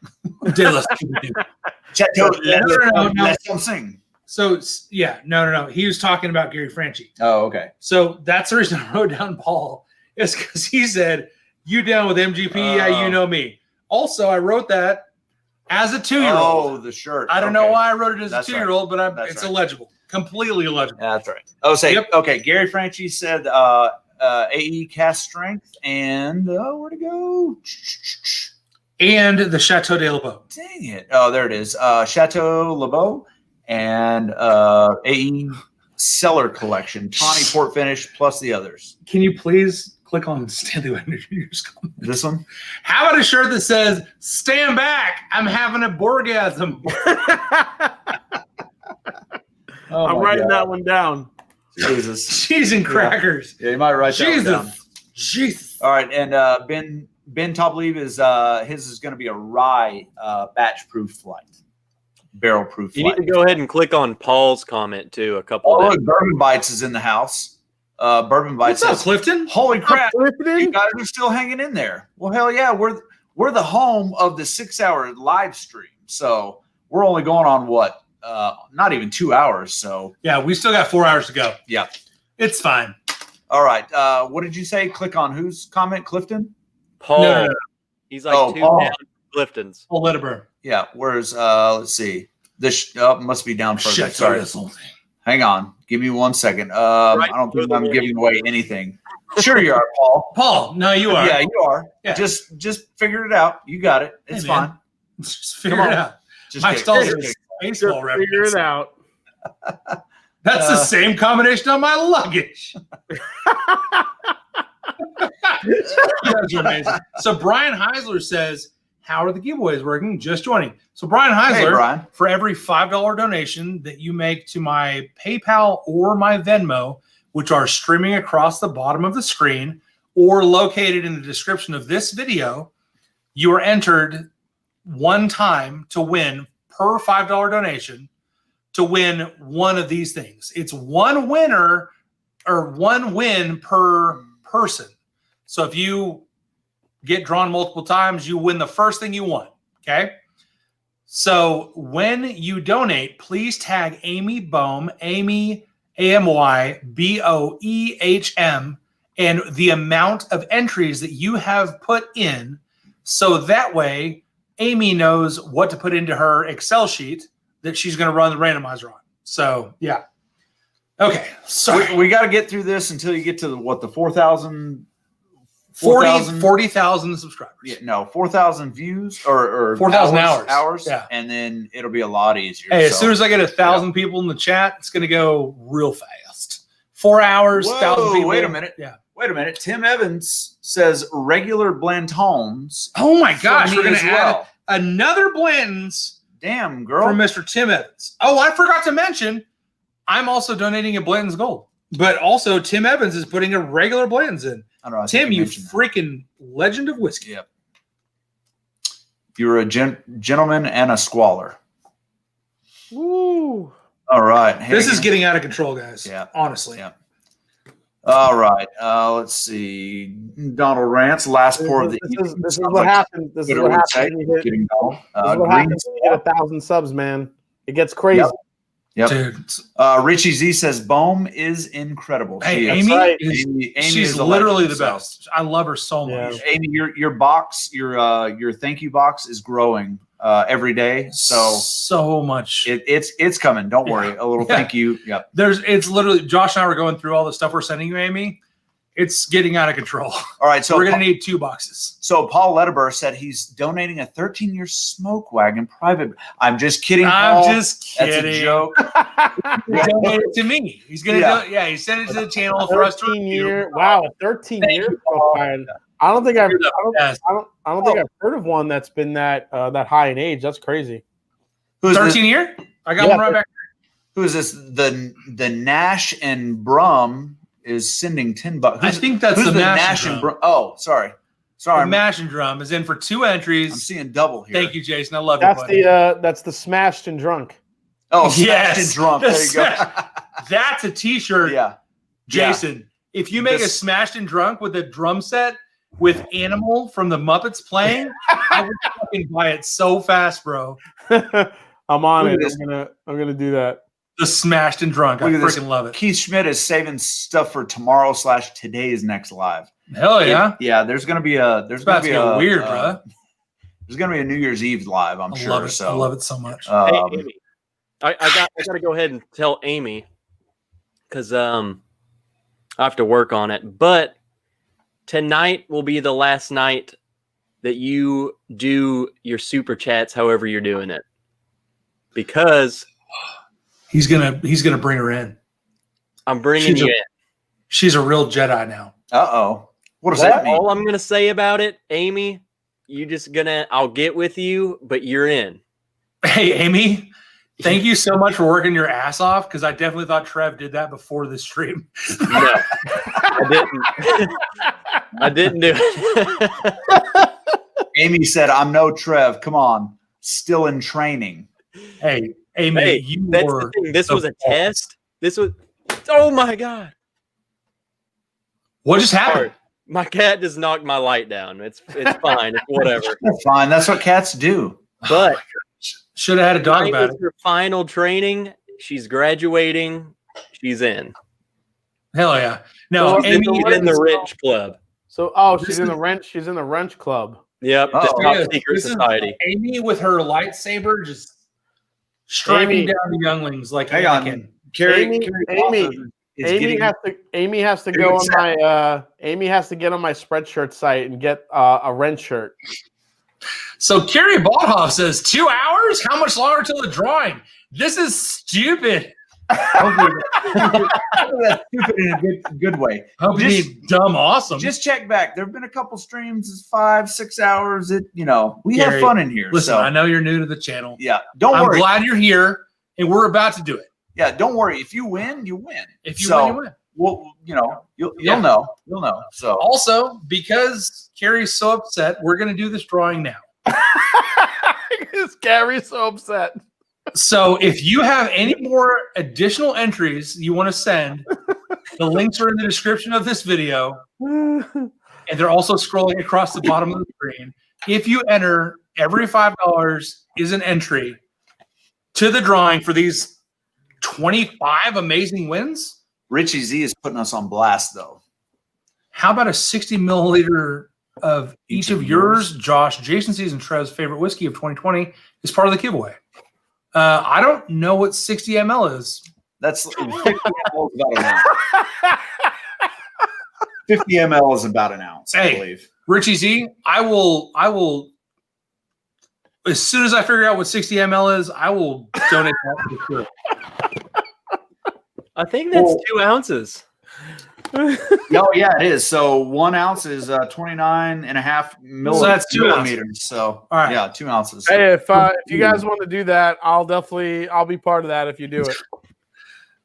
Chateau le something. So no. He was talking about Gary Franchi. Oh, okay. So that's the reason I wrote down Paul is because he said, "You down with MGP? Yeah, you know me." Also, I wrote that as a 2-year-old. Oh, the shirt. I don't know why I wrote it as a 2-year-old, but it's right. illegible, completely illegible. That's right. Oh, okay. Gary Franchi said AE cast strength and where to go? And the Chateau de la Beau. Dang it! Oh, there it is. Chateau Le Beau and AE Cellar Collection, Tawny Port Finish plus the others. Can you please click on Stanley Wagner's comment? This one? How about a shirt that says, "Stand back, I'm having a borgasm." I'm writing that one down. Jesus. Cheese and crackers. Yeah, you might write that one down. Jesus. All right, and Ben Toplieb is his is going to be a rye batch proof flight. Barrel proof. You need to go ahead and click on Paul's comment too. A couple. Oh, Bourbon Bites is in the house. Bourbon Bites. What's up, Clifton? Holy crap! You guys are still hanging in there. Well, hell yeah, we're the home of the 6-hour live stream. So we're only going on what? Not even 2 hours. So yeah, we still got 4 hours to go. Yeah, it's fine. All right. What did you say? Click on whose comment? Clifton. Paul. No. He's like two down. Clifton's. Paul Lederber. Yeah. Where's let's see. This must be down further. Shit, sorry. Hang on. Give me 1 second. I don't think I'm giving away anything. Sure you are, Paul. Paul, no, you are. Yeah, you are. Yeah. Just figure it out. You got it. It's fine. Just figure it out. Just Mike Stahl's baseball reference. Figure it out. That's the same combination on my luggage. You guys are amazing. So Brian Heisler says, "How are the giveaways working?" Just joining. So Brian Heisler, for every $5 donation that you make to my PayPal or my Venmo, which are streaming across the bottom of the screen or located in the description of this video, you are entered one time to win per $5 donation to win one of these things. It's one winner or one win per person. So if you get drawn multiple times, you win the first thing you want. Okay. So when you donate, please tag Amy Boehm, Amy AMYBOEHM, and the amount of entries that you have put in. So that way, Amy knows what to put into her Excel sheet that she's going to run the randomizer on. So, yeah. Okay. Sorry. We got to get through this until you get to the 4,000. 40,000 subscribers. Yeah, no, 4,000 views or 4,000 hours. Yeah. And then it'll be a lot easier. Hey, as soon as I get 1,000 people in the chat, it's going to go real fast. 4 hours, 1,000 people. Wait a minute. Yeah. Wait a minute. Tim Evans says regular Blantons. Oh my gosh, we're going to add another Blantons. Damn, girl. From Mr. Tim Evans. Oh, I forgot to mention, I'm also donating a Blanton's Gold. But also, Tim Evans is putting a regular Blanton's in. I don't know. Tim, you freaking legend of whiskey. Yep. You're a gentleman and a squaller. Woo. All right. This is getting out of control, guys. Yeah. Honestly. Yeah. All right. Let's see. Donald Rants, last pour of the evening. This is what happens. This is what happens when you hit. Getting Donald. This is what happens when you get 1,000 subs, man. It gets crazy. Yep. Dude. Richie Z says Bohm is incredible. Hey, Amy, Amy, Amy she's is a literally legend, the best. I love her so much. Yeah. Amy, your box, your thank you box is growing every day. So much. It's coming. Don't worry. A little thank you. Yep. It's literally Josh and I were going through all the stuff we're sending you, Amy. It's getting out of control. All right, so we're gonna need 2 boxes. So Paul Letterber said he's donating a 13-year smoke wagon private. I'm just kidding. I'm Paul. just kidding. That's a joke. He donated it to me. He's gonna he sent it to the channel for us to review. Wow, 13 years. I don't think I've heard of one that's been that high in age. That's crazy. Who's 13 year? I got one right back. Who is this? The Nash and Brum is sending $10. I think that's the Nash and Brum. Oh, sorry. The Mash and Drum is in for 2 entries. I'm seeing double here. Thank you, Jason. I love it. That's the Smashed and Drunk. Oh, Smashed and Drunk. There you go. That's a T-shirt. Yeah, Jason. If you make a Smashed and Drunk with a drum set with Animal from the Muppets playing, I would fucking buy it so fast, bro. I'm on it. I'm gonna do that. The Smashed and Drunk. I freaking love it. Keith Schmidt is saving stuff for tomorrow/today's next live. Hell yeah. There's gonna be a weird, bro. There's gonna be a New Year's Eve live, I'm sure. So I love it so much. Hey, Amy, I got to go ahead and tell Amy because I have to work on it. But tonight will be the last night that you do your super chats, however you're doing it, because he's gonna bring her in. I'm bringing you in. She's a real Jedi now. Uh-oh. What does that mean? All I'm gonna say about it, Amy, I'll get with you, but you're in. Hey, Amy, thank you so much for working your ass off, because I definitely thought Trev did that before the stream. No, I didn't. I didn't do it. Amy said, I'm no Trev. Come on. Still in training. Hey, Amy, that's the thing. This was a test. This was, oh my God. What just happened? My cat just knocked my light down. It's fine. It's whatever. It's fine. That's what cats do. But should have had a dog about it. Her final training. She's graduating. She's in. Hell yeah! No, so Amy's in the Wrench Club. So she's in the Wrench. She's in the Wrench Club. Yep. The top secret society. Amy with her lightsaber just striking down the younglings like Anakin. Amy has to go on my Amy has to get on my Spreadshirt site and get a Wrench shirt. So Kerry Baldhoff says 2 hours? How much longer till the drawing? This is stupid. That's stupid in a good way. Hope you mean dumb awesome. Just check back. There have been a couple streams. It's 5-6 hours. We have fun in here. Listen, I know you're new to the channel. Yeah, don't worry. I'm glad you're here, and we're about to do it. Yeah, don't worry. If you win, you win. If you win, you win. Well, you'll know. You'll know. So also, because Carrie's so upset, we're going to do this drawing now. Because Carrie's so upset. So if you have any more additional entries you want to send, the links are in the description of this video, and they're also scrolling across the bottom of the screen. If you enter, every $5 is an entry to the drawing for these 25 amazing wins. Richie Z is putting us on blast, though. How about a 60 milliliter of each of yours, Josh, Jason C's, and Trev's favorite whiskey of 2020 is part of the giveaway? I don't know what 60 ml is. That's 50 ml is about an ounce. 50 ml is about an ounce, I believe. Richie Z, I will. As soon as I figure out what 60 ml is, I will donate that for sure. I think that's 2 ounces. Oh, yeah, it is. So 1 ounce is 29.5 milliliters. So that's 2 millimeters. So, all right. Yeah, 2 ounces. Hey, if you guys want to do that, I'll be part of that if you do it.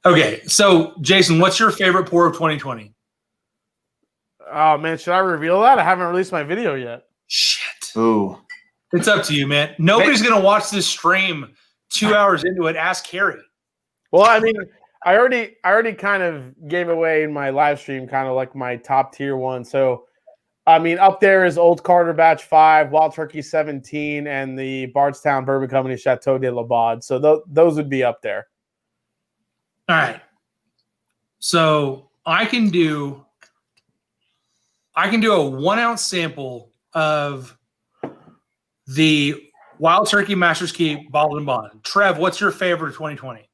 Okay, so Jason, what's your favorite pour of 2020? Oh man, should I reveal that? I haven't released my video yet. Shit. Ooh. It's up to you, man. Nobody's gonna watch this stream 2 hours into it. Ask Carrie. Well, I mean, I already kind of gave away in my live stream kind of like my top tier one. So, I mean, up there is Old Carter Batch 5, Wild Turkey 17, and the Bardstown Bourbon Company Chateau de la Baude. So those would be up there. All right. So I can do a 1 ounce sample of the Wild Turkey Master's Keep Bottled and Bond. Trev, what's your favorite of 2020?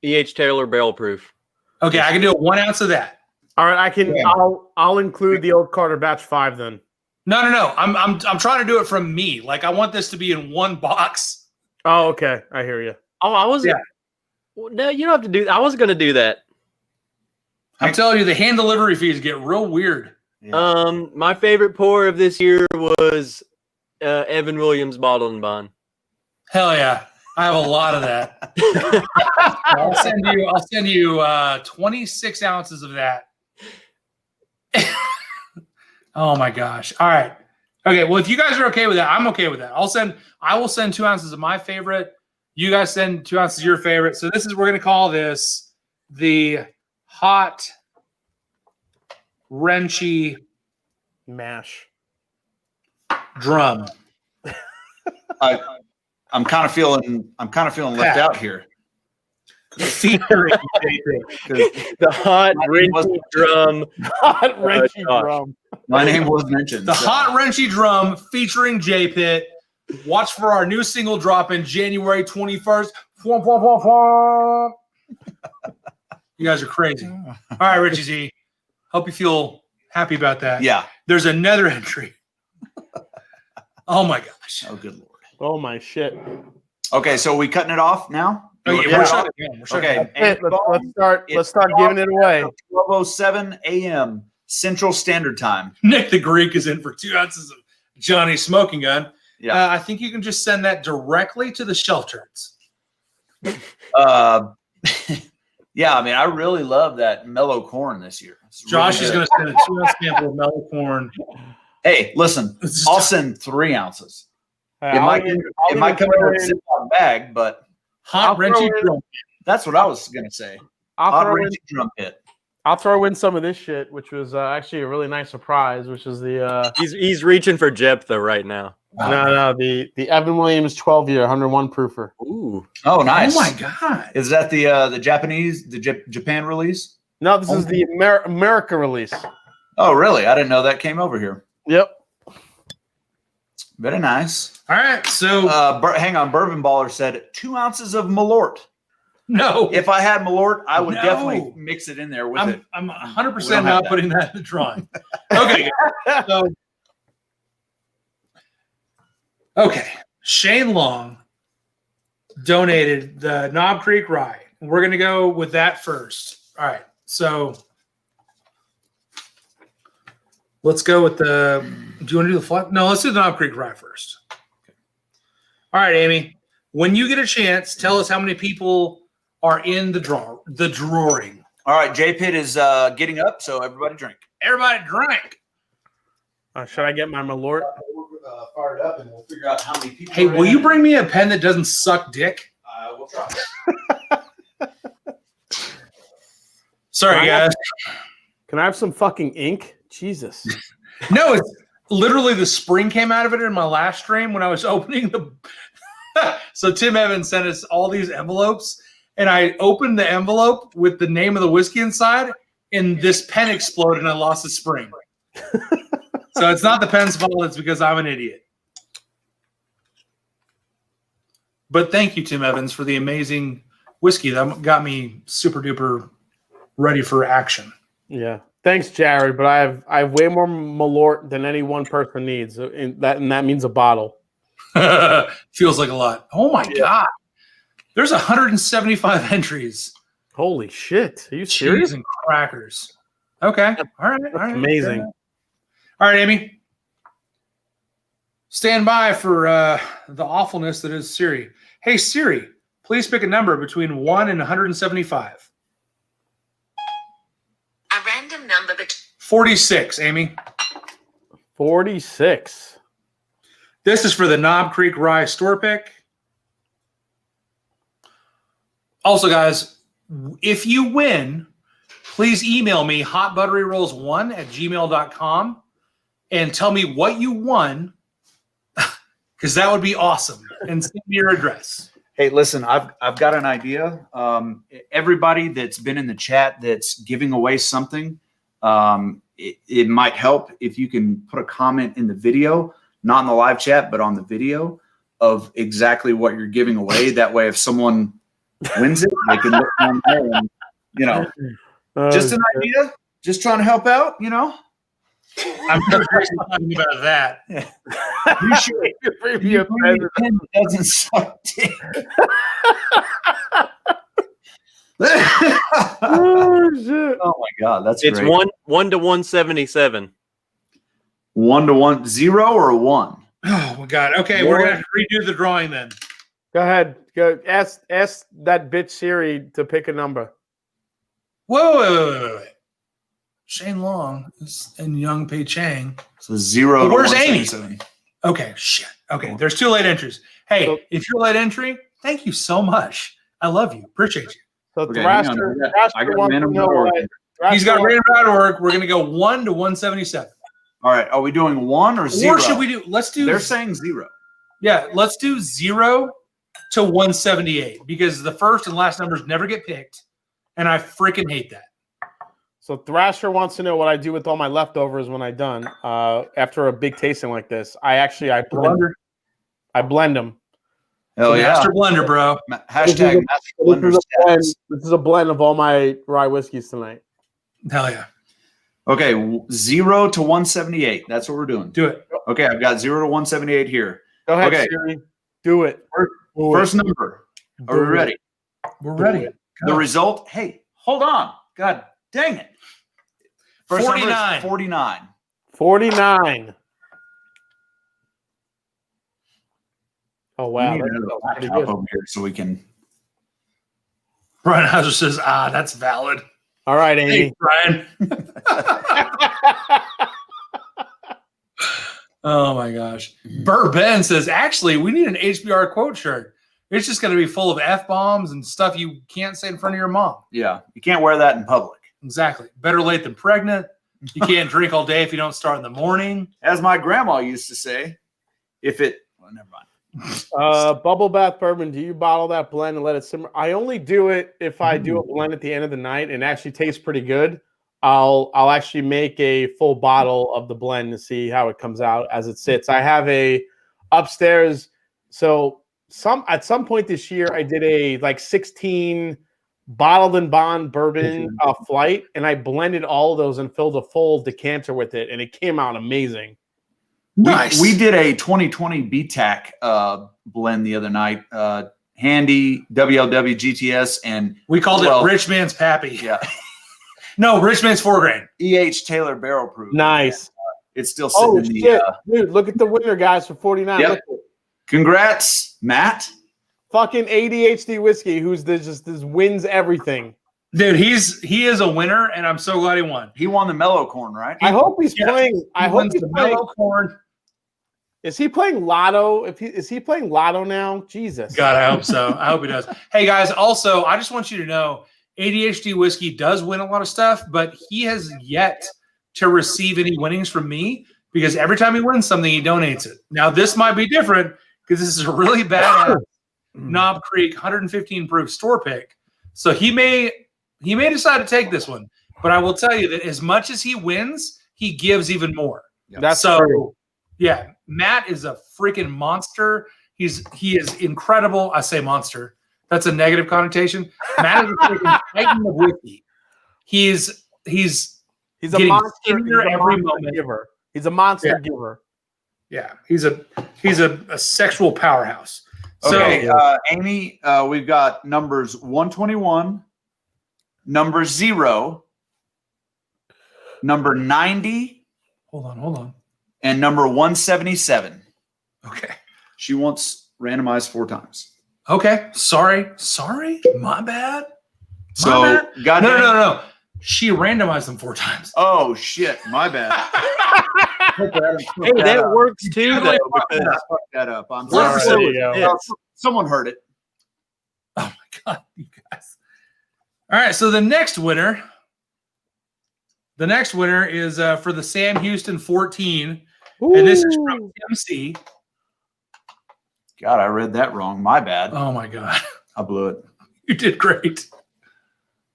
E.H. Taylor Barrel Proof. Okay, I can do a 1 ounce of that. All right, I can. Yeah. I'll include the Old Carter Batch 5 then. No. I'm trying to do it from me. Like I want this to be in one box. Oh, okay. I hear you. Oh, I was. Yeah. No, you don't have to do. I was going to do that. I'm telling you, the hand delivery fees get real weird. Yeah. My favorite pour of this year was Evan Williams Bottled and Bond. Hell yeah. I have a lot of that. I'll send you 26 ounces of that. Oh my gosh. All right. Okay. Well, if you guys are okay with that, I'm okay with that. I will send 2 ounces of my favorite. You guys send 2 ounces of your favorite. So we're going to call this the hot, wrenchy Mash. drum. I'm kind of feeling left out here. Featuring The hot, wrenchy drum. Hot wrenchy gosh. drum. My name was mentioned. the so. hot, wrenchy drum featuring J Pit. Watch for our new single drop in January 21st. You guys are crazy. All right, Richie Z. Hope you feel happy about that. Yeah. There's another entry. Oh my gosh. Oh, good lord. Oh my shit. Okay, so are we cutting it off now? Oh, yeah, Okay. we're shutting it down. We're shutting it Okay. down. Hey, let's start giving it away. 12:07 a.m. Central Standard Time. Nick the Greek is in for 2 ounces of Johnny Smoking Gun. Yeah. I think you can just send that directly to the shelters. Yeah, I mean, I really love that mellow corn this year. It's Josh really is good. going to send a 2 ounce sample of mellow corn. Hey, listen, This is I'll tough. send 3 ounces. Hey, It I'll might even come throw in a in- Ziploc bag, but Hot, I'll throw wrenchy in- drum. that's what I was gonna say. I'll Hot throw in wrench drum pit. I'll throw in some of this shit, which was actually a really nice surprise, which is the He's reaching for Jephthah right now. the Evan Williams 12-year 101 proofer. Ooh. Oh, nice. Oh my God. Is that the Japan release? No, this is the America release. Oh, really? I didn't know that came over here. Yep. Very nice. All right. So, Hang on. Bourbon Baller said 2 ounces of Malort. no. If I had Malort, I would No. definitely mix it in there with it. I'm We 100% don't have not that. putting that in the drawing. Okay. Okay. Shane Long donated the Knob Creek Rye. We're going to go with that first. All right. So let's go with the. Do you want to do the flat? No, let's do the Knob Creek Rye first. All right, Amy. When you get a chance, tell us how many people are in the drawing. All right, J Pit is getting up, so everybody drink. Everybody drink. Should I get my Malort? We're fired up, and we'll figure out how many people. Hey, will you bring me a pen that doesn't suck dick? We'll try. Sorry, guys. Can I have some fucking ink? Jesus. No, it's literally the spring came out of it in my last stream when I was opening the. So Tim Evans sent us all these envelopes, and I opened the envelope with the name of the whiskey inside, and this pen exploded, and I lost the spring. So it's not the pen's fault; it's because I'm an idiot. But thank you, Tim Evans, for the amazing whiskey that got me super duper ready for action. Yeah. Thanks, Jared. But I have way more Malort than any one person needs, and that means a bottle. Feels like a lot. Oh my God. There's 175 entries. Holy shit! Are you serious? Cheese and crackers. Okay. All right. All right. Amazing. All right, Amy. Stand by for the awfulness that is Siri. Hey, Siri, please pick a number between 1 and 175. A random number between 46, Amy. 46. This is for the Knob Creek Rye store pick. Also, guys, if you win, please email me hotbutteryrolls1@gmail.com and tell me what you won, because that would be awesome. And send me your address. Hey, listen, I've got an idea. Everybody that's been in the chat that's giving away something, it might help if you can put a comment in the video, not in the live chat, but on the video of exactly what you're giving away. That way, if someone wins it, they can look on there and, just an idea, just trying to help out, I'm sure Jason's talking about that. Appreciate it. Doesn't suck dick. Oh shit! Oh my God, that's It's great. 1 to 177. 1 to 1, 0 or 1. Oh my God. Okay, we're gonna have to redo the drawing then. Go ahead. Go ask that bitch Siri to pick a number. Whoa. Shane Long and Young Pei Chang. So 0 to Where's Amy? 177. Okay, shit. Okay, there's 2 late entries. Hey, if you're late entry, thank you so much. I love you. Appreciate you. So Okay, Thrasher, I got wants to random know order. what He's got random out of work. We're gonna go 1 to 177. All right, are we doing 1 or 0? Or should we do? Let's do. They're saying 0. Yeah, let's do 0 to 178 because the first and last numbers never get picked, and I freaking hate that. So Thrasher wants to know what I do with all my leftovers when I'm done. After a big tasting like this, I blend them. Hell So yeah. Master Blender, bro. Hashtag Master Blender stats. This is a blend of all my rye whiskeys tonight. Hell yeah. Okay, 0 to 178. That's what we're doing. Do it. Okay, I've got 0 to 178 here. Go ahead, Okay. Siri. Do it. First number. Are we ready? We're ready. The result. Hey, hold on. God dang it. First 49. 49. 49. Oh, wow. We need That's another pretty laptop good. over here so we can. Brian Hauser says, that's valid. All right, Amy. Hey, Brian. Oh, my gosh. Burt Ben says, actually, we need an HBR quote shirt. It's just going to be full of F-bombs and stuff you can't say in front of your mom. Yeah, you can't wear that in public. Exactly. Better late than pregnant. You can't drink all day if you don't start in the morning. As my grandma used to say, well, never mind. Bubble bath bourbon. Do you bottle that blend and let it simmer? I only do it if I do a blend at the end of the night and it actually tastes pretty good. I'll actually make a full bottle of the blend to see how it comes out as it sits. I have a upstairs. So at some point this year, I did a 16 bottled and bond bourbon flight, and I blended all of those and filled a full decanter with it, and it came out amazing. Nice. We did a 2020 BTAC blend the other night. Handy, WLW, GTS, and we called it Rich Man's Pappy. Yeah. No, Rich Man's 4 grain. EH Taylor Barrel Proof. Nice. It's still sitting in the shit. Dude, look at the winner, guys, for 49. Yep. Look at Congrats, Matt. fucking ADHD whiskey, who's this wins everything. Dude, he is a winner, and I'm so glad he won. He won the mellow corn, right? I hope he's playing. I hope he's the playing. mellow corn. Is he playing Lotto? Is he playing Lotto now? Jesus. God, I hope so. I hope he does. Hey guys, also, I just want you to know, ADHD whiskey does win a lot of stuff, but he has yet to receive any winnings from me because every time he wins something, he donates it. Now, this might be different because this is a really bad Knob Creek 115 proof store pick. So he may decide to take this one, but I will tell you that as much as he wins, he gives even more. That's so true. Yeah, Matt is a freaking monster. He is incredible. I say monster. That's a negative connotation. Matt is a freaking titan of whiskey. He's a monster. Every moment. Giver. He's a monster giver. Yeah, he's a sexual powerhouse. Okay, Amy, we've got numbers 121, number 0, number 90. Hold on. And number 177. Okay. She wants randomized 4 times. Okay. Sorry. My bad. So, No. She randomized them 4 times. Oh, shit. My bad. Hey, that works too, though. Because I fucked that up. I'm Sorry. sorry. Someone heard it. Oh, my God, you guys. All right, so the next winner is for the Sam Houston 14, and this is from MC. God, I read that wrong. My bad. Oh my God, I blew it. you did great.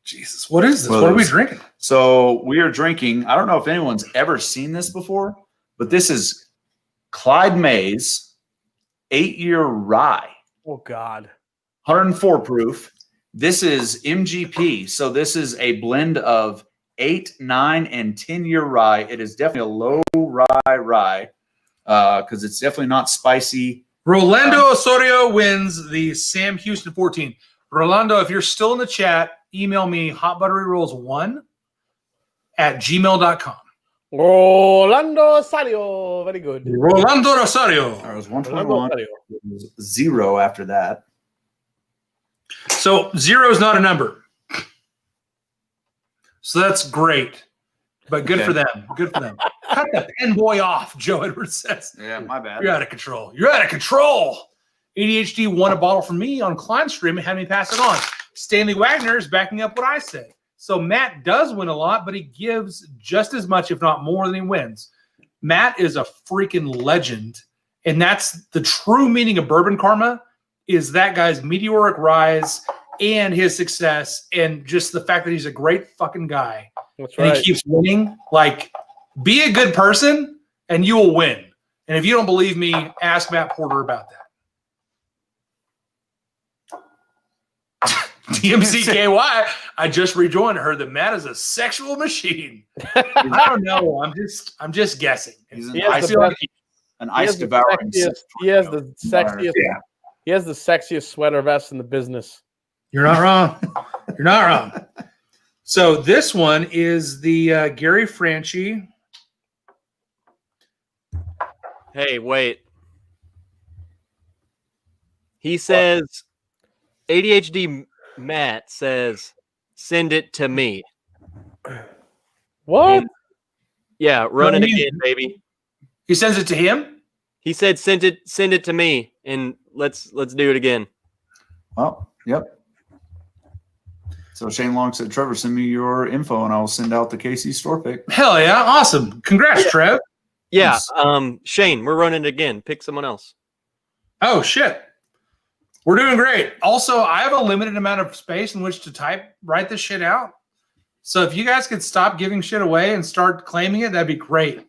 Jesus, what is this? What are we drinking? So we are drinking. I don't know if anyone's ever seen this before, but this is Clyde May's 8-year rye. Oh God, 104 proof. This is MGP. So this is a blend of 8, 9, and 10-year rye. It is definitely a low rye because it's definitely not spicy. Rolando Osorio wins the Sam Houston 14. Rolando, if you're still in the chat, email me hotbutteryrolls1@gmail.com. Rolando Osorio, very good. Rolando Rosario. It was 121. It was 0 after that. So 0 is not a number. So that's great. But good for them. Good for them. Cut the pen boy off, Joe Edwards says. Yeah, my bad. You're out of control. You're out of control. ADHD won a bottle from me on Klein Stream and had me pass it on. Stanley Wagner is backing up what I said. So Matt does win a lot, but he gives just as much, if not more, than he wins. Matt is a freaking legend. And that's the true meaning of bourbon karma, is that guy's meteoric rise and his success and just the fact that he's a great fucking guy. That's and right. he keeps winning. Like, be a good person and you will win. And if you don't believe me, ask Matt Porter about that. DMCKY, I just rejoined. I heard that Matt is a sexual machine. I don't know. I'm just guessing. He's He has an ice devouring. He has the sexiest. Yeah. He has the sexiest sweater vest in the business. You're not wrong. You're not wrong. So this one is the Gary Franchi. Hey, wait. He says, ADHD Matt says, send it to me. What? And, yeah, run it again, baby. He sends it to him? He said, send it to me, and let's do it again. Well, yep. So Shane Long said, Trevor, send me your info and I'll send out the KC store pick. Hell yeah. Awesome. Congrats, Trev. Yeah, Shane, we're running it again. Pick someone else. Oh, shit. We're doing great. Also, I have a limited amount of space in which to write this shit out. So if you guys could stop giving shit away and start claiming it, that'd be great.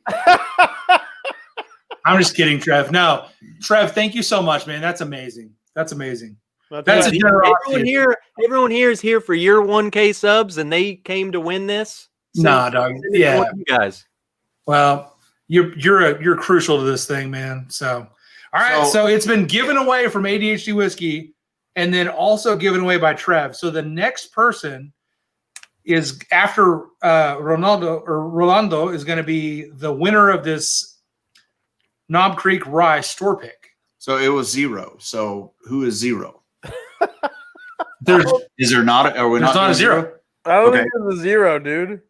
I'm just kidding, Trev. No, Trev, thank you so much, man. That's amazing. That's amazing. That's a generosity. Everyone here is here for your 1K subs, and they came to win this. So nah, dog. Yeah, you guys. Well, you're crucial to this thing, man. So, all right. So it's been given away from ADHD Whiskey, and then also given away by Trev. So the next person is after Rolando is going to be the winner of this Knob Creek Rye store pick. So it was 0. So who is 0? Is there not? Are we there's not a 0? I don't think it's a 0, dude.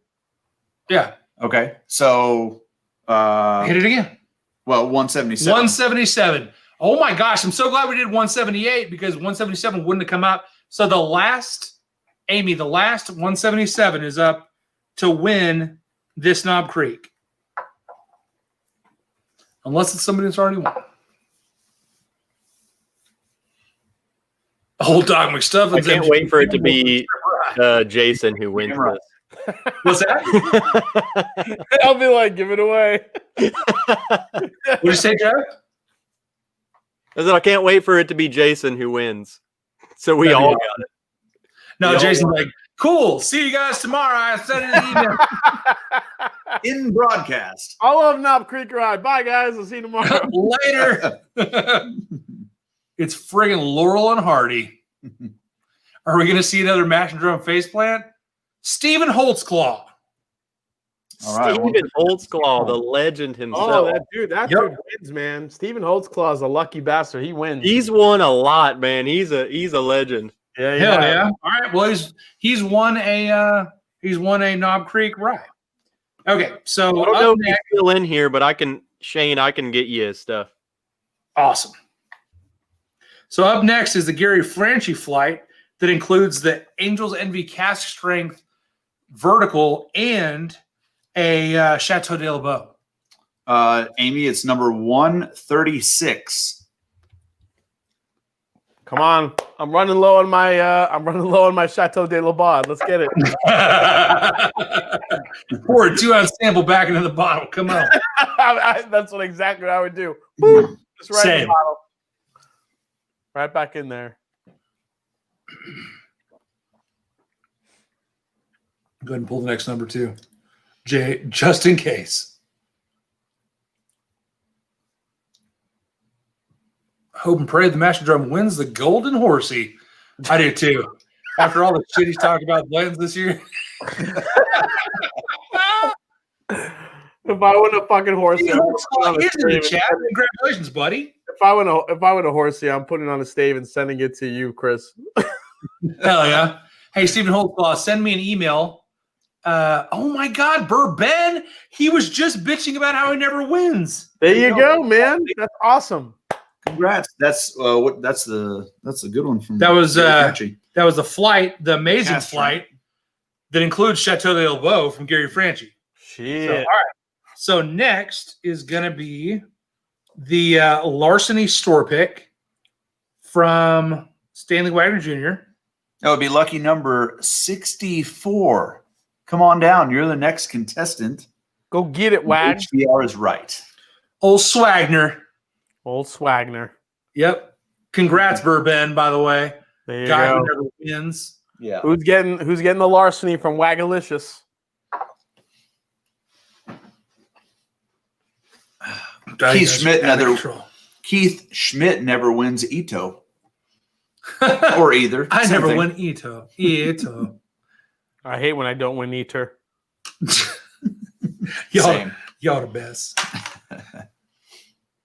Yeah. Okay. So hit it again. Well, 177. 177. Oh my gosh! I'm so glad we did 178 because 177 wouldn't have come out. So the last 177 is up to win this Knob Creek, unless it's somebody that's already won. Old Dog McStuffins. I can't wait for it to be Jason who wins this. What's that? I'll be like, give it away. What did you say, Jeff? I said I can't wait for it to be Jason who wins. So we all got it. No, Jason's like, cool. See you guys tomorrow. I sent an email. In broadcast. I love Knob Creek Ride. Bye, guys. I'll see you tomorrow. Later. It's friggin' Laurel and Hardy. Are we going to see another Mash and Drum faceplant? Stephen Holtzclaw. All right. Stephen Holtzclaw, the legend himself. Oh, that dude wins, man. Stephen Holtzclaw is a lucky bastard. He wins. He's won a lot, man. He's a legend. Yeah, Hell yeah. All right. Well, he's won a Knob Creek ride. Okay, so I don't know if he's still in here, but Shane, I can get you his stuff. Awesome. So up next is the Gary Franchi flight. that includes the Angel's Envy Cask Strength Vertical and a Chateau de la Beau. Amy, it's number 136. Come on, I'm running low on my Chateau de la Beau. Let's get it. Pour a 2 ounce sample back into the bottle. Come on. That's exactly what I would do. Boop, just right in the Same. bottle. Right back in there. Go ahead and pull the next number 2. Jay, just in case. Hope and pray the Master Drum wins the Golden Horsey. I do too. After all the shit he's talking about Blantons this year. If I win a fucking horsey, He's in the chat. Congratulations, buddy. If I win a horsey, I'm putting it on a stave and sending it to you, Chris. Hell yeah. Hey, Stephen Holtzclaw, send me an email. Oh my God, Ben. He was just bitching about how he never wins. There you go, man. That's awesome. Congrats. That's a good one from That was Franchi. that was the flight, the amazing Cast flight that includes Chateau de la Beau from Gary Franchi. Shit. So, all right. So next is going to be the Larceny store pick from Stanley Wagner Jr. That would be lucky number 64. Come on down. You're the next contestant. Go get it, Wag. HBR is right. Old Swagner. Old Swagner. Yep. Congrats, Burben, by the way. There you Guy go. who never wins. Yeah. Who's getting the larceny from Wagalicious? Keith Schmidt never wins Ito. Or either. I Same never thing. win Ito. Ito. I hate when I don't win Eater. Same. Y'all the best.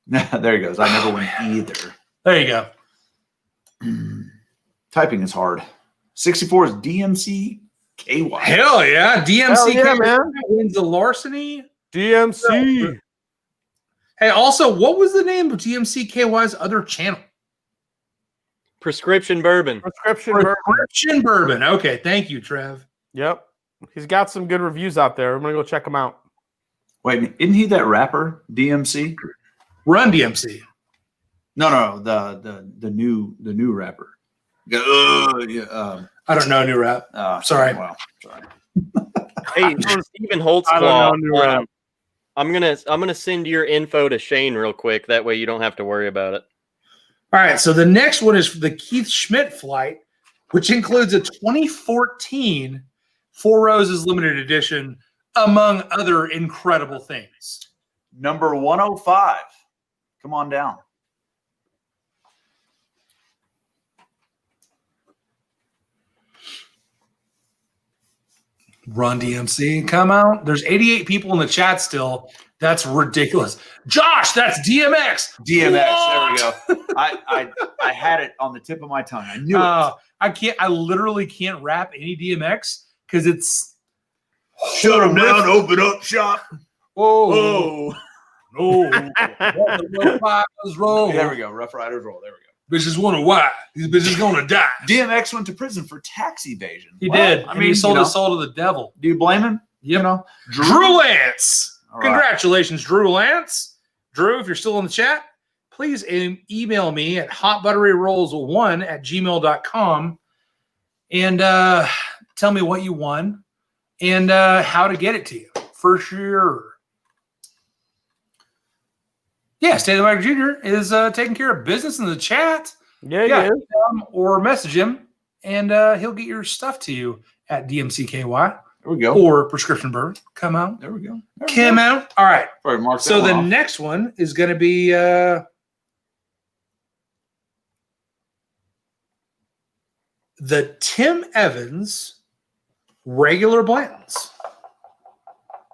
There he goes. I never win either. There you go. Typing is hard. 64 is DMC KY. Hell yeah. DMC Hell yeah, man. wins the Larceny. DMC. Hey, also, what was the name of DMC KY's other channel? Prescription bourbon. Prescription Bourbon. Okay, thank you, Trev. Yep. He's got some good reviews out there. I'm going to go check him out. Wait, isn't he that rapper, DMC? Run DMC. No, the new rapper. Yeah, I don't know new rap. Sorry. Well, sorry. Hey, Stephen I don't know new Holtzclaw. rap. I'm gonna send your info to Shane real quick. That way you don't have to worry about it. All right, so the next one is the Keith Schmidt flight, which includes a 2014 Four Roses limited edition, among other incredible things. Number 105. Come on down. Run DMC, come out. There's 88 people in the chat still. That's ridiculous. Josh, that's DMX. DMX. What? There we go. I had it on the tip of my tongue. I knew it. I literally can't rap any DMX because it's Shut them down. Open up shop. oh no. Roll. There we go. Rough Riders roll. There we go. Bitches wonder why. These bitches gonna die. DMX went to prison for tax evasion. He Well, did. I mean, he sold his soul to the devil. Do you blame him? Yep. You know, Drew Lance. All right. Congratulations, Drew Lance. Drew, if you're still in the chat, please email me at hotbutteryrolls1@gmail.com and tell me what you won and how to get it to you for sure. Yeah, Stanley Wagner Jr. is taking care of business in the chat. Yeah, he is. Or message him, and he'll get your stuff to you at DMCKY there we go. or Prescription Bourbon. Come out. There we go. Come out. All right. All right, So the next one is going to be the Tim Evans regular Blantons.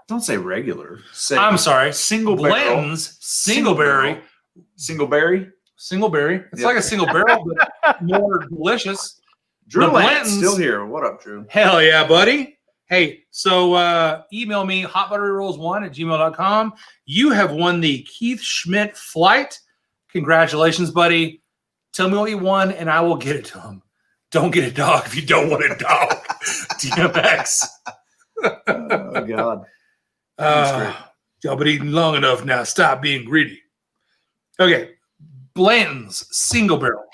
Don't say regular. Say I'm sorry. single barrel. Blanton's single berry. Single berry. Single berry. It's Yep. like a single barrel, but more delicious. Drew The Lance Blantons- still here. What up, Drew? Hell yeah, buddy. Hey, so email me hotbutteryrolls1@gmail.com. You have won the Keith Schmidt flight. Congratulations, buddy. Tell me what you won, and I will get it to him. Don't get a dog if you don't want a dog. DMX. Oh, God. Y'all been eating long enough now. Stop being greedy. Okay. Blanton's single barrel.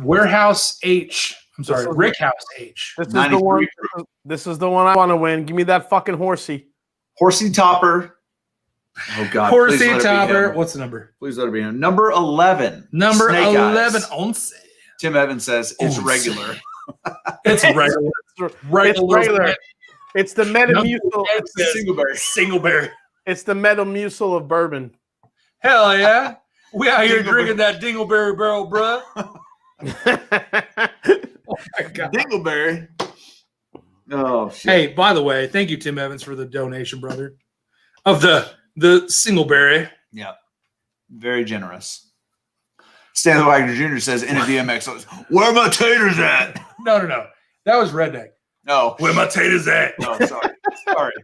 Warehouse H. I'm sorry, Rickhouse H. This is the one. This is the one I want to win. Give me that fucking horsey. Horsey Topper. Oh, God. Horsey Topper. What's the number? Please let it be him. Number 11. Number Snake 11. Eyes. Once. Tim Evans says it's regular. It's regular. Regular. It's the Metamucil. It's the Singleberry. It's the Metamucil of bourbon. Hell yeah. We out here drinking that Dingleberry barrel, bruh. Oh my God. Dingleberry. Oh, shit. Hey, by the way, thank you, Tim Evans, for the donation, brother, of the Singleberry. Yeah. Very generous. Stanley Wagner Jr. says in a DMX, where are my taters at? No. That was Redneck. No. Where my taters at? Oh, sorry.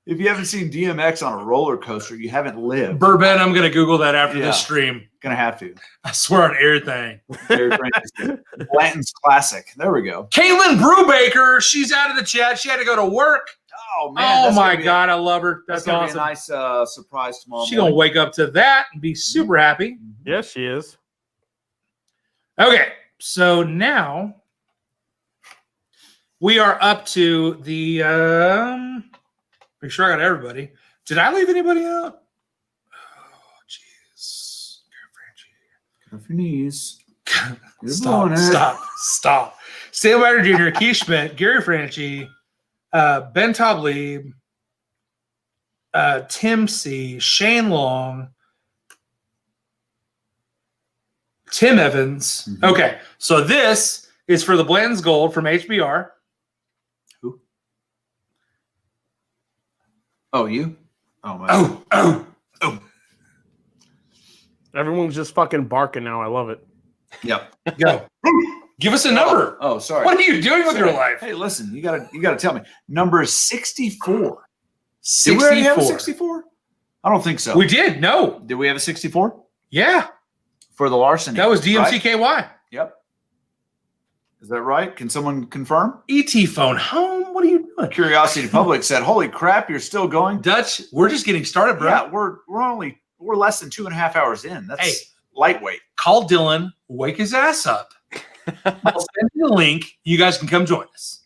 If you haven't seen DMX on a roller coaster, you haven't lived. Bourbon, I'm going to Google that after this stream. Gonna have to. I swear on everything. Blanton's classic. There we go. Caitlin Brubaker, she's out of the chat. She had to go to work. Oh, man. Oh, my God. I love her. That's gonna awesome. be a nice surprise tomorrow She's going to wake up to that and be super happy. Yes, she is. Okay. So now we are up to the make sure I got everybody. Did I leave anybody out? Oh, jeez. Get off your knees. Stop. Stanley Ryder Jr., Keith Schmidt, Gary Franchi, Ben Tablib, Tim C., Shane Long, Tim Evans. Mm-hmm. Okay, so this is for the Blanton's Gold from HBR. Who? Oh, you? Oh, my. Oh. Everyone's just fucking barking now. I love it. Yep. Go. Give us a number. Oh, sorry. What are you doing with your life? Hey, listen, you gotta tell me. Number 64. 64. Did we already have a 64? I don't think so. We did. No. Did we have a 64? Yeah. For the larceny. That was right? DMCKY. Yep. Is that right? Can someone confirm? ET phone home. What are you doing? Curiosity Public said, "Holy crap, you're still going." Dutch, we're just getting started, bro. Yeah, we're less than 2.5 hours in. That's lightweight. Call Dylan, wake his ass up. I'll send you the link. You guys can come join us.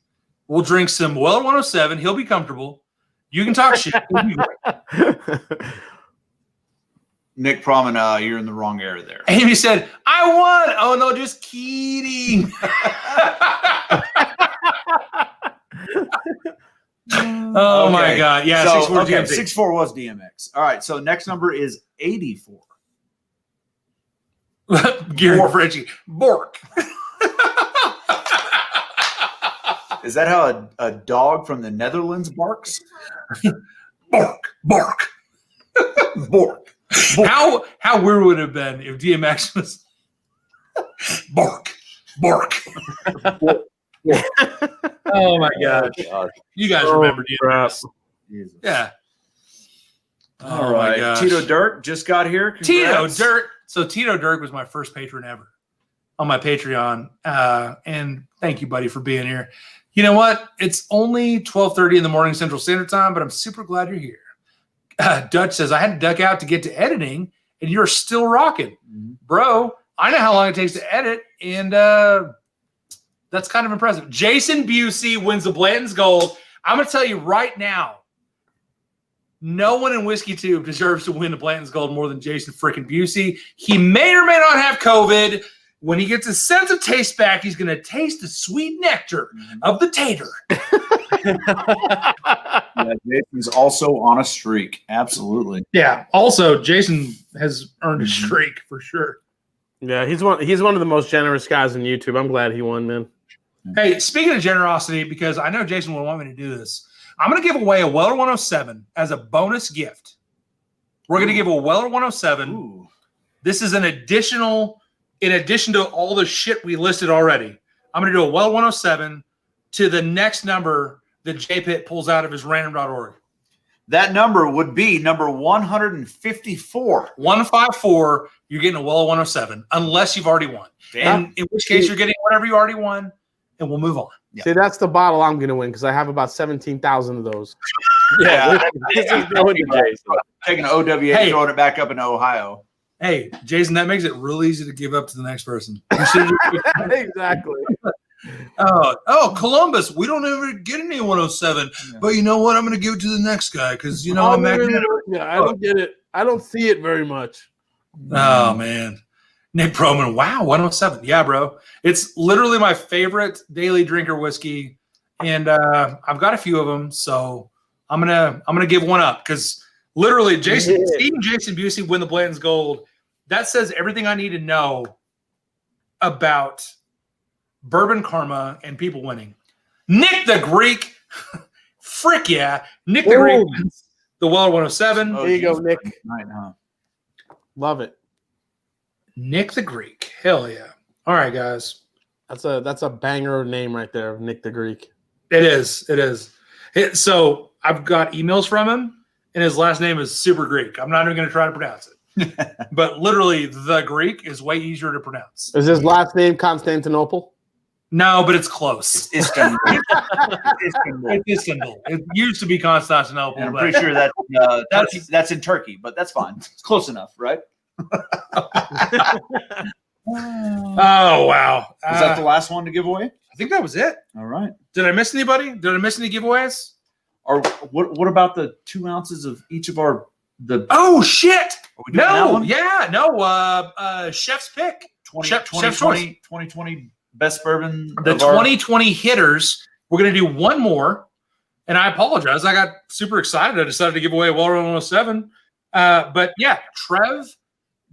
We'll drink some Well 107. He'll be comfortable. You can talk shit. It'll be great. Nick Promenade, you're in the wrong area there. Amy said, I won. Oh, no, just kidding. Oh, my God. Yeah, so, 64 okay, DMC. 64 was DMX. All right, so next number is 84. Gary Frenchie. Bork. Is that how a dog from the Netherlands barks? Bork. Bork. How weird would it have been if DMX was Bork. Oh my gosh. You guys remember DMX. Jesus. Yeah. All right. My gosh. Tito Dirk just got here. Congrats. Tito Dirk. So Tito Dirk was my first patron ever on my Patreon. And thank you, buddy, for being here. You know what? It's only 12:30 in the morning Central Standard Time, but I'm super glad you're here. Dutch says, I had to duck out to get to editing, and you're still rocking. Mm-hmm. Bro, I know how long it takes to edit, and that's kind of impressive. Jason Busey wins the Blanton's Gold. I'm going to tell you right now, no one in Whiskey Tube deserves to win the Blanton's Gold more than Jason freaking Busey. He may or may not have COVID. When he gets his sense of taste back, he's going to taste the sweet nectar of the tater. Yeah, Jason's also on a streak. Absolutely. Yeah. Also, Jason has earned a streak for sure. Yeah, he's one of the most generous guys on YouTube. I'm glad he won, man. Hey, speaking of generosity, because I know Jason would want me to do this, I'm going to give away a Weller 107 as a bonus gift. We're going to give a Weller 107. Ooh. This is in addition to all the shit we listed already. I'm going to do a Weller 107 to the next number that J-Pitt pulls out of his random.org. That number would be number 154. 154. You're getting a Weller 107, unless you've already won. Damn. And in which case, you're getting whatever you already won, and we'll move on. Yeah. See, that's the bottle I'm going to win because I have about 17,000 of those. Yeah, this is going to Jason. Taking an OWA, throwing it back up in Ohio. Hey, Jason, that makes it real easy to give up to the next person. You should Exactly. Columbus, we don't ever get any 107. Yeah. But you know what? I'm going to give it to the next guy because, I'm magnetic. Yeah, I don't get it. I don't see it very much. Oh, man. Nick Proman, wow, 107. Yeah, bro. It's literally my favorite daily drinker whiskey, and I've got a few of them, so I'm gonna give one up because literally Jason Busey win the Blanton's Gold. That says everything I need to know about bourbon karma and people winning. Nick the Greek, frick yeah, Nick the Greek wins the Weller 107. There you go, Nick. Right, huh? Love it. Nick the Greek, hell yeah! All right, guys, that's a banger name right there, Nick the Greek. It is. So I've got emails from him, and his last name is super Greek. I'm not even going to try to pronounce it, but literally, the Greek is way easier to pronounce. Is his last name Constantinople? No, but it's close. It's Istanbul. It's Istanbul. It used to be Constantinople. And I'm pretty sure that's in Turkey, but that's fine. It's close enough, right? Oh wow! Was that the last one to give away? I think that was it. All right. Did I miss anybody? Did I miss any giveaways? Or what about the 2 ounces of each of our the? Oh shit! No, Chef's pick. 2020 best bourbon. The 2020 hitters. We're gonna do one more, and I apologize. I got super excited. I decided to give away a Weller 107. But yeah, Trev,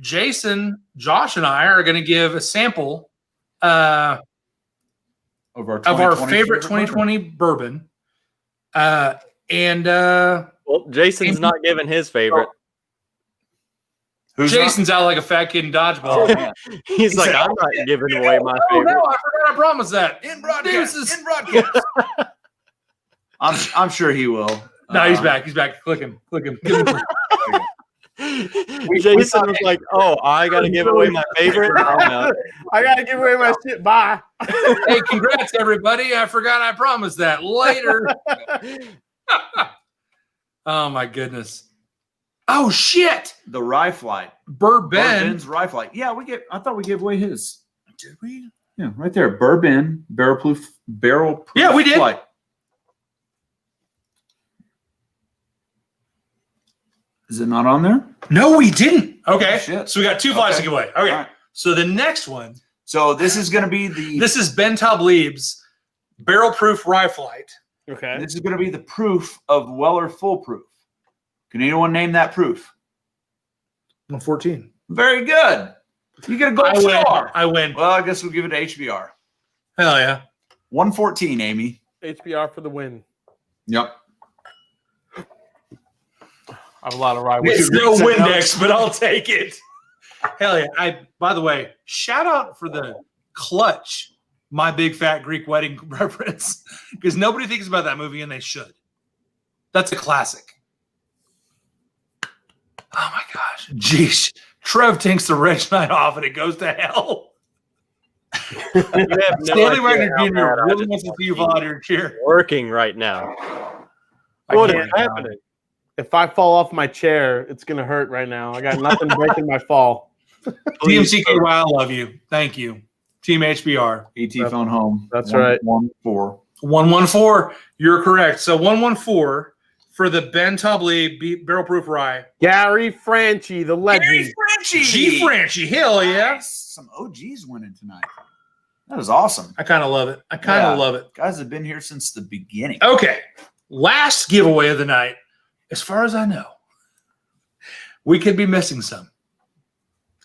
Jason, Josh, and I are going to give a sample of our favorite 2020 bourbon. Well, Jason's not giving his favorite. Jason's out like a fat kid in dodgeball. Oh, He's like, I'm not giving away my favorite. No, I forgot I promised that. In broadcast. I'm sure he will. No, he's back. He's back. Click him. Jason was like, "Oh, I got to give away my favorite. I got to give away my shit. Bye." Hey, congrats, everybody! I forgot I promised that. Later. Oh my goodness! Oh shit! The Rye Flight. Bourbon's Rye Flight. Yeah, I thought we gave away his. Did we? Yeah, right there. Bourbon barrel proof. Yeah, we did. Flight. Is it not on there? No, we didn't. Okay. Oh, shit. So we got 2 flights to give away. Okay. Right. So the next one. So this is going to be This is Ben Taubleeb's barrel proof rye flight. Okay. This is going to be the proof of Weller Full Proof. Can anyone name that proof? 114. Very good. You get a gold star. I win. Well, I guess we'll give it to HBR. Hell yeah. 114, Amy. HBR for the win. Yep. I have a lot of rye. It's no Windex, but I'll take it. Hell yeah. By the way, shout out for the clutch, My Big Fat Greek Wedding reference, because nobody thinks about that movie, and they should. That's a classic. Oh my gosh. Jeez. Trev takes the wrench night off and it goes to hell. Stanley Wagner Jr. really wants to see you fall out of your chair. Working right now. What is happening? If I fall off my chair, it's going to hurt right now. I got nothing breaking my fall. DMCKY, I love you. Thank you. Team HBR. ET phone home. That's right. 114. 114. You're correct. So 114 for the Ben Taublee Barrel Proof Rye. Gary Franchi, the legend. Gary Franchi. G Franchi. Hell yeah. Nice. Some OGs winning tonight. That is awesome. I kind of love it. I kind of love it. Guys have been here since the beginning. Okay. Last giveaway of the night. As far as I know, we could be missing some.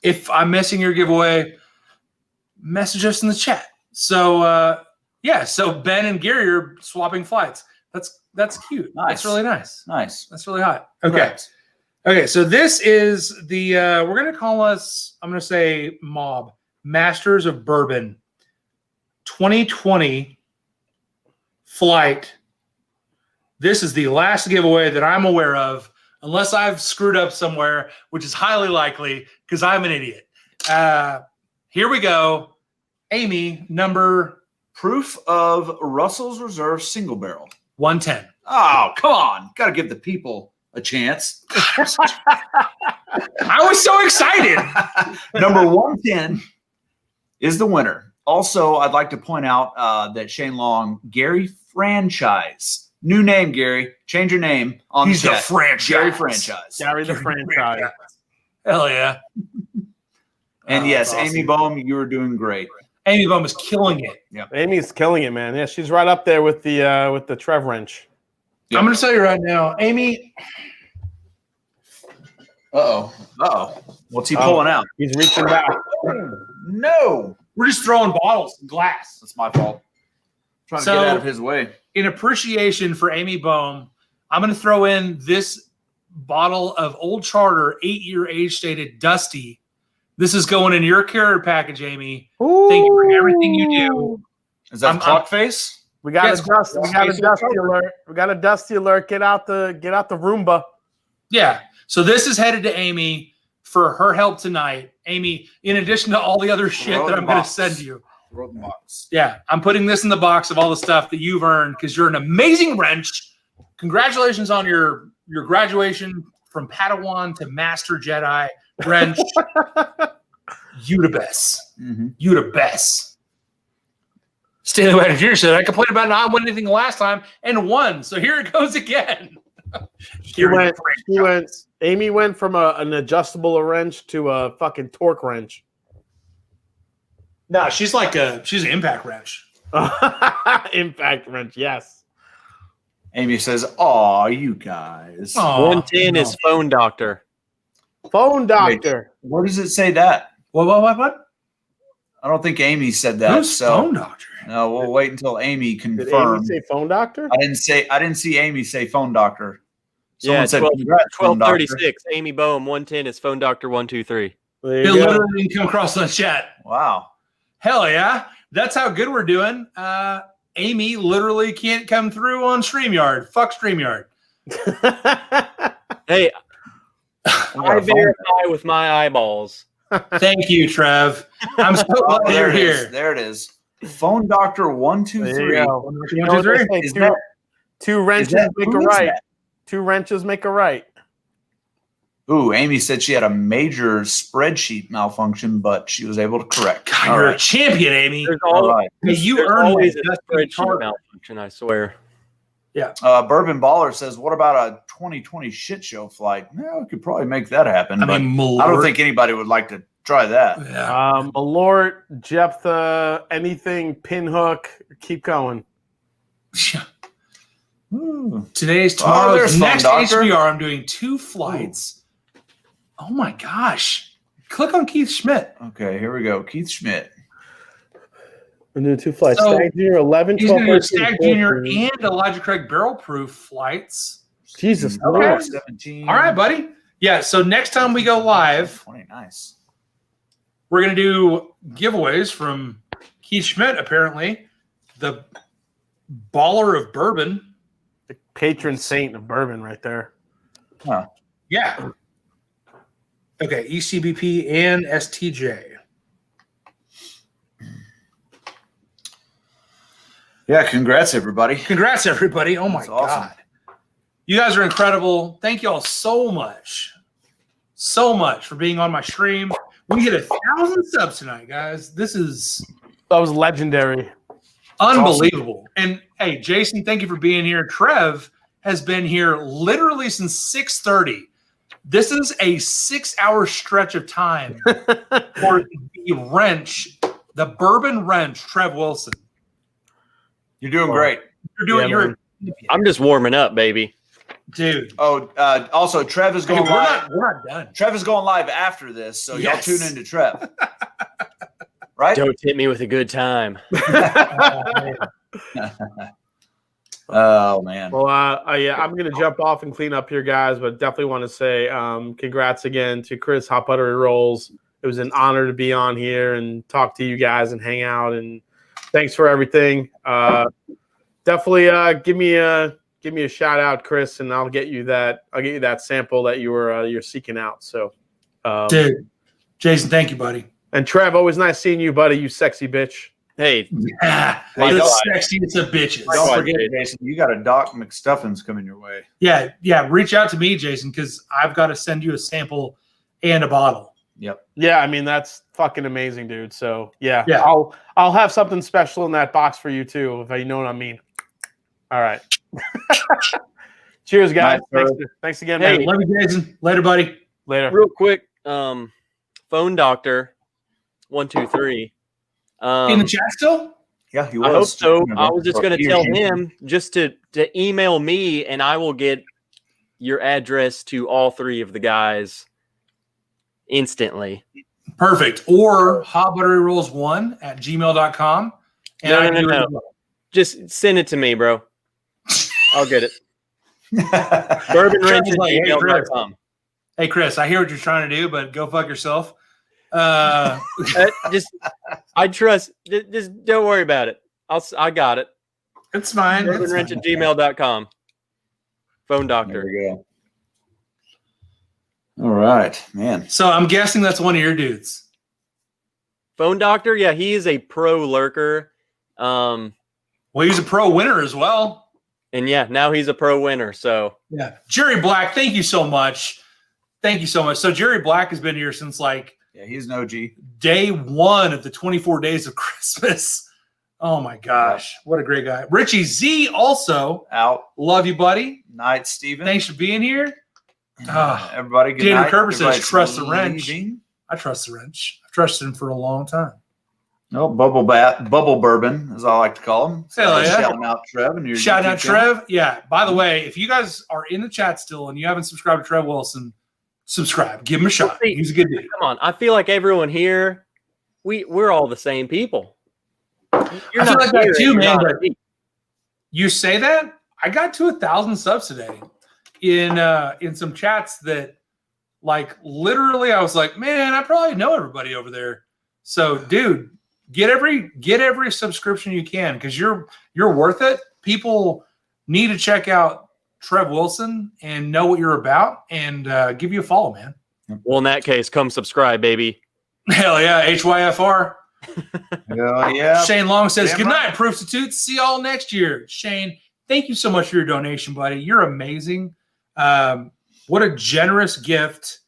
If I'm missing your giveaway, message us in the chat. So, so Ben and Gary are swapping flights. That's cute. Nice. That's really nice. Nice. That's really hot. Okay. Correct. Okay, so this is the, we're going to call us, I'm going to say Mob, Masters of Bourbon 2020 flight This is the last giveaway that I'm aware of, unless I've screwed up somewhere, which is highly likely because I'm an idiot. Here we go. Amy, number Proof of Russell's Reserve single barrel. 110. Oh, come on. Got to give the people a chance. I was so excited. Number 110 is the winner. Also, I'd like to point out that Shane Long, Gary Franchise. New name, Gary. Change your name on He's the the chat. franchise. Gary Franchise. Gary the franchise. Hell yeah. And yes, that's Amy Bohm, you were doing great. Amy Bohm is killing it. Amy's killing it, man. Yeah, she's right up there with the Trev wrench. Yeah. I'm going to tell you right now, Amy. Uh-oh. What's he pulling out? He's reaching back. No. We're just throwing bottles and glass. That's my fault. Trying to So- get out of his way. In appreciation for Amy Bohm, I'm going to throw in this bottle of Old Charter 8-year age-stated Dusty. This is going in your carrier package, Amy. Thank you for everything you do. Is that clock face? We got Yes, a dusty. We got a dusty alert. We got a dusty alert. Get out the Roomba. Yeah. So this is headed to Amy for her help tonight. Amy, in addition to all the other shit Throw that the I'm going to box. send you. Throw the box. Yeah, I'm putting this in the box of all the stuff that you've earned because you're an amazing wrench. Congratulations on your graduation from Padawan to Master Jedi wrench. You the best. Mm-hmm. You the best. Stanley Wagner Jr. said, I complained about not winning anything last time and won. So here it goes again. Amy went from an adjustable wrench to a fucking torque wrench. No, she's an impact wrench. Impact wrench, yes. Amy says, "Aw, you guys." Aw, 110 no. is phone doctor. Phone doctor. Where does it say that? What? I don't think Amy said that. Who's so phone doctor? no, we'll wait until Amy Did Amy confirms. say phone doctor? I didn't see Amy say phone doctor. Someone Yeah, said 12 congrats, phone doctor. 1236. Amy Bohm, 110 is phone doctor 123. There It you go. literally didn't come across the chat. Wow. Hell yeah. That's how good we're doing. Amy literally can't come through on StreamYard. Fuck StreamYard. Hey, got I a phone. verify with my eyeballs. Thank you, Trev. I'm so Oh, glad there you're it is. here. There it is. Phone doctor There you 123. go. One, You know two, what they three. say, Is two- that- two wrenches that- make a who is right. that? Two wrenches make a right. Ooh, Amy said she had a major spreadsheet malfunction, but she was able to correct. God, All you're a right. champion, Amy. There's All always, right. Hey, you there's earned always that a Dusty spreadsheet Charter. malfunction, I swear. Bourbon Baller says, "What about a 2020 shit show flight?" No, we could probably make that happen. I mean, but I don't think anybody would like to try that. Yeah. Malort, Jephthah, anything, Pinhook, keep going. Ooh. Today's Oh, tomorrow's there's next Phone Doctor. HBR. I'm doing 2 flights. Oh my gosh. Click on Keith Schmidt. Okay, here we go. Keith Schmidt. We're doing 2 flights. So, Stag Junior 11, He's 12, going to do 13, Stag Junior 14. and Elijah Craig barrel proof flights. Jesus. Okay. Lord. 17. All right, buddy. Yeah, so next time we go live, 20, nice. we're going to do giveaways from Keith Schmidt, apparently, the baller of bourbon. The patron saint of bourbon right there. Huh. Yeah. Okay, ECBP and STJ. Yeah, congrats, everybody. Congrats, everybody. Oh, my That's awesome. God. You guys are incredible. Thank you all so much. So much for being on my stream. We hit 1,000 subs tonight, guys. This is That was legendary. unbelievable. And hey, Jason, thank you for being here. Trev has been here literally since 6:30. This is a 6-hour stretch of time for the wrench, the bourbon wrench, Trev Wilson. You're doing great. You're doing Yeah, I'm just warming up, baby. dude. Oh, also, Trev is Hey, going live. we're not done. Trev is going live after this, so Yes. y'all tune into Trev. Right? Don't hit me with a good time. Oh, man. Well, yeah, I'm going to jump off and clean up here, guys, but definitely want to say congrats again to Chris Hot Buttery Rolls. It was an honor to be on here and talk to you guys and hang out, and thanks for everything. Definitely give me a give me a shout out, Chris, and I'll get you that sample that you're seeking out. So, dude, Jason, thank you, buddy. And Trev, always nice seeing you, buddy. You sexy bitch. Hey, the sexiest of bitches. Don't forget, Jason, you got a Doc McStuffins coming your way. Yeah. Reach out to me, Jason, because I've got to send you a sample and a bottle. Yep. Yeah, I mean that's fucking amazing, dude. So yeah. I'll have something special in that box for you too, if you know what I mean. All right. Cheers, guys. Thanks again, man. Love you, Jason. Later, buddy. Later. Real quick, phone doctor 123. In the chat still? Yeah, he was. I hope so. I was just going to tell him just to email me, and I will get your address to all three of the guys instantly. Perfect. Or hotbutteryrolls1@gmail.com. No. Just send it to me, bro. I'll get it. bourbonwrench@gmail.com. Hey, Chris, I hear what you're trying to do, but go fuck yourself. I trust. Just don't worry about it. I got it. It's fine. bourbonwrench@gmail.com. Phone doctor. There we go. All right, man. So I'm guessing that's one of your dudes. Phone doctor, yeah, he is a pro lurker. Well, he's a pro winner as well. And yeah, now he's a pro winner. So yeah, Jerry Black, thank you so much. Thank you so much. So Jerry Black has been here since he's an OG. Day one of the 24 days of Christmas. Oh my gosh, what a great guy. Richie Z also out. Love you, buddy. Night, Steven. Thanks for being here. Everybody, good Dana night. Kerber says, Everybody's trust the wrench. leaving. I trust the wrench. I've trusted him for a long time. Oh, bubble bourbon, as I like to call him. So Hell yeah. Shouting out Trev. And Shout out Trev. Yeah. By the way, if you guys are in the chat still and you haven't subscribed to Trev Wilson, subscribe. Give him a shot. He's a good dude. Come on. I feel like everyone here, we're all the same people. You're I feel like that too, man. But you say that? I got to 1,000 subs today in some chats that literally I was like, man, I probably know everybody over there. So, dude, get every subscription you can because you're worth it. People need to check out Trev Wilson and know what you're about and give you a follow, man. Well, in that case, come subscribe, baby. Hell yeah, HYFR. Hell yeah. Shane Long says, good night, Prostitutes. See y'all next year. Shane, thank you so much for your donation, buddy. You're amazing. What a generous gift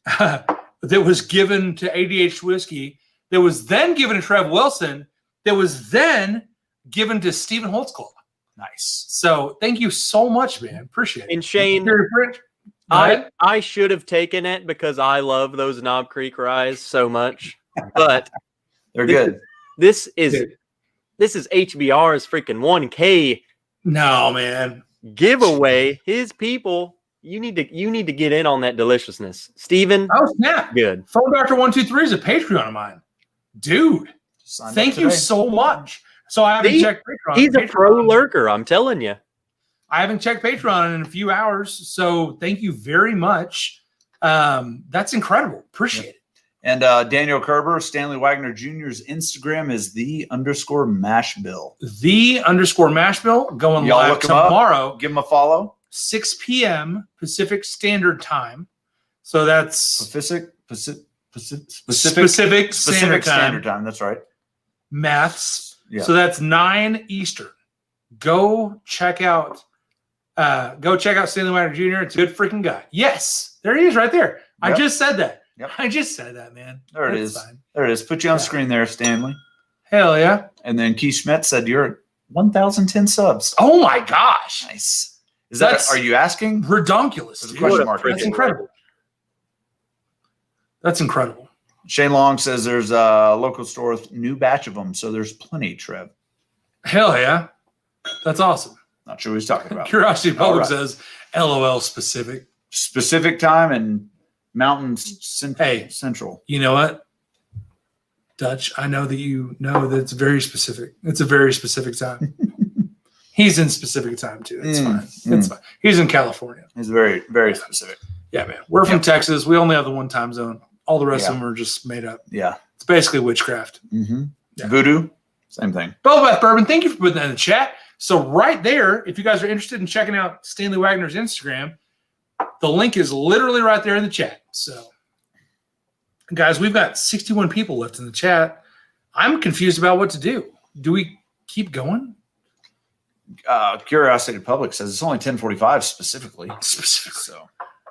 that was given to ADH Whiskey, that was then given to Trev Wilson, that was then given to Stephen Holtzclaw. Nice. So thank you so much, man. Appreciate it. And Shane, I should have taken it because I love those Knob Creek Ryes so much, but they're good. This is HBR's freaking 1K. No, man. Giveaway. His people. You need to get in on that deliciousness. Steven. Oh, snap. Good. Phone Doctor 123 is a Patreon of mine. Dude. Thank you so much. So I haven't checked Patreon. He's a pro lurker, I'm telling you. I haven't checked Patreon in a few hours, so thank you very much. That's incredible. Appreciate it. And Daniel Kerber, Stanley Wagner Jr.'s Instagram is _Mashbill. _Mashbill going Y'all live tomorrow. Give him a follow. 6 p.m. Pacific Standard Time. So that's Pacific Standard Time. That's right. Maths. Yeah. So that's 9 Eastern. Go check out Stanley Wagner Jr. It's a good freaking guy. Yes, there he is right there. Yep. I just said that. Yep. I just said that, man. There it is. Fine. There it is. Put you on screen there, Stanley. Hell yeah. And then Keith Schmidt said you're at 1,010 subs. Oh my gosh. Nice. Are you asking? Redonkulous. There's a question mark. That's incredible. That's incredible. Shane Long says there's a local store with a new batch of them, so there's plenty, Trev. Hell yeah. That's awesome. Not sure what he's talking about. Curiosity Public says LOL specific. Specific time and Mountain Central. You know what? Dutch, I know that you know that it's very specific. It's a very specific time. He's in specific time too. It's fine. It's fine. He's in California. He's very, very specific. Yeah, man. We're from Texas. We only have the one time zone. All the rest of them are just made up. Yeah. It's basically witchcraft. Mm-hmm. Yeah. Voodoo, same thing. Bellbath Bourbon, thank you for putting that in the chat. So right there, if you guys are interested in checking out Stanley Wagner's Instagram, the link is literally right there in the chat. So, guys, we've got 61 people left in the chat. I'm confused about what to do. Do we keep going? Curiosity Public says it's only 10:45 specifically. So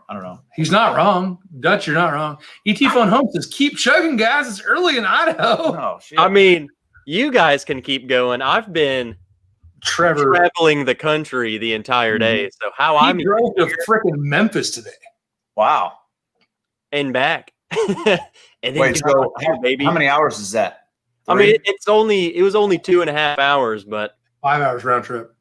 I don't know. He's not wrong. Dutch, you're not wrong. ET Phone Home says, keep chugging, guys. It's early in Idaho. Oh, shit. I mean, you guys can keep going. I've been traveling the country the entire day. So how I'm drove to freaking Memphis today. Wow. And back. And then wait, so baby. How many hours is that? 3? I mean, it was only 2.5 hours, but 5 hours round trip.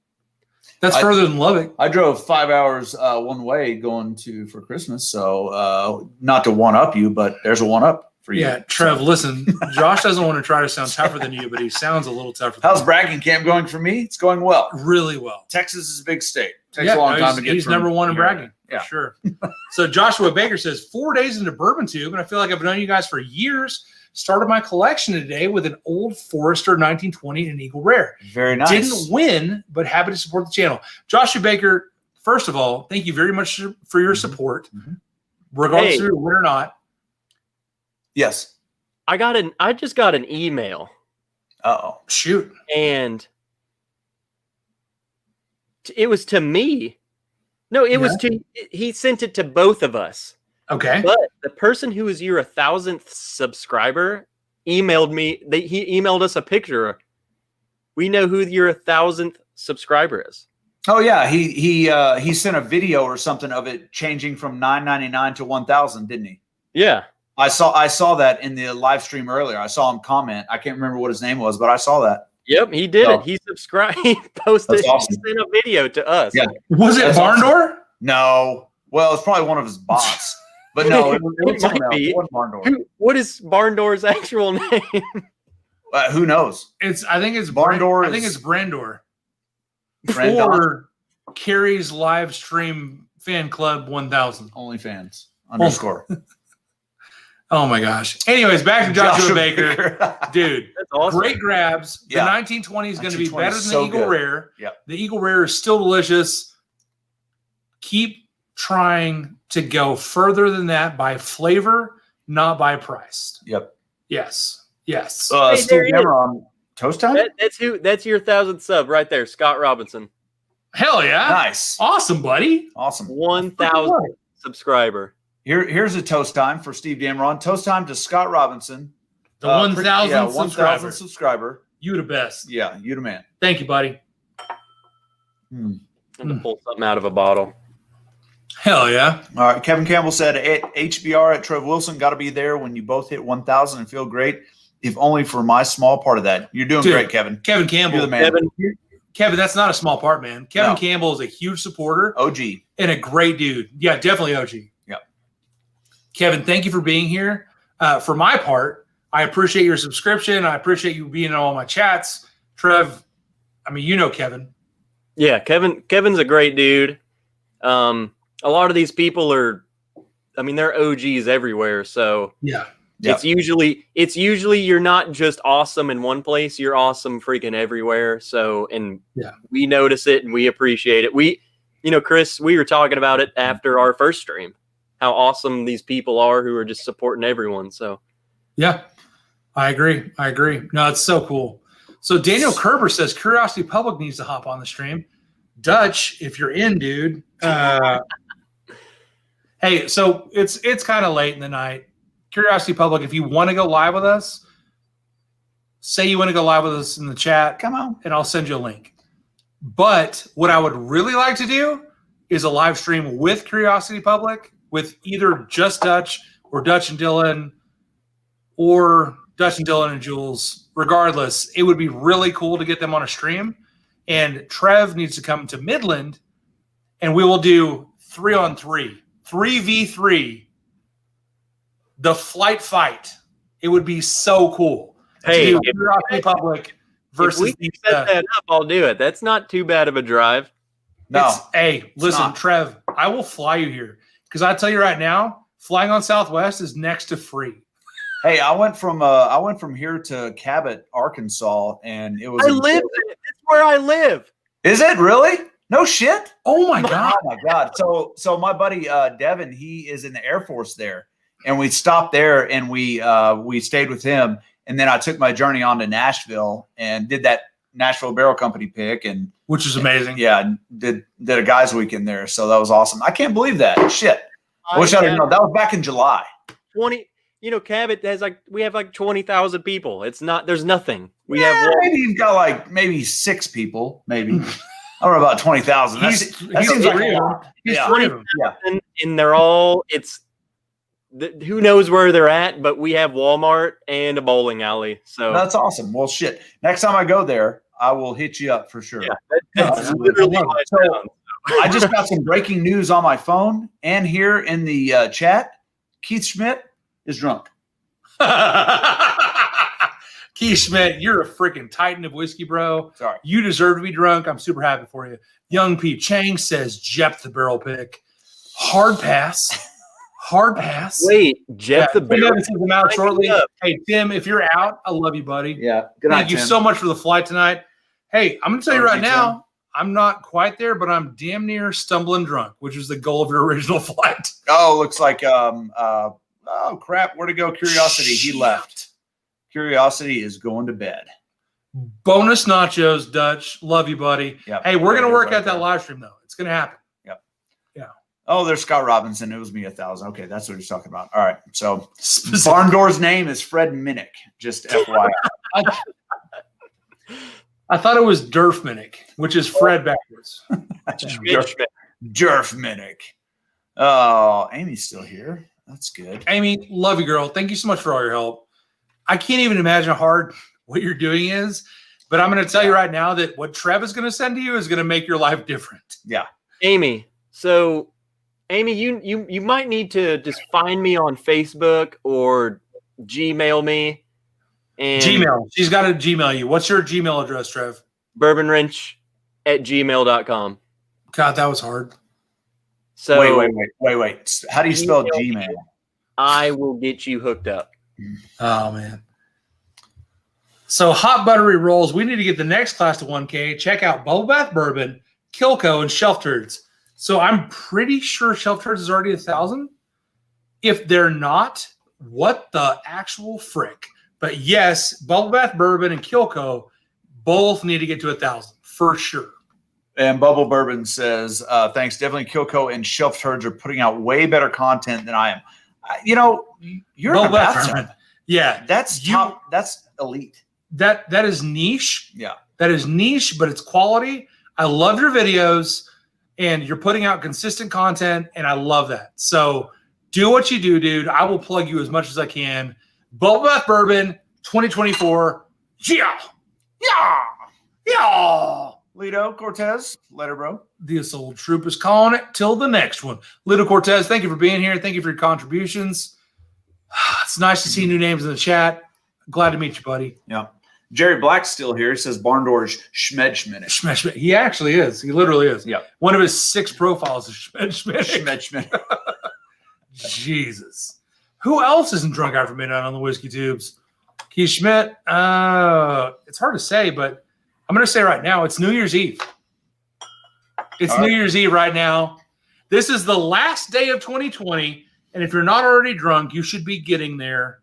That's further than Lubbock. I drove 5 hours one way going for Christmas. So not to one up you, but there's a one up for you. Yeah, Trev, listen, Josh doesn't want to try to sound tougher than you, but he sounds a little tougher than How's you. bragging camp going for me? It's going well. Really well. Texas is a big state. Takes a long time to get. He's number one in bragging. Yeah, for sure. So Joshua Baker says 4 days into Bourbon Tube, and I feel like I've known you guys for years. Started my collection today with an old Forester 1920 and Eagle Rare. Very nice. Didn't win, but happy to support the channel. Joshua Baker, first of all, thank you very much for your support, regardless of win or not. Yes. I just got an email. Uh-oh. Shoot. And it was to me. No, it was he sent it to both of us. Okay. But the person who is your 1,000th subscriber emailed me. He emailed us a picture. We know who your 1,000th subscriber is. Oh yeah, he sent a video or something of it changing from $9.99 to $1,000, didn't he? Yeah. I saw that in the live stream earlier. I saw him comment. I can't remember what his name was, but I saw that. Yep, he did it. He subscribed. He posted. That's awesome. He sent a video to us. Yeah. Was it Barn Door? No. Well, it's probably one of his bots. But no, it was might be. It wasn't Barn Door. What is Barn Door's actual name? Who knows? I think it's Barn Door. I think it's Brandor. Brandon? Or Carrie's live stream fan club 1000. OnlyFans _. Oh my gosh. Anyways, back to Joshua Baker. Dude, that's awesome. Great grabs. The 1920 is going to be better than the Eagle Rare. Yep. The Eagle Rare is still delicious. Keep trying to go further than that by flavor, not by price. Yep. Yes. Yes. Steve Cameron, Toast Time? That's your 1,000th sub right there, Scott Robinson. Hell yeah. Nice. Awesome, buddy. Awesome. 1,000 subscriber. Here's a toast time for Steve Dameron. Toast time to Scott Robinson. The 1,000th subscriber. You the best. Yeah, you the man. Thank you, buddy. And to pull something out of a bottle. Hell yeah. All right. Kevin Campbell said HBR at Trev Wilson got to be there when you both hit 1,000 and feel great, if only for my small part of that. You're doing great, Kevin. Kevin Campbell. You're the man. Kevin, that's not a small part, man. Kevin Campbell is a huge supporter. OG. And a great dude. Yeah, definitely OG. Yeah. Kevin, thank you for being here. For my part, I appreciate your subscription. I appreciate you being in all my chats. Trev, I mean, you know Kevin. Yeah, Kevin's a great dude. A lot of these people they're OGs everywhere. So yeah. It's usually you're not just awesome in one place, you're awesome freaking everywhere. So, and we notice it and we appreciate it. Chris, we were talking about it after our first stream, how awesome these people are who are just supporting everyone. So yeah, I agree. No, it's so cool. So Daniel Kerber says Curiosity Public needs to hop on the stream. Dutch, if you're in, dude. Hey, so it's kind of late in the night. Curiosity Public, if you want to go live with us, say you want to go live with us in the chat. Come on. And I'll send you a link. But what I would really like to do is a live stream with Curiosity Public, with either just Dutch or Dutch and Dylan, or Dutch and Dylan and Jules. Regardless, it would be really cool to get them on a stream. And Trev needs to come to Midland, and we will do 3-on-3, 3v3, the flight fight. It would be so cool. Hey, Curiosity Public versus if we set that up, I'll do it. That's not too bad of a drive. No. Listen, Trev, I will fly you here because I tell you right now, flying on Southwest is next to free. Hey, I went from here to Cabot, Arkansas, and it was. That's where I live. Is it really? No shit. Oh my god. Oh my god. So my buddy Devin, he is in the Air Force there, and we stopped there and we stayed with him, and then I took my journey on to Nashville and did that Nashville Barrel Company pick, and which is amazing. Yeah, did a guys weekend there, so that was awesome. I can't believe that. Shit. I wish I'd known. That was back in July. 20. Cabot has we have 20,000 people. It's not. There's nothing. Maybe you've got maybe 6 people. Maybe I don't know about 20,000. That seems like a lot. He's 3 of them. Yeah, and they're all. Who knows where they're at? But we have Walmart and a bowling alley. So that's awesome. Well, shit. Next time I go there, I will hit you up for sure. Yeah, that's literally my town. I just got some breaking news on my phone and here in the chat. Keith Schmidt is drunk. Keith Schmidt, you're a freaking titan of whiskey, bro. Sorry. You deserve to be drunk. I'm super happy for you. Young Pete Chang says Jep the barrel pick. Hard pass. Hard pass. Wait, Jep the barrel. Tim out shortly. Hey, Tim, if you're out, I love you, buddy. Yeah. Good night, Thank you so much for the flight tonight. Hey, I'm going to tell you right now, I'm not quite there, but I'm damn near stumbling drunk, which was the goal of your original flight. Oh, looks like oh crap, where'd it go? Curiosity, he left. Curiosity is going to bed. Bonus nachos, Dutch. Love you, buddy. Yep. Hey, we're gonna work out that live stream though. It's gonna happen. Yep. Yeah. Oh, there's Scott Robinson. It was me 1,000. Okay, that's what he's talking about. All right. So Barn Door's name is Fred Minnick. Just FYI. I thought it was Durf Minnick, which is Fred backwards. Durf Minnick. Oh, Amy's still here. That's good. Amy, love you, girl. Thank you so much for all your help. I can't even imagine how hard what you're doing is, but I'm going to tell you right now that what Trev is going to send to you is going to make your life different. Yeah. Amy, you might need to just find me on Facebook or Gmail me. And Gmail. She's got to Gmail you. What's your Gmail address, Trev? bourbonwrench@gmail.com. God, that was hard. So wait. How do you spell Gmail? I will get you hooked up. Oh, man. So hot buttery rolls. We need to get the next class to 1K. Check out Bubble Bath Bourbon, Kilco, and Shelf Turds. So I'm pretty sure Shelf Turds is already 1,000. If they're not, what the actual frick? But yes, Bubble Bath Bourbon and Kilco both need to get to 1,000 for sure. And Bubble Bourbon says, thanks. Definitely Kilco and Shelf Turds are putting out way better content than I am. You're in a bathtub. Yeah. That's top. That's elite. That is niche. Yeah. That is niche, but it's quality. I love your videos and you're putting out consistent content and I love that. So do what you do, dude. I will plug you as much as I can. Bubble Bath Bourbon 2024. Yeah. Lido Cortez, later, bro. This old troop is calling it till the next one. Lido Cortez, thank you for being here. Thank you for your contributions. It's nice to see new names in the chat. Glad to meet you, buddy. Yeah. Jerry Black's still here. He says Barn Door's Schmed. He actually is. He literally is. Yeah. One of his 6 profiles is Schmed. Schmed. Jesus. Who else isn't drunk after midnight on the whiskey tubes? Keith Schmidt. It's hard to say, but I'm going to say right now, it's New Year's Eve. It's New Year's Eve right now. This is the last day of 2020. And if you're not already drunk, you should be getting there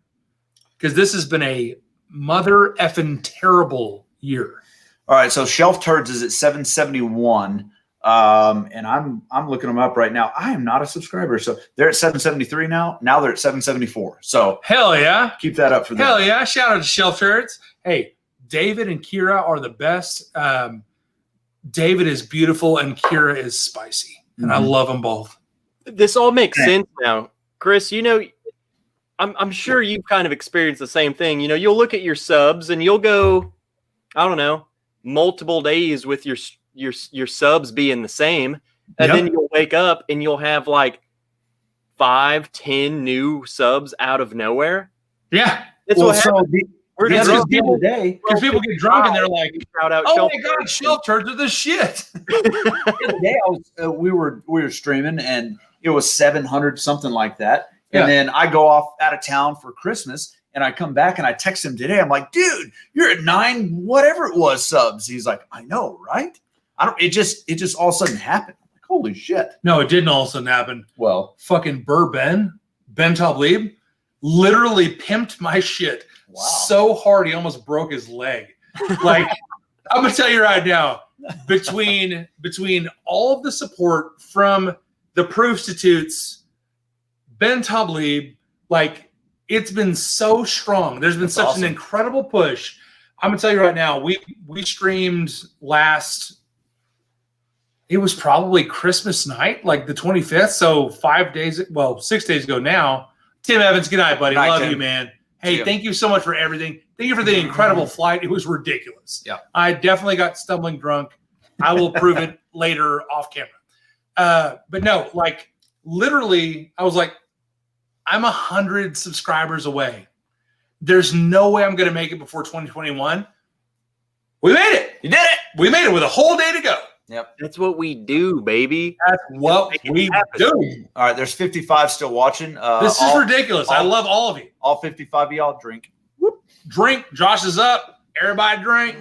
because this has been a mother effing terrible year. All right. So Shelf Turds is at 771. And I'm looking them up right now. I am not a subscriber. So they're at 773 now. Now they're at 774. So hell yeah. Keep that up for them. Hell yeah. Shout out to Shelf Turds. Hey, David and Kira are the best. David is beautiful and Kira is spicy. And I love them both. This all makes sense now. Chris, I'm sure you've kind of experienced the same thing. You'll look at your subs and you'll go, I don't know, multiple days with your subs being the same. And then you'll wake up and you'll have like 5-10 new subs out of nowhere. Yeah. That's what happens. Because people get drunk and they're like, shout out, "Oh my god, Shelf Turds are the shit." The other day, we were streaming and it was 700 something like that, and then I go off out of town for Christmas and I come back and I text him today. I'm like, "Dude, you're at 9 whatever it was subs." He's like, "I know, right? It just all of a sudden happened. Like, holy shit! No, it didn't all of a sudden happen. Well, fucking Ben Tablib, literally pimped my shit so hard he almost broke his leg. Like, I'm gonna tell you right now, between all of the support from the Proofstitutes, Ben Tablib, like, it's been so strong. There's been such an incredible push. I'm gonna tell you right now, we streamed last. It was probably Christmas night, like the 25th. So 6 days ago now. Tim Evans, good night, buddy. Love you, man. Hey, thank you so much for everything. Thank you for the incredible flight. It was ridiculous. Yeah, I definitely got stumbling drunk. I will prove it later off camera. But no, like, literally, I was like, I'm 100 subscribers away. There's no way I'm going to make it before 2021. We made it. You did it. We made it with a whole day to go. Yep. That's what we do, baby. That's what we do. All right, there's 55 still watching. This is ridiculous. I love all of you. All 55 of y'all drink. Whoop. Drink. Josh is up. Everybody drink.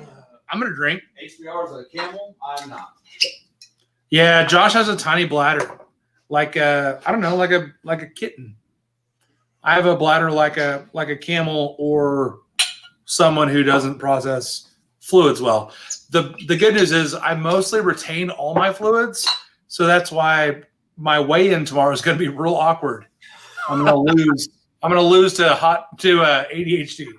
I'm going to drink. HBR is a camel. I'm not. Yeah, Josh has a tiny bladder. Like I don't know, like a kitten. I have a bladder like a camel or someone who doesn't process fluids well. The good news is I mostly retain all my fluids, so that's why my weigh-in tomorrow is going to be real awkward. I'm going to lose. I'm going to lose to ADHD.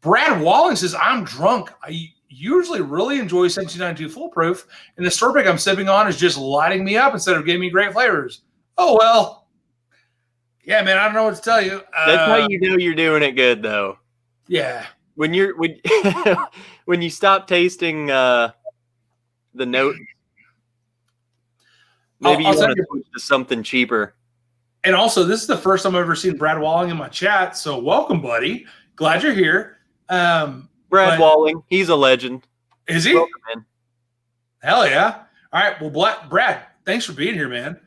Brad Walling says I'm drunk. I usually really enjoy 1792 Foolproof, and the Storpik I'm sipping on is just lighting me up instead of giving me great flavors. Oh well. Yeah, man, I don't know what to tell you. That's how you know you're doing it good, though. Yeah. When you stop tasting the note, maybe you want to switch to something cheaper. And also, this is the first time I've ever seen Brad Walling in my chat. So welcome, buddy. Glad you're here. Brad Walling, he's a legend. Is he? Welcome, man. Hell yeah. All right. Well, Brad, thanks for being here, man.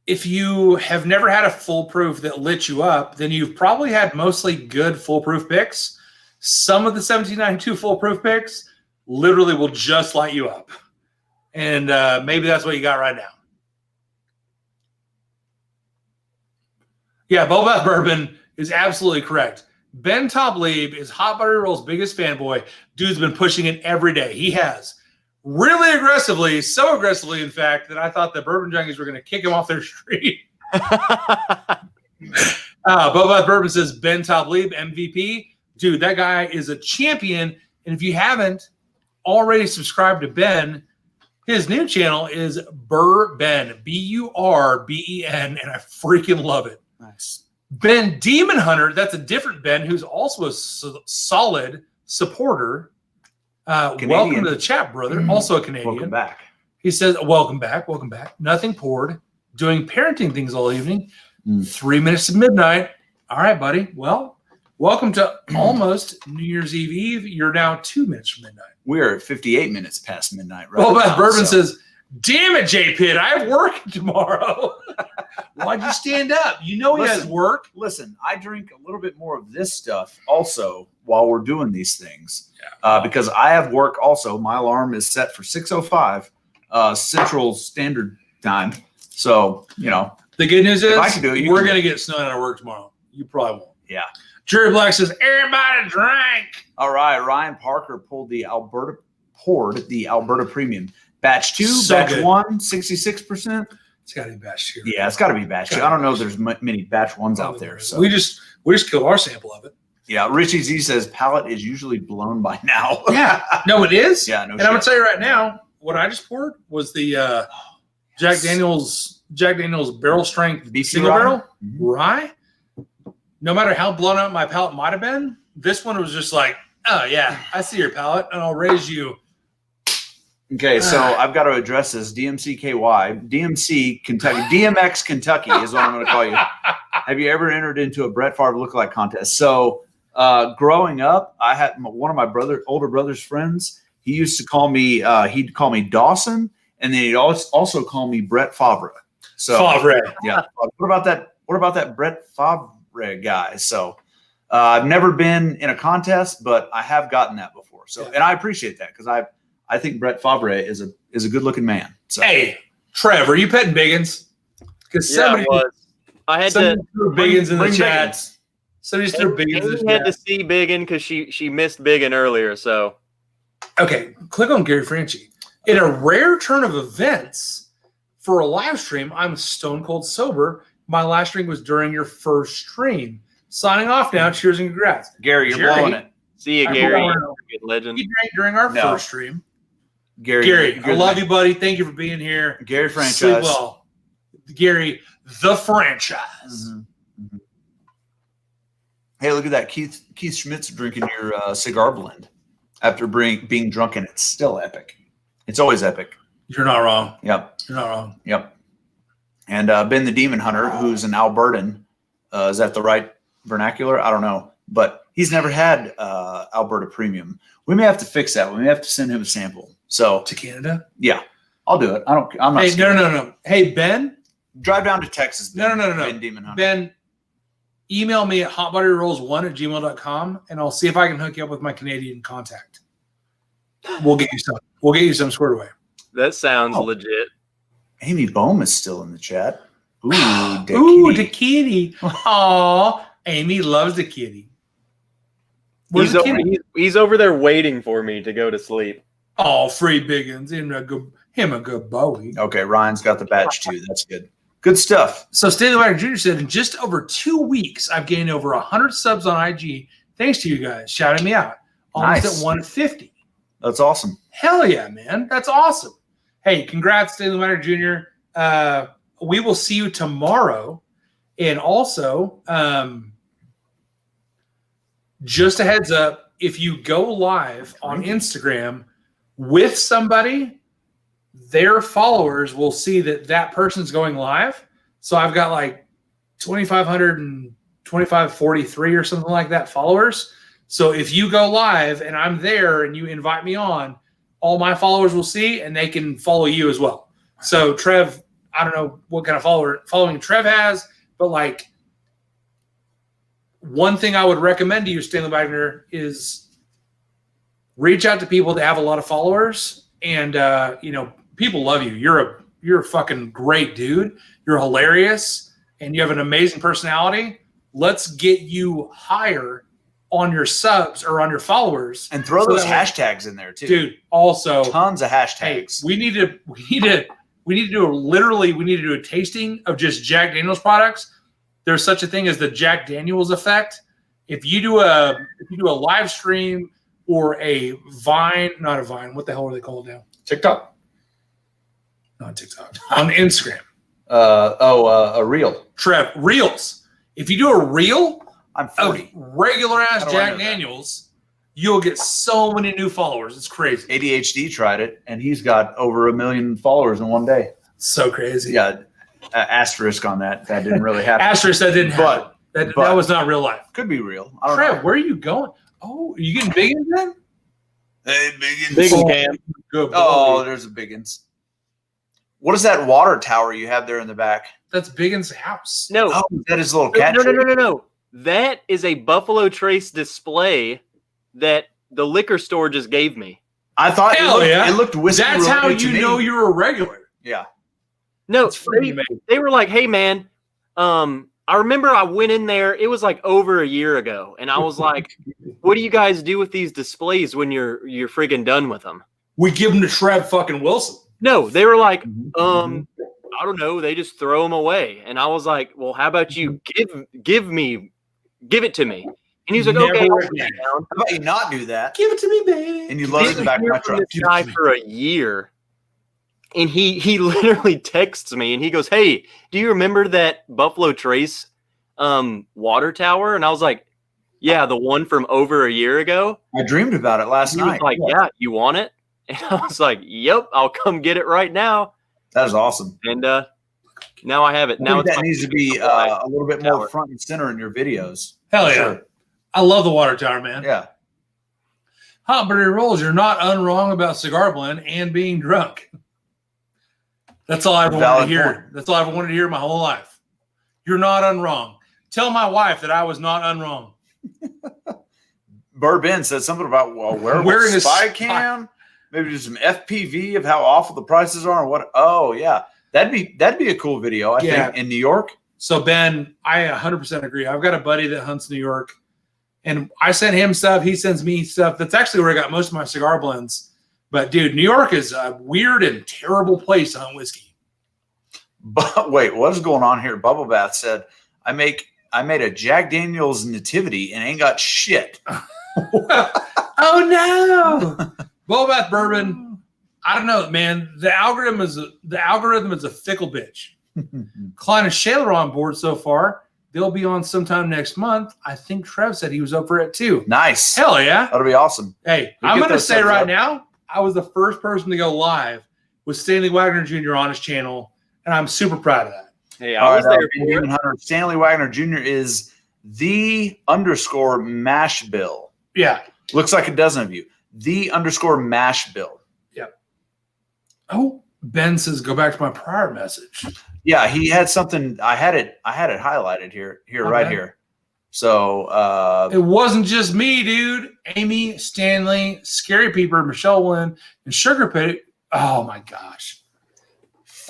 If you have never had a foolproof that lit you up, then you've probably had mostly good foolproof picks. Some of the 1792 foolproof picks literally will just light you up. And maybe that's what you got right now. Yeah, Boba Bourbon is absolutely correct. Ben Tablib is Hot Buttery Roll's biggest fanboy. Dude's been pushing it every day. He has. Really aggressively, so aggressively, in fact, that I thought the Bourbon Junkies were going to kick him off their street. Boba Bourbon says Ben Tablib, MVP. Dude, that guy is a champion. And if you haven't already subscribed to Ben, his new channel is Burben, B-U-R-B-E-N, and I freaking love it. Nice. Ben Demon Hunter, that's a different Ben who's also a solid supporter. Welcome to the chat, brother. Also a Canadian. Welcome back. He says, welcome back. Nothing poured. Doing parenting things all evening. 3 minutes to midnight. All right, buddy. Well, welcome to almost New Year's Eve. You're now 2 minutes from midnight. We're 58 minutes past midnight right now. Beth Bourbon says, damn it, J Pitt, I have work tomorrow. Why'd you stand up? You know he has work. Listen, I drink a little bit more of this stuff also while we're doing these things. Because I have work also. My alarm is set for 6:05 Central Standard Time. So, you know. The good news is I can do it, we're going to get snow out of work tomorrow. You probably won't. Yeah. Jerry Black says, everybody drink. All right. Ryan Parker poured the Alberta Premium. Batch 2, so batch good. 1, 66%. It's got to be batch 2. Yeah, it's got to be batch 2. I don't know if there's many batch 1s out there. So we just killed our sample of it. Yeah, Richie Z says palate is usually blown by now. Yeah, no, it is. Yeah, no. And I'm gonna tell you right now, what I just poured was the Jack Daniel's barrel strength single barrel rye. No matter how blown out my palate might have been, this one was just like, oh yeah, I see your palate, and I'll raise you. Okay, so I've got to address this. DMCKY, DMC Kentucky, DMX Kentucky is what I'm going to call you. Have you ever entered into a Brett Favre lookalike contest? So growing up, I had one of my older brother's friends. He used to call me, he'd call me Dawson, and then he'd also call me Brett Favre. So Favre. Yeah. What about that Brett Favre guy? So I've never been in a contest, but I have gotten that before. So, and I appreciate that because I think Brett Favre is a good looking man. So. Hey, Trev, are you petting Biggins? Because somebody I had to threw Biggins in the chat. Somebody just threw Biggins in the chat. Had to see Biggin because she missed Biggin earlier. So, okay, click on Gary Franchi. In a rare turn of events for a live stream, I'm stone cold sober. My last drink was during your first stream. Signing off now. Cheers and congrats. Gary, you're blowing it. See you, Gary. Good legend. He drank during our first stream. Gary, I love you, buddy. Thank you for being here. Gary franchise. Sleep well. Gary, the franchise. Mm-hmm. Mm-hmm. Hey, look at that. Keith Schmidt's drinking your cigar blend after being drunk, and it's still epic. It's always epic. You're not wrong. Yep. You're not wrong. Yep. And Ben the Demon Hunter, who's an Albertan, is that the right vernacular? I don't know. But he's never had Alberta Premium. We may have to fix that. We may have to send him a sample. So to Canada? Yeah. I'll do it. I'm not Hey, no. Hey, Ben. Drive down to Texas. Ben, No. Ben Demon Hunter. Ben, email me at hotbuttyrolls1@gmail.com and I'll see if I can hook you up with my Canadian contact. We'll get you some. We'll get you some squared away. That sounds legit. Amy Bohm is still in the chat. Ooh, the kitty. Aw, Amy loves the kitty. He's over there waiting for me to go to sleep. Oh, free Biggins. Him a good Bowie. Okay, Ryan's got the badge too. That's good. Good stuff. So Stanley Wagner Jr. said, in just over 2 weeks, I've gained over 100 subs on IG. Thanks to you guys shouting me out. Almost at 150. That's awesome. Hell yeah, man. That's awesome. Hey, congrats, Stanley Wagner Jr. We will see you tomorrow. And also, just a heads up, if you go live on Instagram with somebody, their followers will see that person's going live. So I've got like 2,543 or something like that followers. So if you go live and I'm there and you invite me on, all my followers will see and they can follow you as well. So Trev, I don't know what kind of following Trev has, but like one thing I would recommend to you, Stanley Wagner, is reach out to people that have a lot of followers and, people love you. You're a fucking great dude. You're hilarious and you have an amazing personality. Let's get you higher on your subs or on your followers. And throw those hashtags in there too. Dude, also tons of hashtags. Hey, we need to do a tasting of just Jack Daniel's products. There's such a thing as the Jack Daniel's effect. If you do a live stream or a Vine, not a Vine, what the hell are they called now? TikTok. Not TikTok. On Instagram. A reel. Trev, reels. If you do a reel I'm 40. Regular ass Jack Daniels, you'll get so many new followers. It's crazy. ADHD tried it, and he's got over 1 million followers in one day. So crazy. Yeah. Asterisk on that. That didn't really happen. Asterisk, that didn't happen. That was not real life. Could be real. Trev, where are you going? Oh, are you getting Biggins then? Hey, Biggins. Biggins Cam. Good boy. Oh, there's a Biggins. What is that water tower you have there in the back? That's Biggins' house. No. Oh, that is a little cat. No. That is a Buffalo Trace display that the liquor store just gave me. I thought it looked whiskey. That's how you know you're a regular. Yeah. No, they were like, hey, man, I remember I went in there. It was like over a year ago. And I was like, what do you guys do with these displays when you're friggin' done with them? We give them to Trev fucking Wilson. No, they were like, I don't know. They just throw them away. And I was like, well, how about you give it to me? And he was like, okay. How about you not do that? Give it to me, baby. And you load it in the back of my truck. This guy for a year. And he literally texts me and he goes, hey, do you remember that Buffalo Trace water tower? And I was like, yeah, the one from over a year ago. I dreamed about it last night. He was like, yeah, you want it? And I was like, yep, I'll come get it right now. That is awesome. And now I have it. Now that needs to be a little bit more front and center in your videos. Hell yeah. Sure. I love the water tower, man. Yeah. Hot Birdie Rolls, you're not unwrong about cigar blend and being drunk. That's all I ever wanted to hear. Point. That's all I ever wanted to hear my whole life. You're not unwrong. Tell my wife that I was not unwrong. Burbin said something about wearing a spy cam. Maybe do some FPV of how awful the prices are and what. Oh yeah, that'd be a cool video. I think in New York. So Ben, I 100% agree. I've got a buddy that hunts New York, and I send him stuff. He sends me stuff. That's actually where I got most of my cigar blends. But dude, New York is a weird and terrible place to hunt whiskey. But wait, what is going on here? Bubble Bath said, I made a Jack Daniels nativity and ain't got shit. Oh no. Bubble Bath bourbon. I don't know, man. The algorithm is a fickle bitch. Klein and Shaler on board so far. They'll be on sometime next month. I think Trev said he was up for it too. Nice. Hell yeah. That'll be awesome. Hey, I'm going to say right now, I was the first person to go live with Stanley Wagner Jr. on his channel, and I'm super proud of that. Hey, I was there. Indian Hunter. Stanley Wagner Jr. is _Mashbill. Yeah. Looks like a dozen of you. _Mashbill. Yep. Oh, Ben says go back to my prior message. Yeah, he had something. I had it highlighted here, right here. So it wasn't just me, dude. Amy, Stanley, Scary Peeper, Michelle Lynn, and Sugar Pit. Oh my gosh.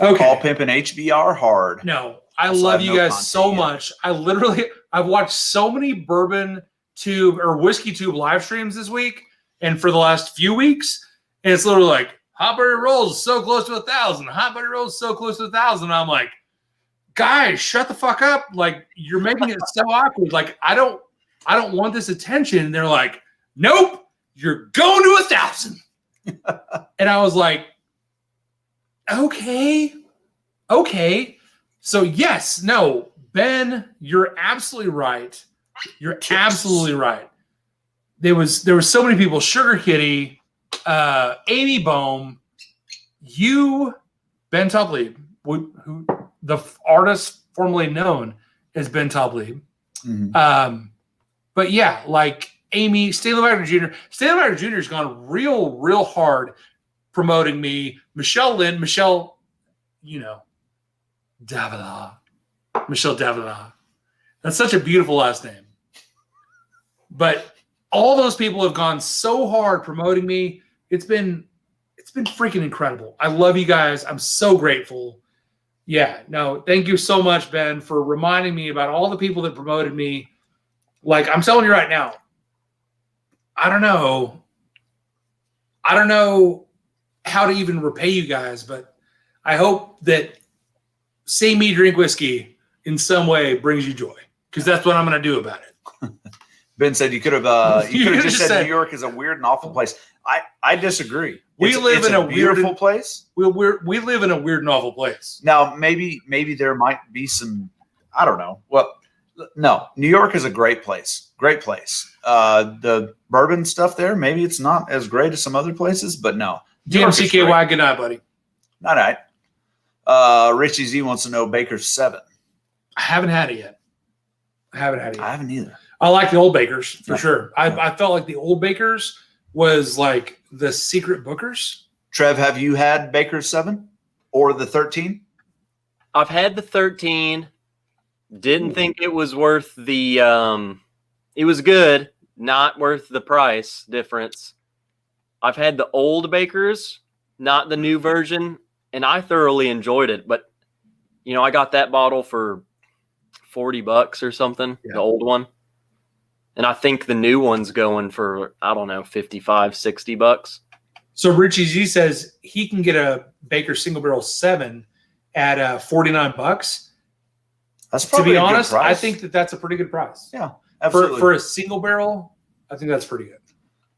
Okay. Call pimping HBR hard. No, I love you guys so much. I've watched so many bourbon tube or whiskey tube live streams this week and for the last few weeks. And it's literally like, Hot Buddy Rolls so close to 1,000. Hot Buddy Rolls so close to 1,000. I'm like, guys, shut the fuck up. Like, you're making it so awkward. Like, I don't want this attention. And they're like, nope, you're going to 1,000. And I was like, okay. So yes, no, Ben, you're absolutely right. You're absolutely right. There was so many people, Sugar Kitty, Amy Bohm, you, Ben Toplieb, who the artist formerly known as Ben Toplieb. Mm-hmm. But yeah, like Amy, Stanley Wagner Jr. Stanley Wagner Jr. has gone real hard promoting me. Michelle Lynn, Davila. Michelle Davila. That's such a beautiful last name. But all those people have gone so hard promoting me. It's been freaking incredible. I love you guys. I'm so grateful. Yeah, no, thank you so much, Ben, for reminding me about all the people that promoted me. Like, I'm telling you right now, I don't know how to even repay you guys, but I hope that seeing me drink whiskey in some way brings you joy, because that's what I'm going to do about it. Ben said you could have just said New York is a weird and awful place. I disagree. We live in a beautiful place. We live in a weird and awful place. Now, maybe there might be some, I don't know. Well, no, New York is a great place. Great place. The bourbon stuff there, maybe it's not as great as some other places, but no. DMCKY, good night, buddy. All right. Richie Z wants to know Baker's 7. I haven't had it yet. I haven't either. I like the old Bakers for sure. I felt like the old Bakers was like the secret Bookers. Trev, have you had Baker's 7 or the 13? I've had the 13. Didn't think it was worth the it was good, not worth the price difference. I've had the old Bakers, not the new version, and I thoroughly enjoyed it. But I got that bottle for $40 or something, the old one. And I think the new one's going for, I don't know, $55, $60. So Richie G says he can get a Baker single barrel 7 at $49. That's probably to be a honest, good price. I think that's a pretty good price. Yeah, absolutely. For a single barrel, I think that's pretty good.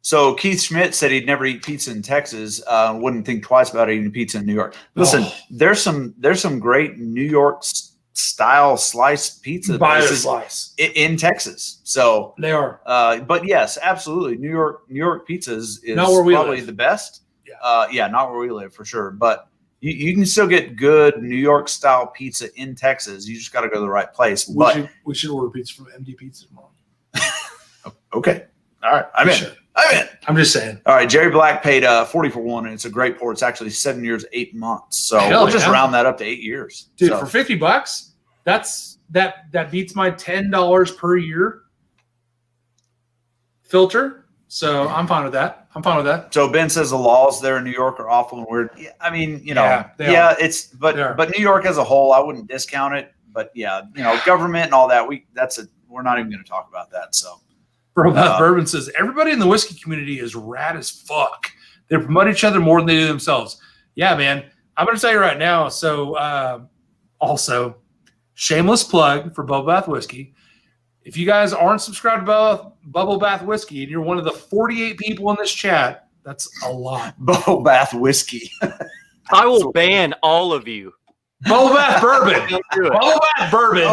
So Keith Schmidt said he'd never eat pizza in Texas. Wouldn't think twice about eating pizza in New York. Listen, there's some great New York style sliced pizza slice in Texas. So they are. But yes, absolutely. New York pizza is not where we probably live. The best. Yeah. Not where we live for sure. But you can still get good New York style pizza in Texas. You just got to go to the right place. We should order pizza from MD Pizza tomorrow. Okay. All right. I'm in. I'm just saying. All right. Jerry Black paid 40 for one, and it's a great pour. It's actually 7 years, 8 months. So we'll just round that up to 8 years. Dude, for $50, that beats my $10 per year filter. So I'm fine with that. So Ben says the laws there in New York are awful and weird. Yeah, I mean, but New York as a whole, I wouldn't discount it. But yeah, government and all that, we're not even going to talk about that. So Bourbon says everybody in the whiskey community is rad as fuck. They promote each other more than they do themselves. Yeah, man. I'm going to tell you right now. So also, shameless plug for Bubble Bath Whiskey. If you guys aren't subscribed to Bubble Bath Whiskey and you're one of the 48 people in this chat, that's a lot. Bubble Bath Whiskey. I will ban all of you. Bubble Bath Bourbon. Bubble Bath Bourbon.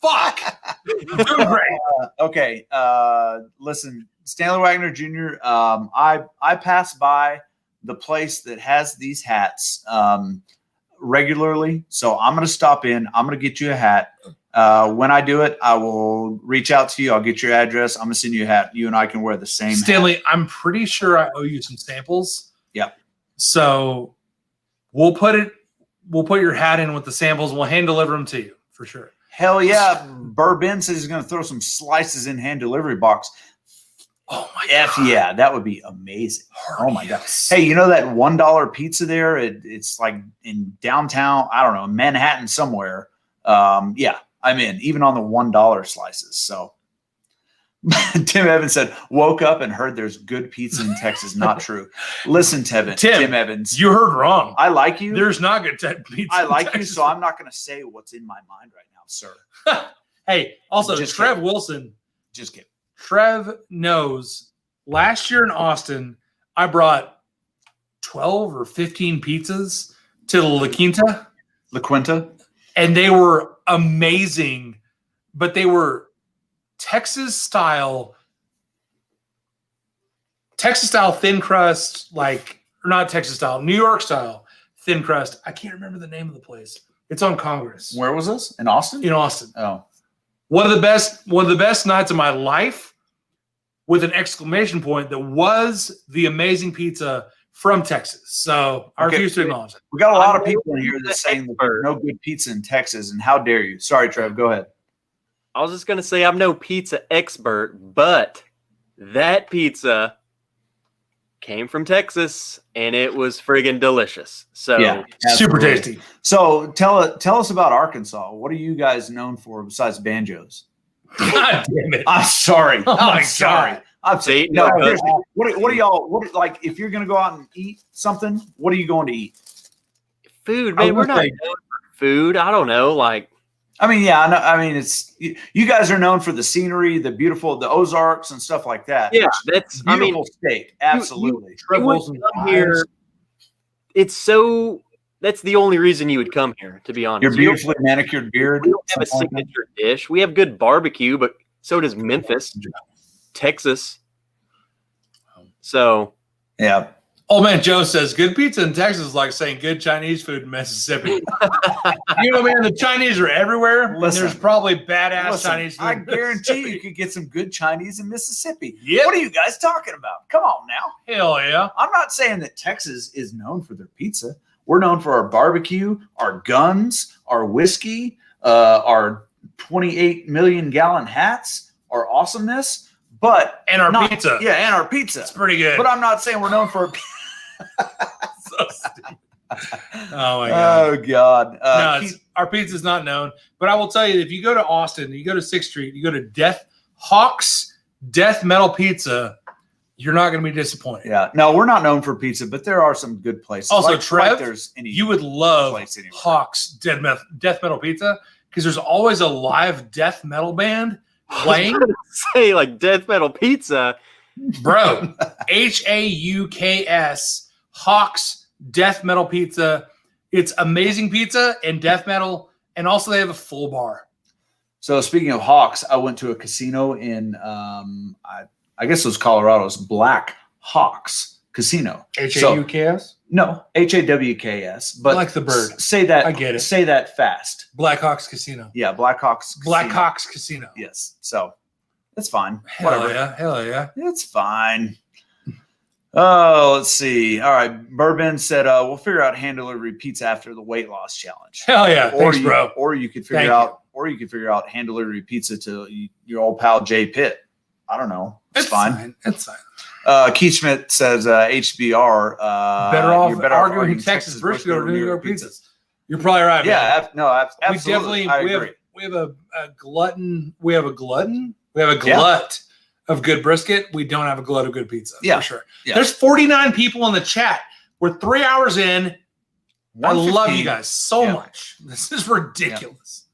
Fuck. I'm doing great. Okay. Listen, Stanley Wagner Jr., I pass by the place that has these hats regularly. So I'm going to stop in. I'm going to get you a hat. When I do it, I will reach out to you. I'll get your address. I'm going to send you a hat. You and I can wear the same Stanley, hat. I'm pretty sure I owe you some samples. Yep. So we'll put your hat in with the samples. We'll hand deliver them to you for sure. Hell yeah. Bourbon says he's going to throw some slices in hand delivery box. Oh my God. Yeah, that would be amazing. Oh my yes. God. Hey, you know that $1 pizza there? It's like in downtown, I don't know, Manhattan somewhere. Yeah, I'm in, even on the $1 slices. So Tim Evans said, woke up and heard there's good pizza in Texas. Not true. Listen, Tim Evans. You heard wrong. I like you. There's not good pizza. I like you, so I'm not going to say what's in my mind right now, sir. Hey, also, Just Trev kidding. Wilson. Just kidding. Trev knows last year in Austin, I brought 12 or 15 pizzas to the La Quinta, and they were amazing, but they were Texas style thin crust, New York style thin crust. I can't remember the name of the place. It's on Congress. Where was this? In Austin? In Austin. Oh. One of the best nights of my life, with an exclamation point, that was the amazing pizza from Texas. So I refuse to acknowledge it. We got a lot of people in here that's saying that there's no good pizza in Texas, and how dare you? Sorry, Trev, go ahead. I was just going to say I'm no pizza expert, but that pizza came from Texas, and it was friggin' delicious. So yeah, super tasty. So tell us about Arkansas. What are you guys known for besides banjos? God damn it! I'm sorry. Oh I'm my sorry. God. I'm saying no. What are y'all? Like, if you're gonna go out and eat something, what are you going to eat? Food, man. We're not known for food. I don't know. Like, I mean, yeah. I mean, it's you guys are known for the scenery, the Ozarks and stuff like that. Yeah, that's beautiful state. Absolutely. You come here. It's so. That's the only reason you would come here, to be honest. Your beautifully manicured beard. We don't have a signature dish. We have good barbecue, but so does Memphis, Texas. So, yeah. Oh man, Joe says good pizza in Texas is like saying good Chinese food in Mississippi. You know, man, the Chinese are everywhere. Listen, and there's probably badass Chinese food. I guarantee you could get some good Chinese in Mississippi. Yep. What are you guys talking about? Come on now. Hell yeah. I'm not saying that Texas is known for their pizza. We're known for our barbecue, our guns, our whiskey, our 28 million gallon hats, our awesomeness, and our pizza. Yeah, and our pizza. It's pretty good. But I'm not saying we're known for. So stupid. Oh my God. Oh God. Our pizza's not known. But I will tell you, if you go to Austin, you go to 6th Street, you go to Hawk's Death Metal Pizza, you're not going to be disappointed. Yeah. No, we're not known for pizza, but there are some good places. Also, Trev, there's any you would love Hawk's Death Metal Pizza because there's always a live death metal band playing. I was say like death metal pizza, bro. HAUKS Hawk's Death Metal Pizza. It's amazing pizza and death metal, and also they have a full bar. So speaking of Hawks, I went to a casino in I guess it was Colorado's Black Hawks Casino. HAUKS? No, HAWKS. But like the bird. Say that. I get it. Say that fast. Black Hawks Casino. Yeah, Black Hawks Casino. Black Hawks Casino. Yes. So it's fine. Hell yeah. It's fine. Oh, let's see. All right. Bourbon said we'll figure out hand delivery pizza after the weight loss challenge. Hell yeah. Thanks, bro. Or you could figure out hand delivery pizza to your old pal Jay Pitt. I don't know. It's fine. It's fine. Keith Schmidt says HBR. Better off arguing Texas brisket over New York pizzas. You're probably right. Yeah, man. no, absolutely. We have a glutton. We have a glutton. We have a glut of good brisket. We don't have a glut of good pizza. Yeah, for sure. Yeah. There's 49 people in the chat. We're 3 hours in. I love you guys so much. This is ridiculous.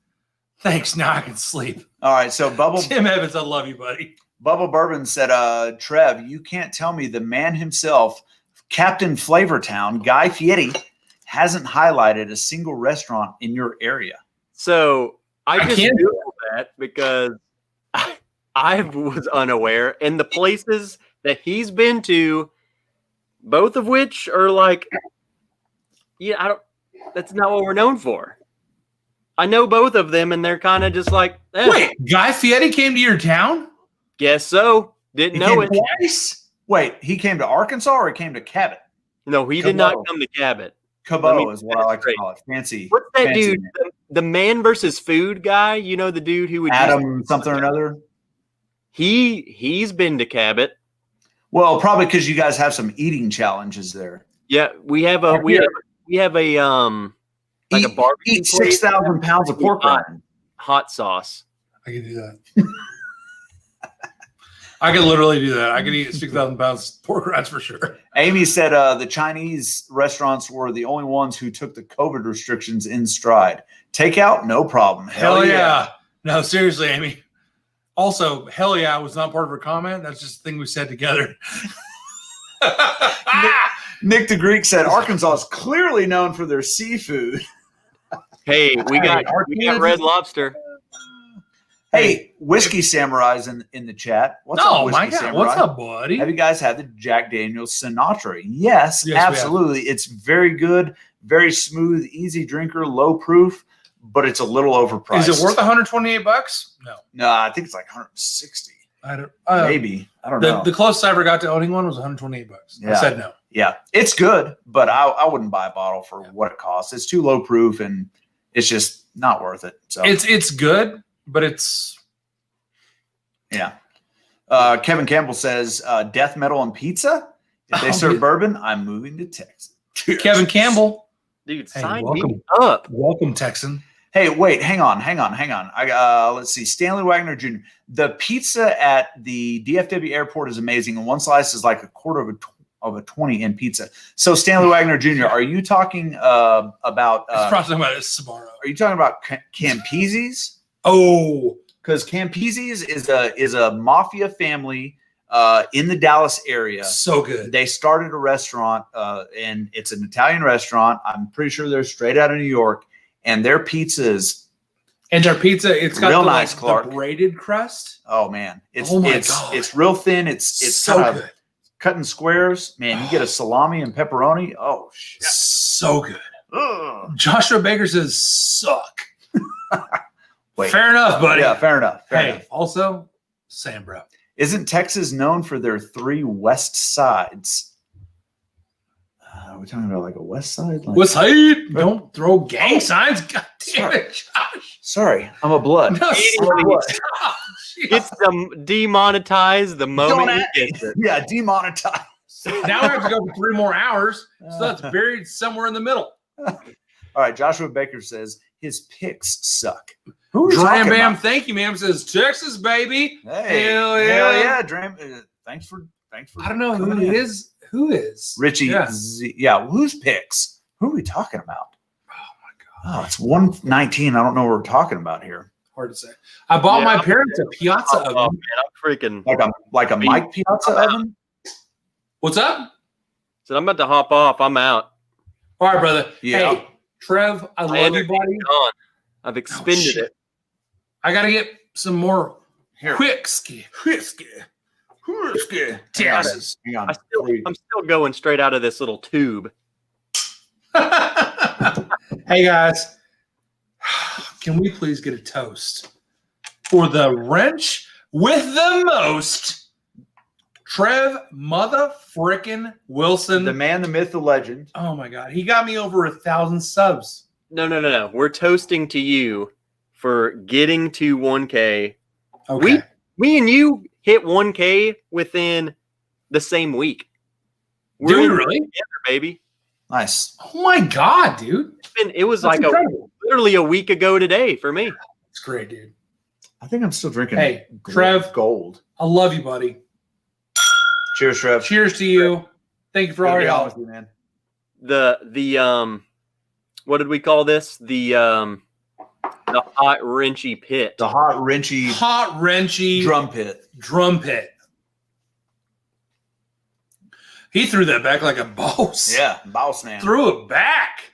Thanks. Now I can sleep. All right. So Tim Evans, I love you, buddy. Bubble Bourbon said, Trev, you can't tell me the man himself, Captain Flavortown, Guy Fieri, hasn't highlighted a single restaurant in your area. So I just Googled that because I was unaware. And the places that he's been to, both of which are like, that's not what we're known for. I know both of them, and they're kind of just like, Wait, Guy Fieri came to your town? Guess so. Didn't know it. Twice? Wait, he came to Arkansas or he came to Cabot? No, he did not come to Cabot. Cabot is what I like to call it. Fancy. What's that dude? The man versus food guy? You know the dude who would Adam something or another? He's been to Cabot. Well, probably because you guys have some eating challenges there. Yeah, we have a like a barbecue. Eat 6,000 pounds of pork rind. Hot sauce. I can do that. I can literally do that. I can eat 6,000 pounds of pork rinds for sure. Amy said the Chinese restaurants were the only ones who took the COVID restrictions in stride. Takeout, no problem. Hell yeah. No, seriously, Amy. Also, hell yeah was not part of her comment. That's just the thing we said together. Nick the Greek said Arkansas is clearly known for their seafood. Hey, we got Red Lobster. Hey, Whiskey Samurai's in the chat. What's up, Whiskey Samurai? What's up, buddy? Have you guys had the Jack Daniel's Sinatra? Yes, absolutely. It's very good, very smooth, easy drinker, low proof, but it's a little overpriced. Is it worth $128? No, I think it's like 160. Maybe. I don't know. The closest I ever got to owning one was $128. Yeah. I said no. Yeah, it's good, but I wouldn't buy a bottle for what it costs. It's too low proof, and it's just not worth it. So it's good. But it's Kevin Campbell says death metal and pizza. If they serve bourbon, I'm moving to Texas. Kevin Campbell, dude, sign me up. Welcome, Texan. Hey, wait, hang on. Let's see. Stanley Wagner Jr. The pizza at the DFW airport is amazing, and one slice is like a quarter of a 20 pizza. So Stanley Wagner Jr., are you talking about? Probably about Sbarro. Are you talking about Campese's? Oh, because Campese's is a mafia family in the Dallas area. So good. They started a restaurant, and it's an Italian restaurant. I'm pretty sure they're straight out of New York, and their pizzas. And their pizza, it's got real nice, Clark. The braided crust. Oh man, it's God. It's real thin. It's so good. Cut in squares. Man, you get a salami and pepperoni. Oh shit, so good. Ugh. Joshua Baker says suck. Wait. Fair enough, buddy. Yeah, fair enough. Also, Sam, bro. Isn't Texas known for their 3 west sides? Are we talking about like a west side? West side? Don't throw gang signs. God damn it, Josh. Sorry, I'm a blood. No, it's demonetized the moment you get it. Yeah, demonetized. Now I have to go for 3 more hours, so that's buried somewhere in the middle. All right, Joshua Baker says his picks suck. Dram Bam, thank you, ma'am. Says Texas, baby. Hey, hell yeah, Dram. Thanks for. I don't know who it is. Who is Richie? Yeah. Whose picks? Who are we talking about? Oh my God! Oh, it's 119. I don't know what we're talking about here. Hard to say. I bought my parents a Piazza oven. Oh man, I'm freaking like a Mike Piazza oven. What's up? So I'm about to hop off. I'm out. All right, brother. Yeah. Hey, Trev, I love you, buddy. I've expended it. I got to get some more whiskey. Texas. I'm still going straight out of this little tube. Hey, guys. Can we please get a toast for the wrench with the most? Trev mother-frickin' Wilson. The man, the myth, the legend. Oh, my God. He got me over 1,000 subs. No. We're toasting to you for getting to 1K. Okay. Me and you hit 1K within the same week. Did we really? Together, baby. Nice. Oh my God, dude. It was That's like literally a week ago today for me. It's great, dude. I think I'm still drinking. Hey, Trev. Gold. I love you, buddy. Cheers, Trev. Cheers to you. Thank you for all your help, man. The what did we call this? The hot wrenchy pit. The hot wrenchy drum pit. He threw that back like a boss. Yeah, boss man. Threw it back.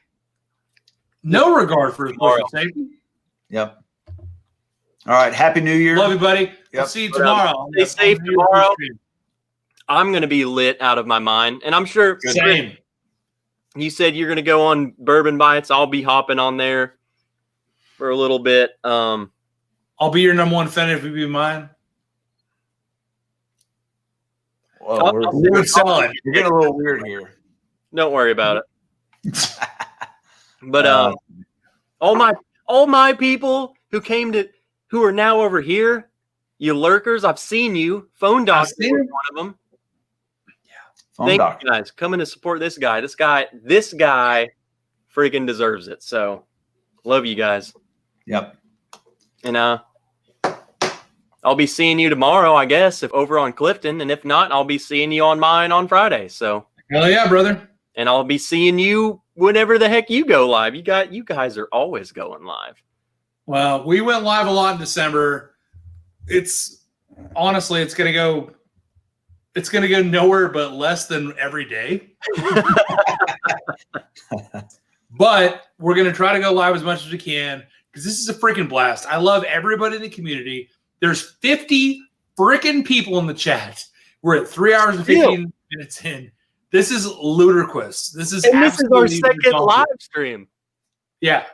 No regard for his personal safety. Yep. All right. Happy New Year. Love you, buddy. Yep. I'll see you tomorrow. Stay safe tomorrow. I'm going to be lit out of my mind. And I'm sure Same. You said you're going to go on Bourbon Bites. I'll be hopping on there for a little bit. I'll be your number one fan if you be mine. Whoa, we're getting a little weird here. Don't worry about it. But all my people who are now over here, you lurkers, I've seen you. Phone Doctor was one of them. Yeah. Thank you guys coming to support this guy. This guy freaking deserves it. So love you guys. Yep. And I'll be seeing you tomorrow, I guess, if over on Clifton, and if not, I'll be seeing you on mine on Friday. So hell yeah, brother. And I'll be seeing you whenever the heck you go live. You guys are always going live. Well, we went live a lot in December. It's honestly, it's gonna go nowhere but less than every day. But we're gonna try to go live as much as we can because this is a freaking blast. I love everybody in the community. There's 50 freaking people in the chat. We're at 3 hours and 15 minutes in. This is ludicrous. This is our second live stream. Yeah.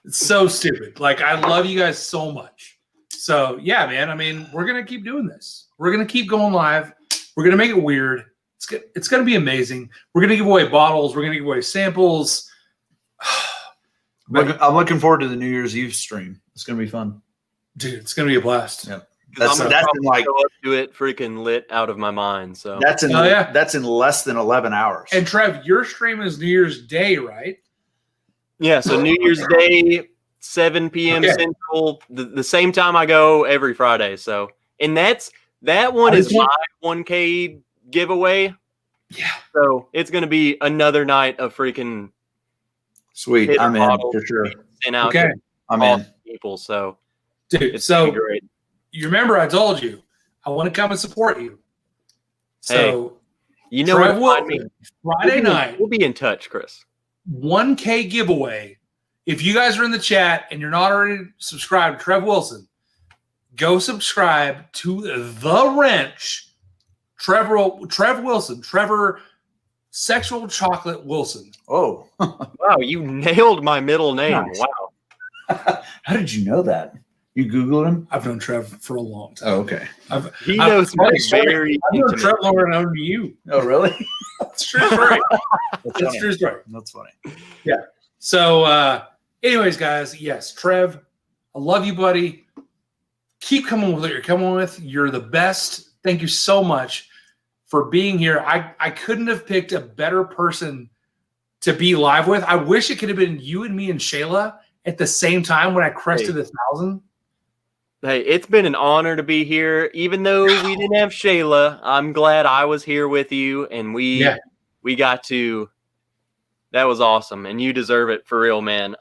It's so stupid. Like, I love you guys so much. So, yeah, man. I mean, we're going to keep doing this. We're going to keep going live. We're going to make it weird. It's going to be amazing. We're going to give away bottles. We're going to give away samples. I'm looking forward to the New Year's Eve stream. It's going to be fun. Dude, it's going to be a blast. Yep. That's in like do it freaking lit out of my mind. So that's in less than 11 hours. And Trev, your stream is New Year's Day, right? Yeah, so New Year's Day, 7 p.m. Central, the same time I go every Friday. So, and that one is my 1K giveaway. Yeah. So it's going to be another night of freaking sweet. I'm in for sure. And out I'm in. People. So, dude, so great. You remember I told you I want to come and support you. So, you know what? Find me Friday night. We'll be in touch, Chris. 1K giveaway. If you guys are in the chat and you're not already subscribed to Trev Wilson, go subscribe to The Wrench. Trev Wilson. Trevor Sexual Chocolate Wilson. Oh. Wow, you nailed my middle name. Nice. Wow. How did you know that? You Googled him? I've known Trev for a long time. Oh, okay. He knows me very I've known Trev longer than I know you. Oh, really? That's true story. That's true story. That's funny. Yeah. So, anyways, guys, yes, Trev, I love you, buddy. Keep coming with what you're coming with. You're the best. Thank you so much for being here. I couldn't have picked a better person to be live with. I wish it could have been you and me and Shayla at the same time when I crested 1,000. Hey, it's been an honor to be here. Even though we didn't have Shayla, I'm glad I was here with you, and we got to. That was awesome, and you deserve it for real, man.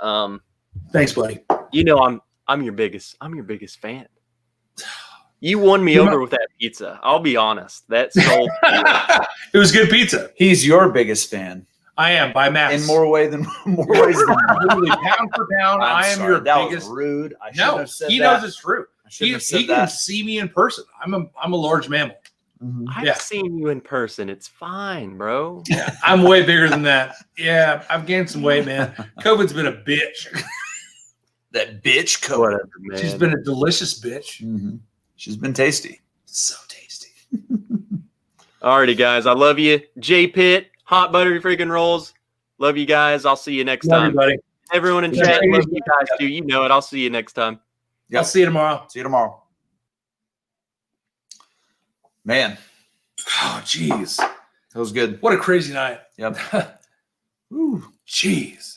Thanks, buddy. You know I'm your biggest fan. You won me over with that pizza. I'll be honest. That sold. It was good pizza. He's your biggest fan. I am by mass. In more ways than literally pound for pound. I am your that biggest. Was rude. He knows it's true. He can see me in person. I'm a large mammal. Mm-hmm. I've seen you in person. It's fine, bro. Yeah, I'm way bigger than that. Yeah, I've gained some weight, man. COVID's been a bitch. That bitch COVID. Whatever, man. She's been a delicious bitch. Mm-hmm. She's been tasty. So tasty. Alrighty, guys. I love you. J Pitt, hot buttery freaking rolls. Love you guys. I'll see you next time. Everybody. Everyone in chat, love you guys too. You know it. I'll see you next time. Yep. I'll see you tomorrow. See you tomorrow. Man, Oh, jeez. that was good. What a crazy night. Yep. Ooh, jeez.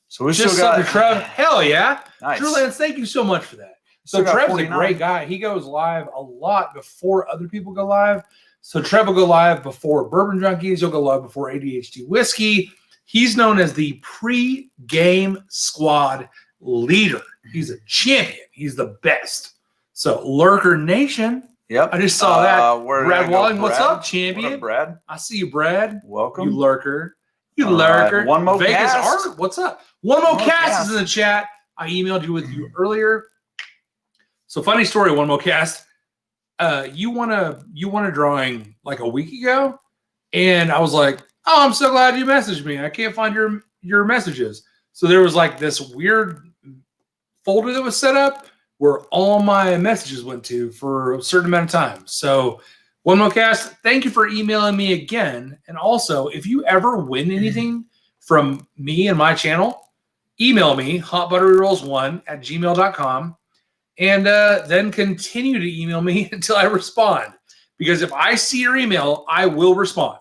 So we Just still got something, Trev. Hell yeah. nice. Drew Lance, thank you so much for that. So Still got Trev's 49. a great guy. He goes live a lot before other people go live. So Trev will go live before Bourbon Junkies. He'll go live before ADHD Whiskey. He's known as the pre-game squad leader. He's a champion. He's the best. So Lurker Nation. Yep. I just saw that. Where did Brad I go, Walling, what's Brad? up, champion? What up, Brad? I see you, Brad. Welcome. You lurker. You All right, lurker. one more Vegas cast. Art, what's up? One more More cast cast. is in the chat. I emailed you with you earlier. So funny story, one more cast. You won a drawing like a week ago, and I was like, oh, I'm so glad you messaged me. I can't find your messages. So there was like this weird folder that was set up where all my messages went to for a certain amount of time. So One More Cast, thank you for emailing me again. And also, if you ever win anything from me and my channel, email me, hotbutteryrolls1@gmail.com, and then continue to email me until I respond. Because if I see your email, I will respond.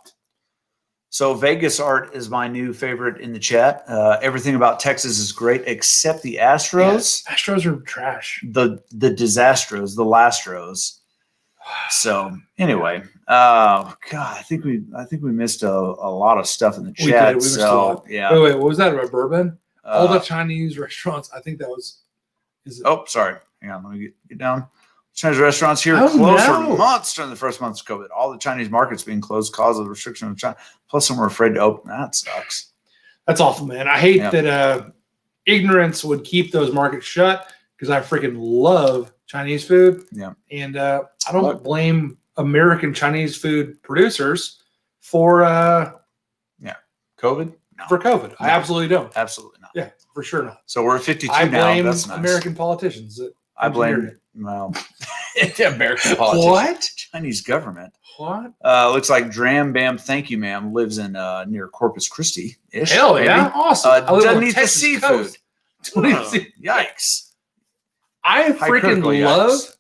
So Vegas Art is my new favorite in the chat. Everything about Texas is great except the Astros. Yes, Astros are trash. The Disastros, the Lastros. So anyway, God, I think we missed a lot of stuff in the We chat. did. We missed a lot. Yeah. Wait, what was that about bourbon? All the Uh, Chinese restaurants. I think that was. Is it? oh, sorry. Hang on, let me get down. Chinese restaurants here Oh, closed for no. months during the first months of COVID. All the Chinese markets being closed cause of the restriction of China. Plus, some were afraid to open. That sucks. That's awful, man. I hate Yeah. that ignorance would keep those markets shut because I freaking love Chinese food. Yeah. And I don't blame American Chinese food producers for COVID? No, COVID. I absolutely don't. absolutely not. Yeah, for sure not. So we're at 52 I now. blame That's nice. American politicians. That I blame engineered well, American politicians. What? Chinese government. What? Looks like Dram Bam Thank You Ma'am lives in near Corpus Christi. Hell yeah. Awesome. I live Doesn't on eat the Texas seafood. coast. Don't eat the seafood. Yikes. I freaking Hypercritical love yikes.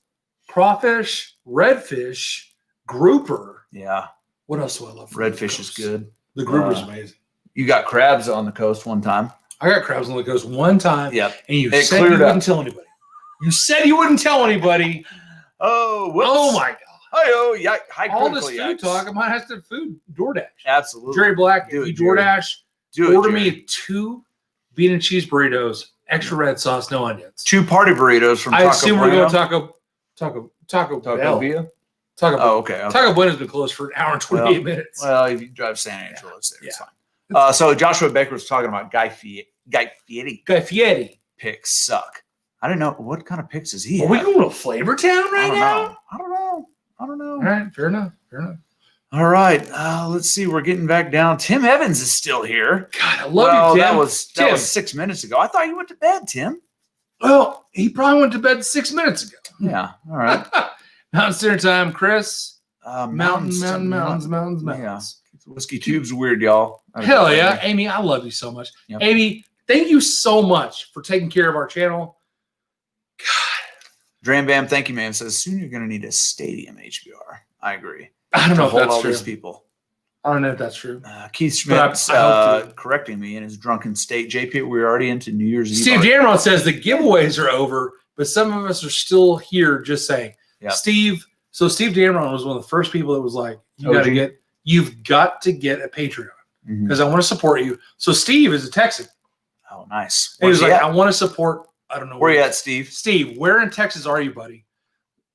crawfish, redfish, grouper. Yeah. What else do I love? from the Redfish is coast? good. The grouper's amazing. You got crabs on the coast one time. I got crabs on the coast one time, Yep. and you It said you cleared up. wouldn't tell anybody. You said you wouldn't tell anybody. Oh, whoops. Oh my god! Hi-oh, high All this critical food yikes. talk, I might have to food DoorDash. Absolutely. Jerry Black, Do if it, you Jerry. DoorDash, Do it, order Jerry. me 2 bean and cheese burritos, extra red sauce, no onions. 2 party burritos from I Taco assume we're Bueno. going Taco Bell. Villa? Taco Bell. Oh, okay. Taco Bueno's been closed for an hour and 28 minutes. Well, if you drive San Angelo, it's there. It's Yeah. fine. So Joshua Baker was talking about Guy Fieri Guy Fieri. picks suck. I don't know. What kind of picks is he Are we have? going to Flavor Town right now? I don't know. All right, fair enough. All right. Let's see. We're getting back down. Tim Evans is still here. God, I love Well, you, Tim. that was Tim. 6 minutes ago. I thought you went to bed, Tim. Well, he probably went to bed 6 minutes ago. Yeah. All right. Mountain Standard Time, Chris. Mountains. Mountains. Whiskey Tube's weird, y'all. Hell yeah. Amy, I love you so much. Yep. Amy, thank you so much for taking care of our channel. Dram Bam, thank you, man. Says soon you're going to need a stadium HBR. I agree. I don't To know if hold that's all true. these people. I don't know if that's true. Keith But Schmidt I hope to. correcting me in his drunken state. JP, we're already into New Year's Eve. Steve Damron says the giveaways are over, but some of us are still here just saying. Yep. Steve Damron was one of the first people that was like, OG. you've got to get a Patreon Mhm. because I want to support you. So Steve is a Texan. Oh, nice. And he was Where's like, he I at? want to support, I don't know. Where you at, Steve? Steve, where in Texas are you, buddy?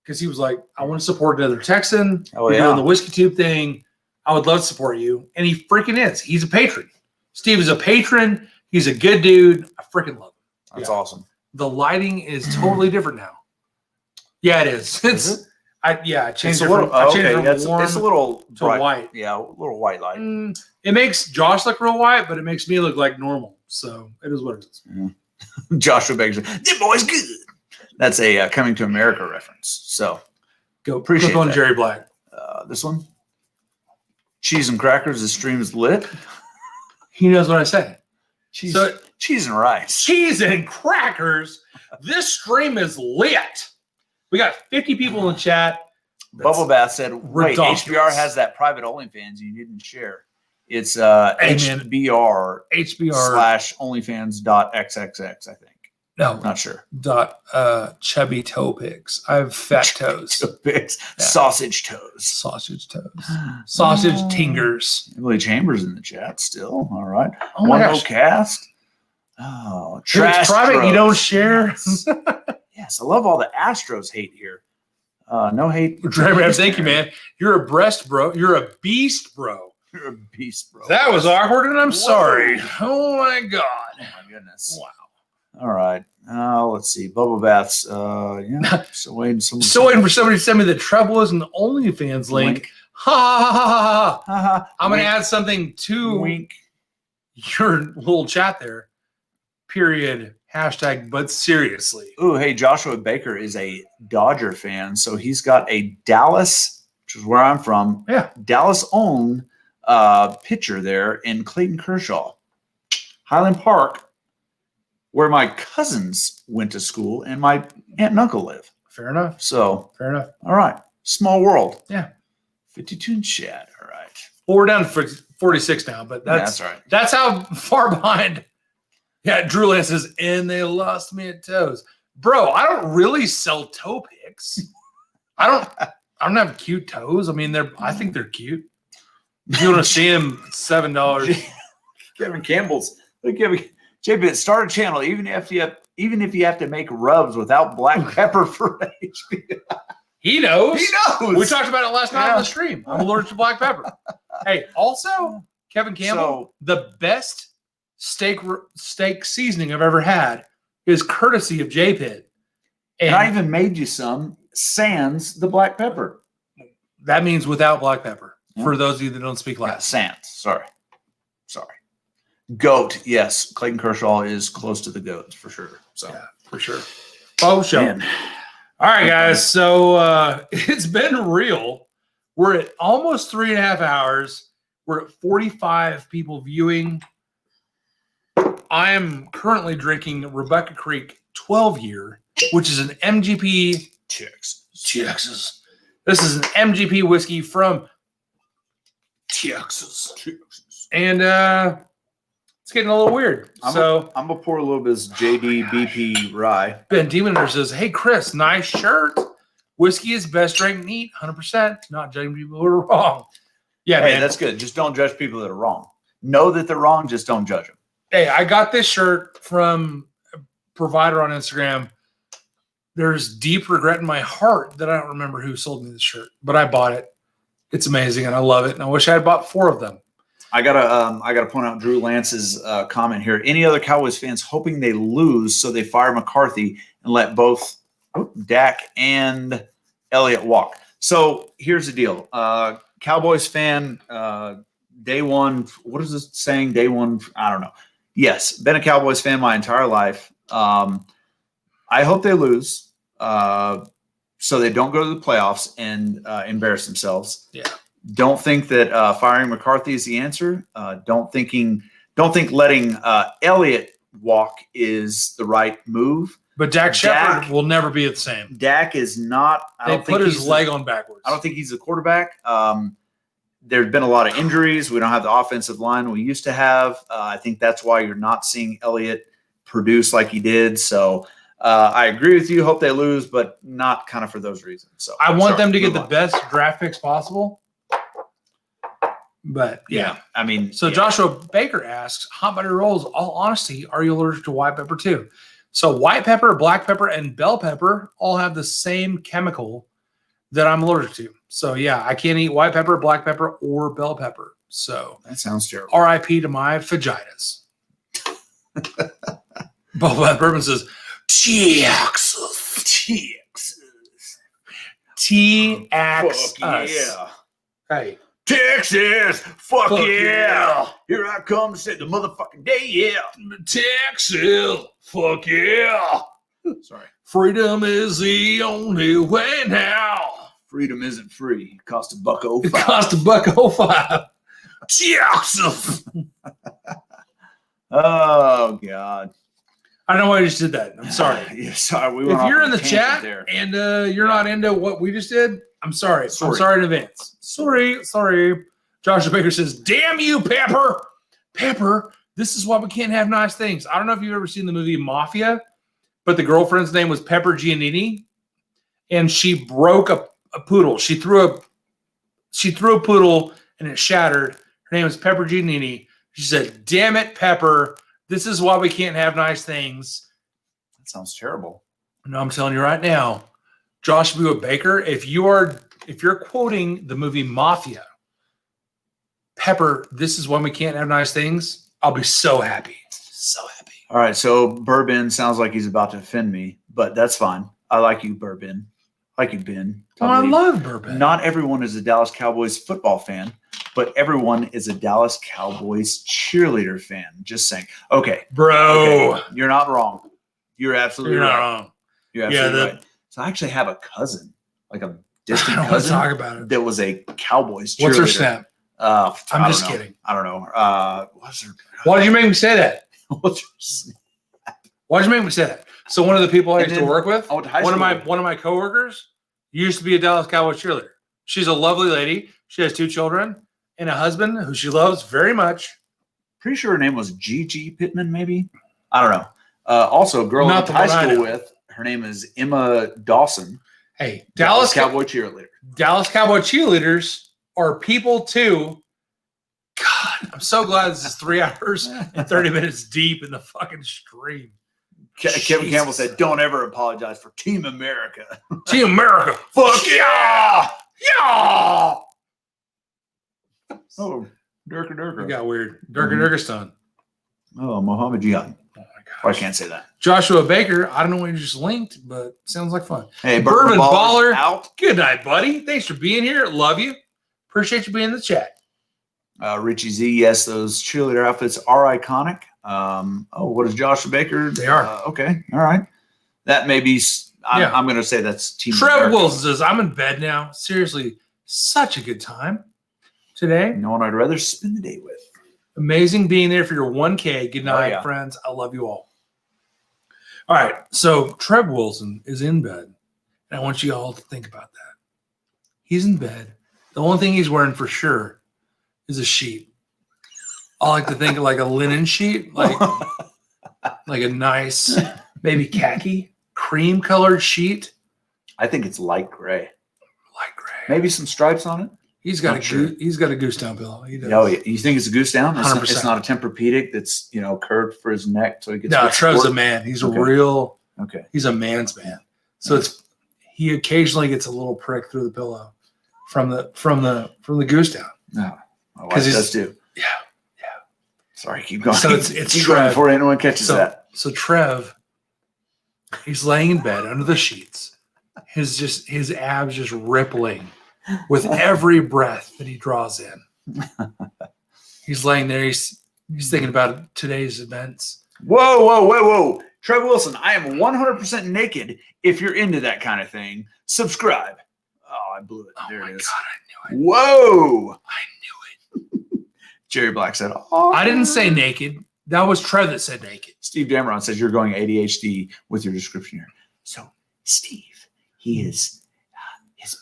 Because he was like, I want to support another Texan. Oh, You're yeah. doing the Whiskey Tube thing. I would love to support you. And he freaking is. He's a patron. Steve is a patron. He's a good dude. I freaking love him. That's Yeah. awesome. The lighting is totally different now. Yeah, it is. It's I changed It's it a little, from, I changed okay, it that's, from warm it's a little to bright. white. Yeah, a little white light. It makes Josh look real white, but it makes me look like normal. So it is what it is. Joshua Baker said, "That boy's good." That's a Coming to America reference. So Go Appreciate click on that. Jerry Black. this one, cheese and crackers. The stream is lit. He knows what I say. Cheese, So cheese and rice. cheese and crackers. This stream is lit. We got 50 people in the chat. Bubble Bath said, wait, ridiculous. HBR has that private OnlyFans you didn't share. It's Hey, HBR / OnlyFans.xxx, I think. No, not sure. Chubby toe pics. I have fat toes. Sausage toes. Sausage tingers. Emily Chambers in the chat still. All right. Oh my gosh. Cast. Oh, trash. Private, you don't share. Yes, I love all the Astros hate here. No hate. Trev, thank you, man. You're a breast, bro. You're a beast, bro. You're a beast, bro. That was awkward, and I'm sorry. Oh my god. Oh my goodness. Wow. All right. Let's see. Bubble baths. Yeah. So waiting for somebody to send me the Trev wasn't OnlyFans link. Ha ha ha ha ha. I'm gonna add something to your little chat there. Period. Hashtag. But seriously. Ooh, hey, Joshua Baker is a Dodger fan, so he's got a Dallas, which is where I'm from. Yeah. Dallas owned pitcher there in Clayton Kershaw, Highland Park, where my cousins went to school and my aunt and uncle live. Fair enough. So, fair enough. All right. Small world. Yeah. 52 in chat. All right. Well, we're down to 46 now, but that's right. That's how far behind. Yeah, Drew Lance says, and they lost me at toes. Bro, I don't really sell toe pics. I don't have cute toes. I mean, I think they're cute. If you want to see them, $7. Kevin Campbell's. Look, Kevin. JB, start a channel, even if you have to make rubs without black pepper for HBO. He knows. He knows. We talked about it last night on the stream. I'm allergic to black pepper. Hey, also, Kevin Campbell, the best steak seasoning I've ever had is courtesy of J-Pit. And I even made you some sans the black pepper. That means without black pepper. Yeah. For those of you that don't speak Latin. Yeah, sans. Sorry. Goat, yes. Clayton Kershaw is close to the goats for sure. So yeah, for sure. Oh, show. Man. All right, guys. So it's been real. We're at almost 3.5 hours. We're at 45 people viewing. I am currently drinking Rebecca Creek 12-year, which is an MGP Texas. This is an MGP whiskey from Texas. And it's getting a little weird. I'm gonna pour a little bit of this JD BP rye. Ben Demoner says, "Hey Chris, nice shirt. Whiskey is best drank neat, 100%. Not judging people who are wrong." Yeah, hey, man. That's good. Just don't judge people that are wrong. Know that they're wrong. Just don't judge them. Hey, I got this shirt from a provider on Instagram. There's deep regret in my heart that I don't remember who sold me this shirt, but I bought it. It's amazing, and I love it. And I wish I had bought 4 of them. I gotta point out Drew Lance's comment here. Any other Cowboys fans hoping they lose so they fire McCarthy and let both Dak and Elliott walk? So here's the deal. Cowboys fan, day one. What is this saying? Day one. I don't know. Yes, been a Cowboys fan my entire life. I hope they lose so they don't go to the playoffs and embarrass themselves. Yeah. Don't think that firing McCarthy is the answer. Don't think letting Elliott walk is the right move. But Dak Shepard will never be the same. Dak is not. They put his leg on backwards. I don't think he's a quarterback. There's been a lot of injuries. We don't have the offensive line we used to have. I think that's why you're not seeing Elliott produce like he did. So I agree with you. Hope they lose, but not kind of for those reasons. So I want them to get the best draft picks possible. But yeah, I mean, so Joshua Baker asks, hot butter rolls, all honesty, are you allergic to white pepper too? So white pepper, black pepper, and bell pepper all have the same chemical that I'm allergic to. So yeah, I can't eat white pepper, black pepper, or bell pepper. So that sounds terrible. RIP to my vaginas. Bob Bourbon says, Texas. Yeah. Hey. Texas, fuck yeah. Here I come to say the motherfucking day, yeah. Texas, fuck yeah. Sorry. Freedom is the only way now. Freedom isn't free. It costs $1.05. It costs $1.05. Texas. Oh, God. I don't know why I just did that. I'm sorry. Yeah, sorry. We If went off you're on in a the tangent chat there. and you're not into what we just did, I'm sorry. I'm sorry in advance. Sorry. Joshua Baker says, "Damn you, Pepper. Pepper, this is why we can't have nice things." I don't know if you've ever seen the movie Mafia, but the girlfriend's name was Pepper Giannini, and she broke a poodle. She threw a poodle and it shattered. Her name was Pepper Giannini. She said, "Damn it, Pepper. This is why we can't have nice things." That sounds terrible. No, I'm telling you right now, Joshua Baker, if you're quoting the movie Mafia, Pepper, this is why we can't have nice things, I'll be so happy. So happy. All right, so Bourbon sounds like he's about to offend me, but that's fine. I like you, Bourbon. I like you, Ben. Oh, I love Bourbon. Not everyone is a Dallas Cowboys football fan, but everyone is a Dallas Cowboys cheerleader fan. Just saying. Okay. Bro. Okay. You're not wrong. You're absolutely You're right. not wrong. You're absolutely right. So I actually have a cousin, like a distant I don't cousin, want to talk about it. that was a Cowboys cheerleader. What's her snap? I'm just kidding. I don't know. What's her? Why did you make me say that? What's her snap? Why did you make me say that? So one of the people I And used to then work with, I went to high one school. of my coworkers used to be a Dallas Cowboys cheerleader. She's a lovely lady. She has 2 children and a husband who she loves very much. Pretty sure her name was Gigi Pittman, maybe. I don't know. Also, a girl I went Not to the high one I school know. with. Her name is Emma Dawson. Hey, Dallas Cowboy cheerleader. Dallas Cowboy cheerleaders are people too. God, I'm so glad this is 3 hours and 30 minutes deep in the fucking stream. Kevin Campbell Jesus. said, "Don't ever apologize for Team America." Team America. Fuck yeah! Yeah. Oh, Durka It Durka. got weird. Durkistan. Oh, Muhammad Jihad. Oh my Oh, I gosh. can't say that. Joshua Baker. I don't know what you just linked, but sounds like fun. Hey, Bourbon Baller. out. Good night, buddy. Thanks for being here. Love you. Appreciate you being in the chat. Richie Z, yes, those cheerleader outfits are iconic. What is Joshua Baker? They are. Okay, all right. That may be. Yeah. I'm going to say that's Team Trev America. Wilson says, "I'm in bed now. Seriously, such a good time today. No one I'd rather spend the day with. Amazing being there for your 1K. Good night, yeah. friends. I love you all." All right. So Trev Wilson is in bed. And I want you all to think about that. He's in bed. The only thing he's wearing for sure is a sheet. I like to think of like a linen sheet, like a nice, maybe khaki, cream colored sheet. I think it's light gray. Light gray. Maybe some stripes on it. He's got Not sure. he's got a goose down pillow. He does. Oh, yeah. You think it's a goose down? It's 100%. not a Tempur-Pedic that's curved for his neck, so he gets. No, good Trev's a support? man. He's Okay. a real. Okay. He's a man's man. So he occasionally gets a little prick through the pillow from the goose down. No, my wife 'Cause he's- does too. Yeah. Sorry, keep going. So it's keep going Trev. before anyone catches that. So Trev, he's laying in bed under the sheets. His abs just rippling with every breath that he draws in. He's laying there. He's thinking about today's events. Whoa. Trev Wilson, I am 100% naked. If you're into that kind of thing, subscribe. Oh, I blew it. Oh There my it is. God, I knew it. Whoa. I knew it. Jerry Black said, "Oh, I didn't say naked. That was Trev that said naked. Steve Dameron says you're going ADHD with your description here. So, Steve, his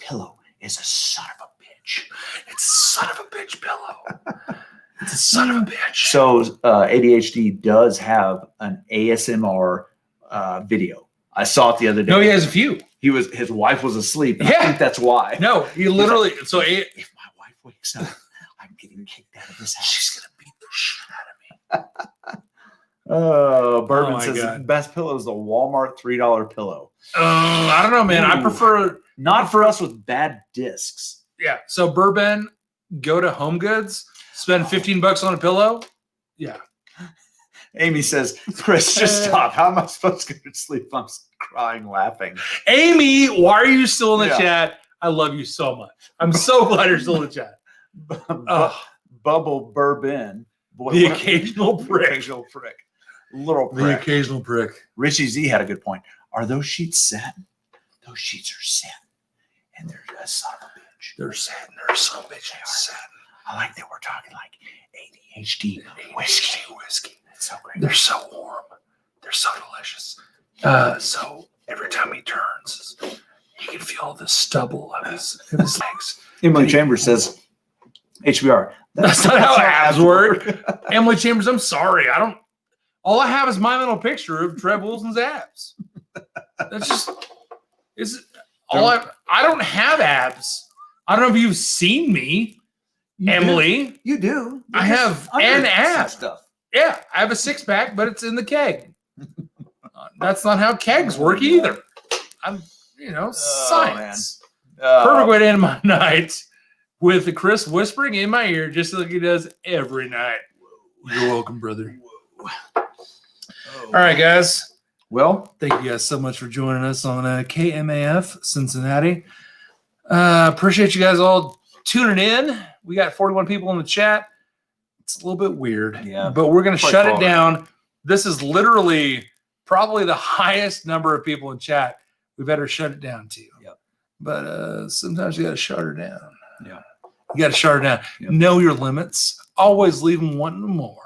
pillow is a son of a bitch. It's a son of a bitch pillow. It's a son of a bitch. So, ADHD does have an ASMR video. I saw it the other day. No, he has a few. His wife was asleep. And Yeah. I think that's why. No, he literally. So If my wife wakes up, I'm getting kicked out of this house. she's gonna beat the shit out of me. Bourbon Oh my says God. best pillow is the Walmart $3 pillow. I don't know, man. I Ooh. prefer. Not for us with bad discs. Yeah. So Bourbon, go to Home Goods, spend $15 on a pillow. Yeah. Amy says, Chris, just stop. How am I supposed to go to sleep? I'm crying, laughing. Amy, why are you still in the Yeah. chat? I love you so much. I'm so glad you're still in the chat. Oh, Bubble Bourbon. Boy, the what a- occasional prick. Occasional prick. Little The prick. occasional prick. Richie Z had a good point. Are those sheets satin? Those sheets are satin. And they're a son of a bitch. They're satin. They're some bitch. Satin. I like that we're talking like ADHD whiskey. Whiskey. It's so great. They're so warm. They're so delicious. So every time he turns, you can feel the stubble of his legs. Emily Chambers says, HBR. That's not how abs work. Emily Chambers, I'm sorry. All I have is my mental picture of Trev Wilson's abs. That's just, I don't have abs. I don't know if you've seen me, Emily. You do. I have an ab. Stuff. Yeah, I have a 6-pack, but it's in the keg. That's not how kegs work either. I'm, science. Perfect way to end my night with Chris whispering in my ear, just like he does every night. You're welcome, brother. All right, guys. Well, thank you guys so much for joining us on KMAF Cincinnati. Appreciate you guys all tuning in. We got 41 people in the chat. It's a little bit weird, but we're going to shut it down. This is literally probably the highest number of people in chat. We better shut it down to. Yep. But sometimes you got to shut her down. Yeah. You got to shut her down. Yep. Know your limits. Always leave them wanting more.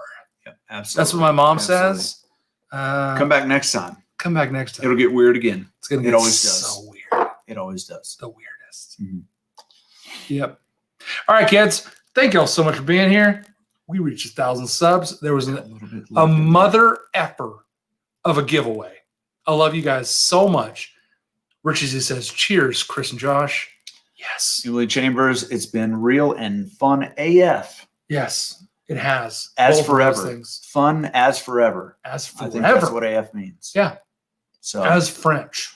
Yep. Absolutely. That's what my mom says. Come back next time. Come back next time. It'll get weird again. It's going to get so weird. It always does. The weirdest. Mm-hmm. Yep. All right, kids. Thank you all so much for being here. We reached 1,000 subs. There was a mother effer of a giveaway. I love you guys so much. Richie says, cheers, Chris and Josh. Yes. Emily Chambers, it's been real and fun AF. Yes, it has. As forever. Fun as forever. As forever. I think that's what AF means. Yeah. So as French.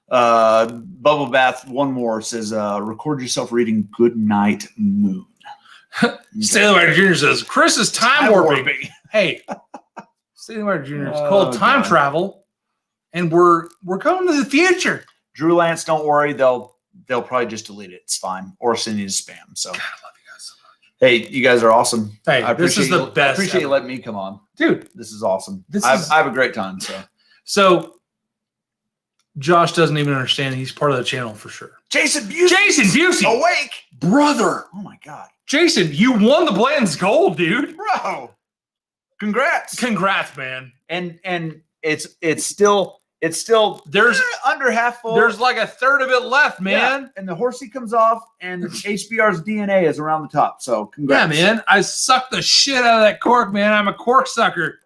Bubble Bath, one more, says, record yourself reading Good Night Moon. Stanley Wagner Jr. says, Chris is time warping. Hey, Stanley Wagner Jr. is called time travel, and we're going to the future. Drew Lance, don't worry. They'll probably just delete it. It's fine. Or send you to spam. So, God, I love you guys so much. Hey, you guys are awesome. Hey, this is the best. I appreciate you letting me come on. Dude. This is awesome. I have a great time. So, Josh doesn't even understand. He's part of the channel for sure. Jason Busey. Awake. Brother. Oh, my God. Jason, you won the Blanton's gold, dude. Bro. Congrats, man. And it's still there's under half full. There's like a third of it left, man. Yeah. And the horsey comes off, and HBR's DNA is around the top. So congrats. Yeah, man. I sucked the shit out of that cork, man. I'm a cork sucker.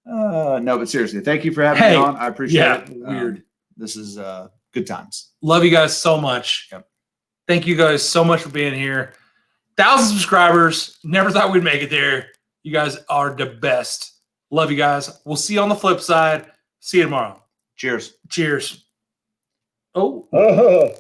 No, but seriously, thank you for having me on. I appreciate it. Weird. This is good times. Love you guys so much. Yep. Thank you guys so much for being here. 1,000 subscribers. Never thought we'd make it there. You guys are the best. Love you guys. We'll see you on the flip side. See you tomorrow. Cheers. Cheers. Oh.